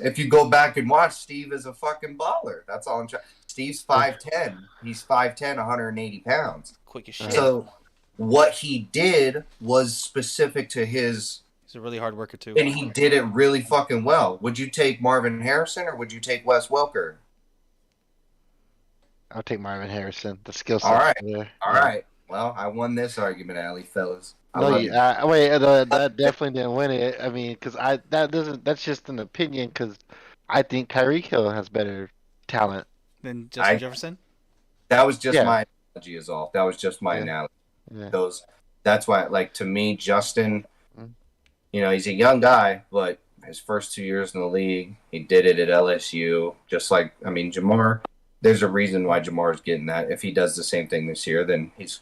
If you go back and watch, Steve is a fucking baller. That's all I'm trying. Steve's 5'10". He's 5'10", 180 pounds. Quick as shit. So what he did was specific to his... He's a really hard worker, too. And he did it really fucking well. Would you take Marvin Harrison or would you take Wes Welker? I'll take Marvin Harrison. The skill All set's right, there. all Yeah. right. Well, I won this argument, alley fellas. I No, love you you. wait. That definitely didn't win it. I mean, because that doesn't. That's just an opinion. Because I think Tyreek Hill has better talent. Then Justin I Jefferson. That was just Yeah, my analogy, is all. That was just my yeah, analogy. yeah. Those. That's why, like, to me, Justin. Mm. He's a young guy, but his first 2 years in the league, he did it at LSU. Just like, I mean, Jamar. There's a reason why Jamar's getting that. If he does the same thing this year, then he's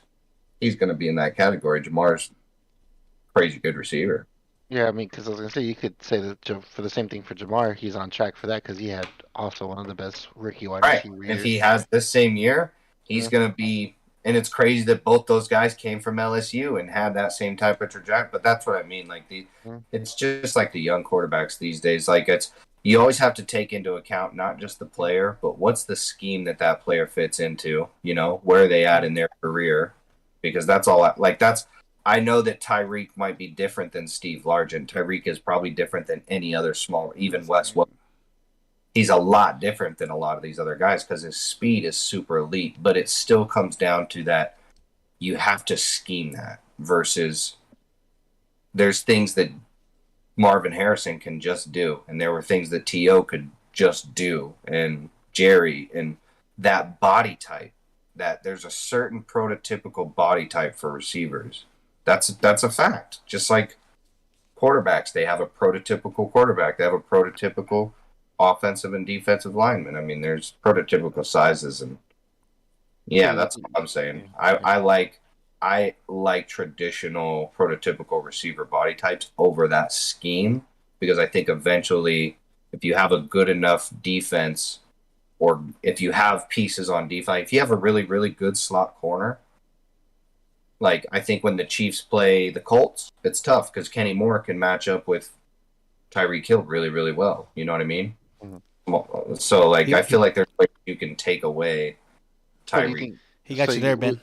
going to be in that category. Jamar's a crazy good receiver. Yeah, I mean, because I was gonna say you could say that for the same thing for Jamar, he's on track for that because he had also one of the best rookie wide Right. receiver If years. he has this same year, he's Yeah. going to be. And it's crazy that both those guys came from LSU and had that same type of trajectory. But that's what I mean. Like Mm. it's just like the young quarterbacks these days. Like you always have to take into account not just the player, but what's the scheme that player fits into. Where are they at in their career? Because that's all. I know that Tyreek might be different than Steve Largent. Tyreek is probably different than any other small, even Wes. He's a lot different than a lot of these other guys because his speed is super elite, but it still comes down to that you have to scheme that versus there's things that Marvin Harrison can just do, and there were things that T.O. could just do, and Jerry, and that body type, that there's a certain prototypical body type for receivers. That's a fact. Just like quarterbacks, they have a prototypical quarterback. They have a prototypical offensive and defensive lineman. I mean, there's prototypical sizes, and yeah, that's what I'm saying. I like traditional prototypical receiver body types over that scheme because I think eventually, if you have a good enough defense, or if you have pieces on defense, if you have a really really good slot corner. Like, I think when the Chiefs play the Colts, it's tough because Kenny Moore can match up with Tyreek Hill really, really well. You know what I mean? So, like, I feel like there's ways you can take away So do you Tyreek. think He got so you there, Ben.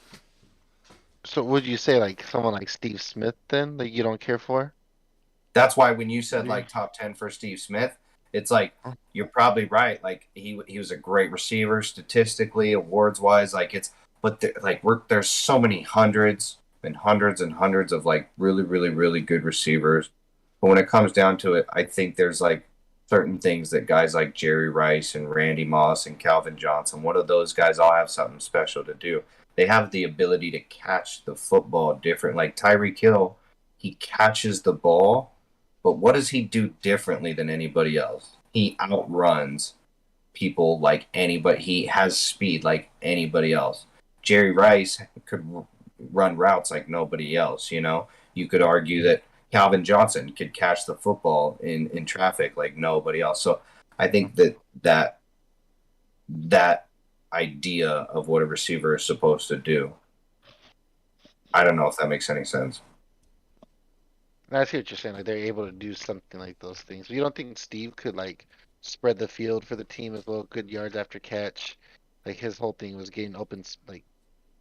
So would you say like someone like Steve Smith then that you don't care for? That's why when you said, Yeah. like, top 10 for Steve Smith, it's like, you're probably right. Like, he was a great receiver statistically, awards-wise. Like, but there's so many hundreds and hundreds and hundreds of, like, really, really, really good receivers. But when it comes down to it, I think there's, like, certain things that guys like Jerry Rice and Randy Moss and Calvin Johnson, one of those guys all have something special to do. They have the ability to catch the football different. Like Tyreek Hill, he catches the ball, but what does he do differently than anybody else? He outruns people like anybody. He has speed like anybody else. Jerry Rice could run routes like nobody else. You could argue that Calvin Johnson could catch the football in traffic like nobody else. So I think that idea of what a receiver is supposed to do, I don't know if that makes any sense. I see what you're saying. Like they're able to do something like those things. But you don't think Steve could like spread the field for the team as well, good yards after catch? Like his whole thing was getting open, like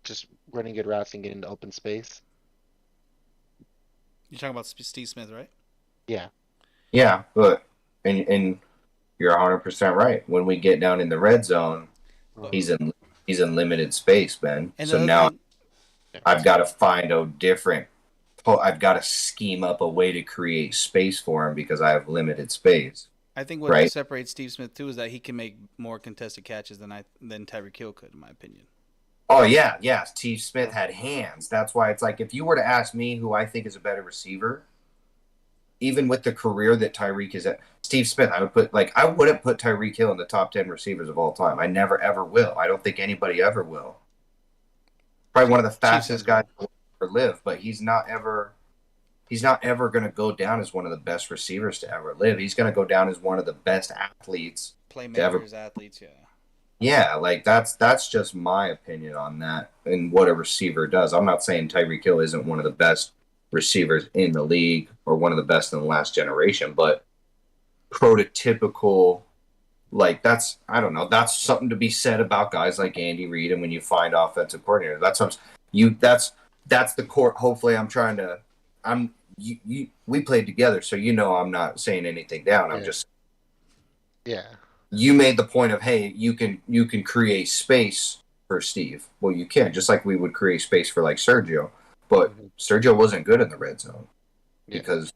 just running good routes and getting to open space. You're talking about Steve Smith, right? Yeah. Yeah, but and you're 100% right. When we get down in the red zone, he's in limited space, Ben. And so the other now thing, I've got to find I've got to scheme up a way to create space for him because I have limited space. I think what Right. separates Steve Smith too is that he can make more contested catches than Tyreek Hill could, in my opinion. Oh yeah. Steve Smith had hands. That's why it's like if you were to ask me who I think is a better receiver, even with the career that Tyreek is at, Steve Smith, I wouldn't put Tyreek Hill in the top 10 receivers of all time. I never ever will. I don't think anybody ever will. Probably one of the fastest guys to ever live, but he's not ever going to go down as one of the best receivers to ever live. He's going to go down as one of the best athletes. Playmakers, athletes, yeah. Yeah, like that's just my opinion on that and what a receiver does. I'm not saying Tyreek Hill isn't one of the best receivers in the league or one of the best in the last generation, but prototypical, like that's something to be said about guys like Andy Reid. And when you find offensive coordinator, that's the court. Hopefully, we played together, so I'm not saying anything down. I'm just Yeah. you made the point of, hey, you can create space for Steve. Well, you can, just like we would create space for like Sergio, but Mhm. Sergio wasn't good in the red zone Yeah. because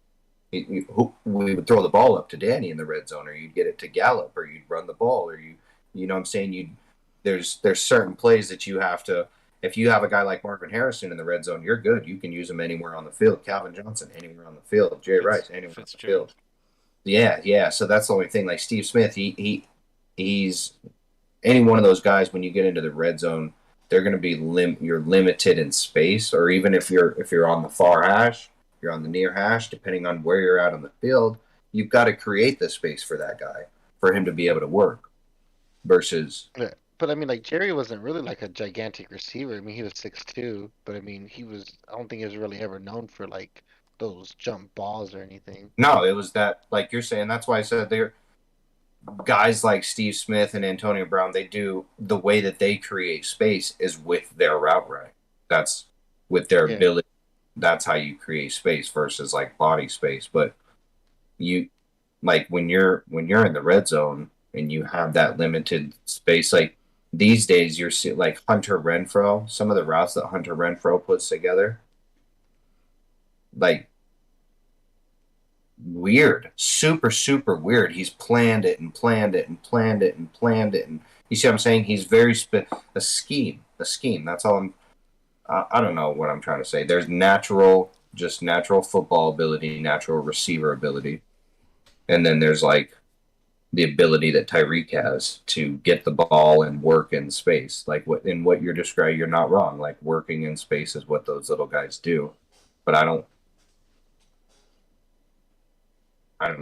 we would throw the ball up to Danny in the red zone, or you'd get it to Gallup, or you'd run the ball, or you know what I'm saying, there's certain plays that you have to. If you have a guy like Marvin Harrison in the red zone, you're good. You can use him anywhere on the field. Calvin Johnson anywhere on the field. Jay Rice anywhere on the field. Yeah. So that's the only thing. Like Steve Smith, he's any one of those guys. When you get into the red zone, they're going to be you're limited in space, or even if you're on the far hash, you're on the near hash, depending on where you're at on the field, you've got to create the space for that guy for him to be able to work. Versus, Yeah. But I mean, like Jerry wasn't really like a gigantic receiver. I mean, he was 6'2", but I mean, I don't think he was really ever known for like those jump balls or anything. no, it was that, like you're saying. That's why I said they're guys like Steve Smith and Antonio Brown. They do the way that they create space is with their route running. That's with their ability. That's how you create space versus like body space. But you, like when you're in the red zone and you have that limited space, like these days you're seeing like Hunter Renfrow, some of the routes that Hunter Renfrow puts together, like weird, super weird. He's planned it and planned it and planned it and planned it, and you see what I'm saying? He's very a scheme. That's all I don't know what I'm trying to say. There's natural football ability, natural receiver ability, and then there's like the ability that Tyreek has to get the ball and work in space. Like what you're describing, you're not wrong. Like working in space is what those little guys do. But I don't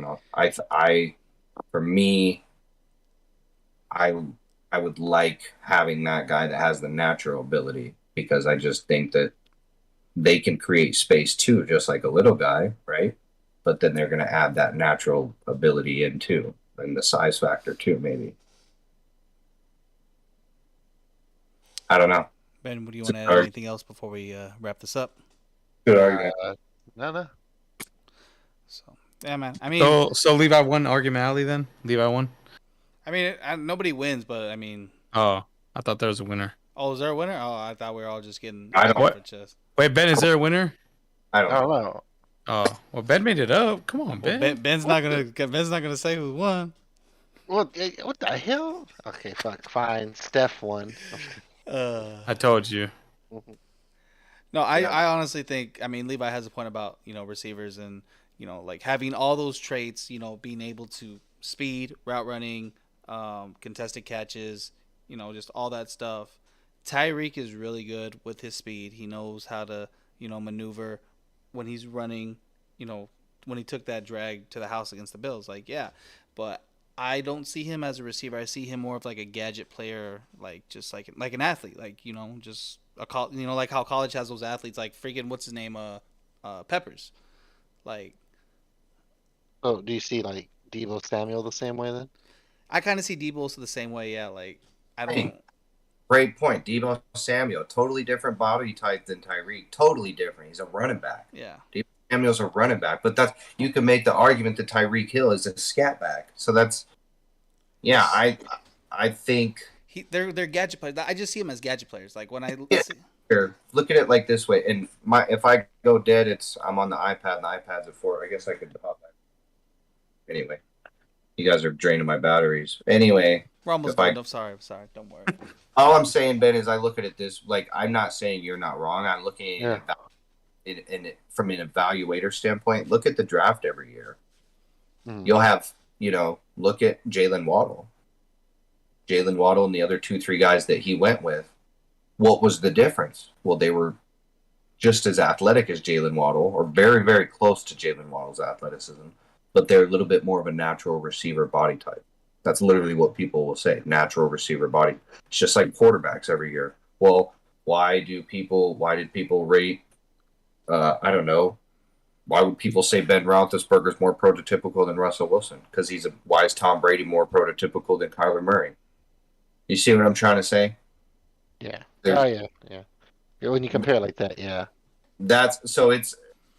know. For me, I would like having that guy that has the natural ability, because I just think that they can create space too, just like a little guy, right? But then they're going to add that natural ability in too, and the size factor too, maybe. I don't know. Ben, would you want to add anything else before we wrap this up? Good argument. No. So yeah, man. I mean, so Levi won argument alley then. Levi won. I mean, nobody wins, but I mean. Oh, I thought there was a winner. Oh, is there a winner? Oh, I thought we were all just getting. I don't. What? Wait, Ben, is there a winner? I don't know. Oh, well, Ben made it up. Come on, Ben. Well, Ben's not gonna say who won. What the hell? Okay, fine. Steph won. I told you. No, I honestly think, I mean, Levi has a point about, receivers and, like having all those traits, being able to speed, route running, contested catches, just all that stuff. Tyreek is really good with his speed. He knows how to, maneuver when he's running, when he took that drag to the house against the Bills. Like, yeah, but I don't see him as a receiver. I see him more of like a gadget player, like just like an athlete, like just like how college has those athletes, like freaking what's his name, Peppers, like. Oh, do you see like Deebo Samuel the same way then? I kind of see Deebo the same way. Yeah, like I don't. Great point, Deebo Samuel, totally different body type than Tyreek. Totally different. He's a running back. Yeah. Deebo Samuel's a running back, but you can make the argument that Tyreek Hill is a scat back. So that's, yeah, I think they're gadget players. I just see them as gadget players. Like when I look at it like this way, and if I go dead, I'm on the iPad, and the iPad's at 4. I guess I could pop back. Anyway, you guys are draining my batteries. Anyway, we're almost done. I'm sorry. Don't worry. All I'm saying, Ben, is I look at it this, like, I'm not saying you're not wrong. I'm looking at it from an evaluator standpoint. Look at the draft every year. You'll have, look at Jalen Waddle and the other 2-3 guys that he went with. What was the difference? Well, they were just as athletic as Jalen Waddle, or very, very close to Jalen Waddle's athleticism, but they're a little bit more of a natural receiver body type. That's literally what people will say, natural receiver body. It's just like quarterbacks every year. Well, why did people rate, I don't know, why would people say Ben Roethlisberger is more prototypical than Russell Wilson? Because why is Tom Brady more prototypical than Kyler Murray? You see what I'm trying to say? Yeah. Yeah. When you compare it like that, yeah.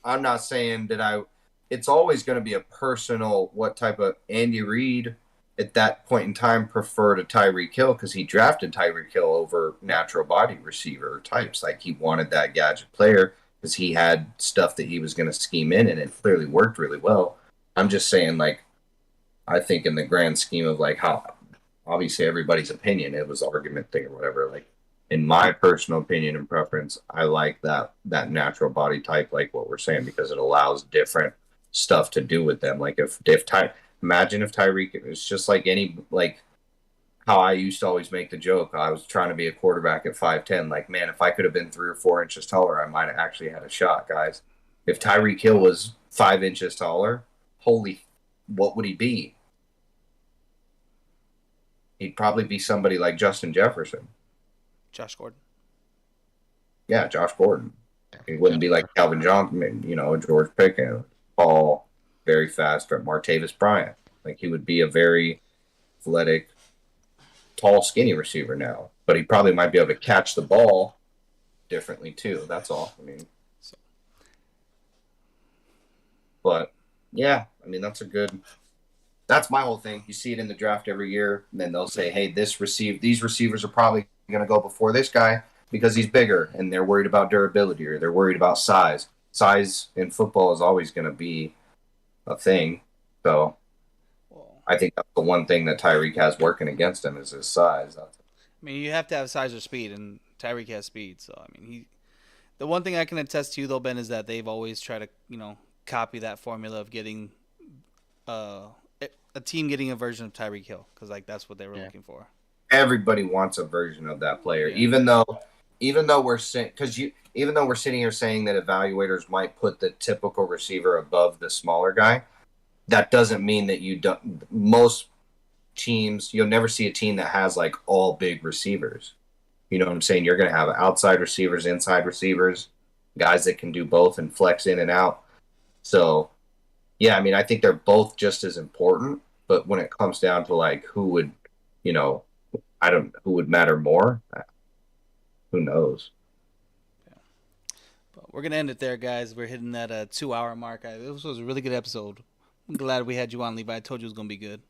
I'm not saying that it's always going to be a personal, what type of Andy Reid at that point in time preferred a Tyreek Hill because he drafted Tyreek Hill over natural body receiver types. Like he wanted that gadget player because he had stuff that he was going to scheme in, and it clearly worked really well. I'm just saying, like, I think in the grand scheme of like how obviously everybody's opinion, it was argument thing or whatever. Like in my personal opinion and preference, I like that natural body type, like what we're saying, because it allows different stuff to do with them. Like imagine if Tyreek is just like any like how I used to always make the joke. I was trying to be a quarterback at 5'10". Like, man, if I could have been 3 or 4 inches taller, I might have actually had a shot, guys. If Tyreek Hill was 5 inches taller, holy, what would he be? He'd probably be somebody like Justin Jefferson. Josh Gordon. Yeah, Josh Gordon. He wouldn't be like Calvin Johnson, George Pickens, Paul, very fast, or Martavis Bryant. Like he would be a very athletic, tall, skinny receiver now. But he probably might be able to catch the ball differently too. That's all. I mean, but yeah, I mean that's my whole thing. You see it in the draft every year, and then they'll say, "Hey, these receivers are probably going to go before this guy because he's bigger," and they're worried about durability or they're worried about size. Size in football is always going to be a thing. So I think that's the one thing that Tyreek has working against him is his size. I mean, you have to have size or speed, and Tyreek has speed. So I mean, the one thing I can attest to, though, Ben, is that they've always tried to copy that formula of getting a team getting a version of Tyreek Hill because like that's what they were looking for. Everybody wants a version of that player, even though we're sitting here saying that evaluators might put the typical receiver above the smaller guy. That doesn't mean that you don't. Most teams, you'll never see a team that has like all big receivers. You know what I'm saying? You're going to have outside receivers, inside receivers, guys that can do both and flex in and out. So, yeah, I mean, I think they're both just as important. But when it comes down to like who would matter more, who knows? Yeah. But we're gonna end it there, guys. We're hitting that 2-hour mark. This was a really good episode. I'm glad we had you on, Levi. I told you it was gonna be good.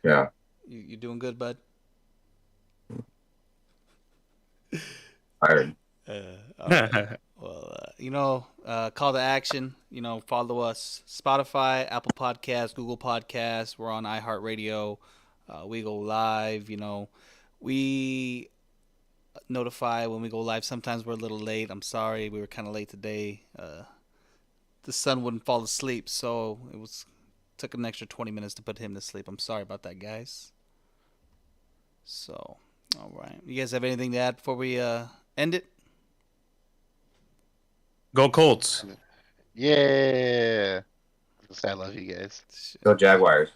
Yeah. You doing good, bud? Tired. All right. Well, call to action. Follow us. Spotify, Apple Podcasts, Google Podcasts. We're on iHeartRadio. We go live. We notify when we go live. Sometimes we're a little late. I'm sorry. We were kind of late today. The son wouldn't fall asleep, so took an extra 20 minutes to put him to sleep. I'm sorry about that, guys. So, all right. You guys have anything to add before we end it? Go Colts. Yeah. I love you guys. Go Jaguars.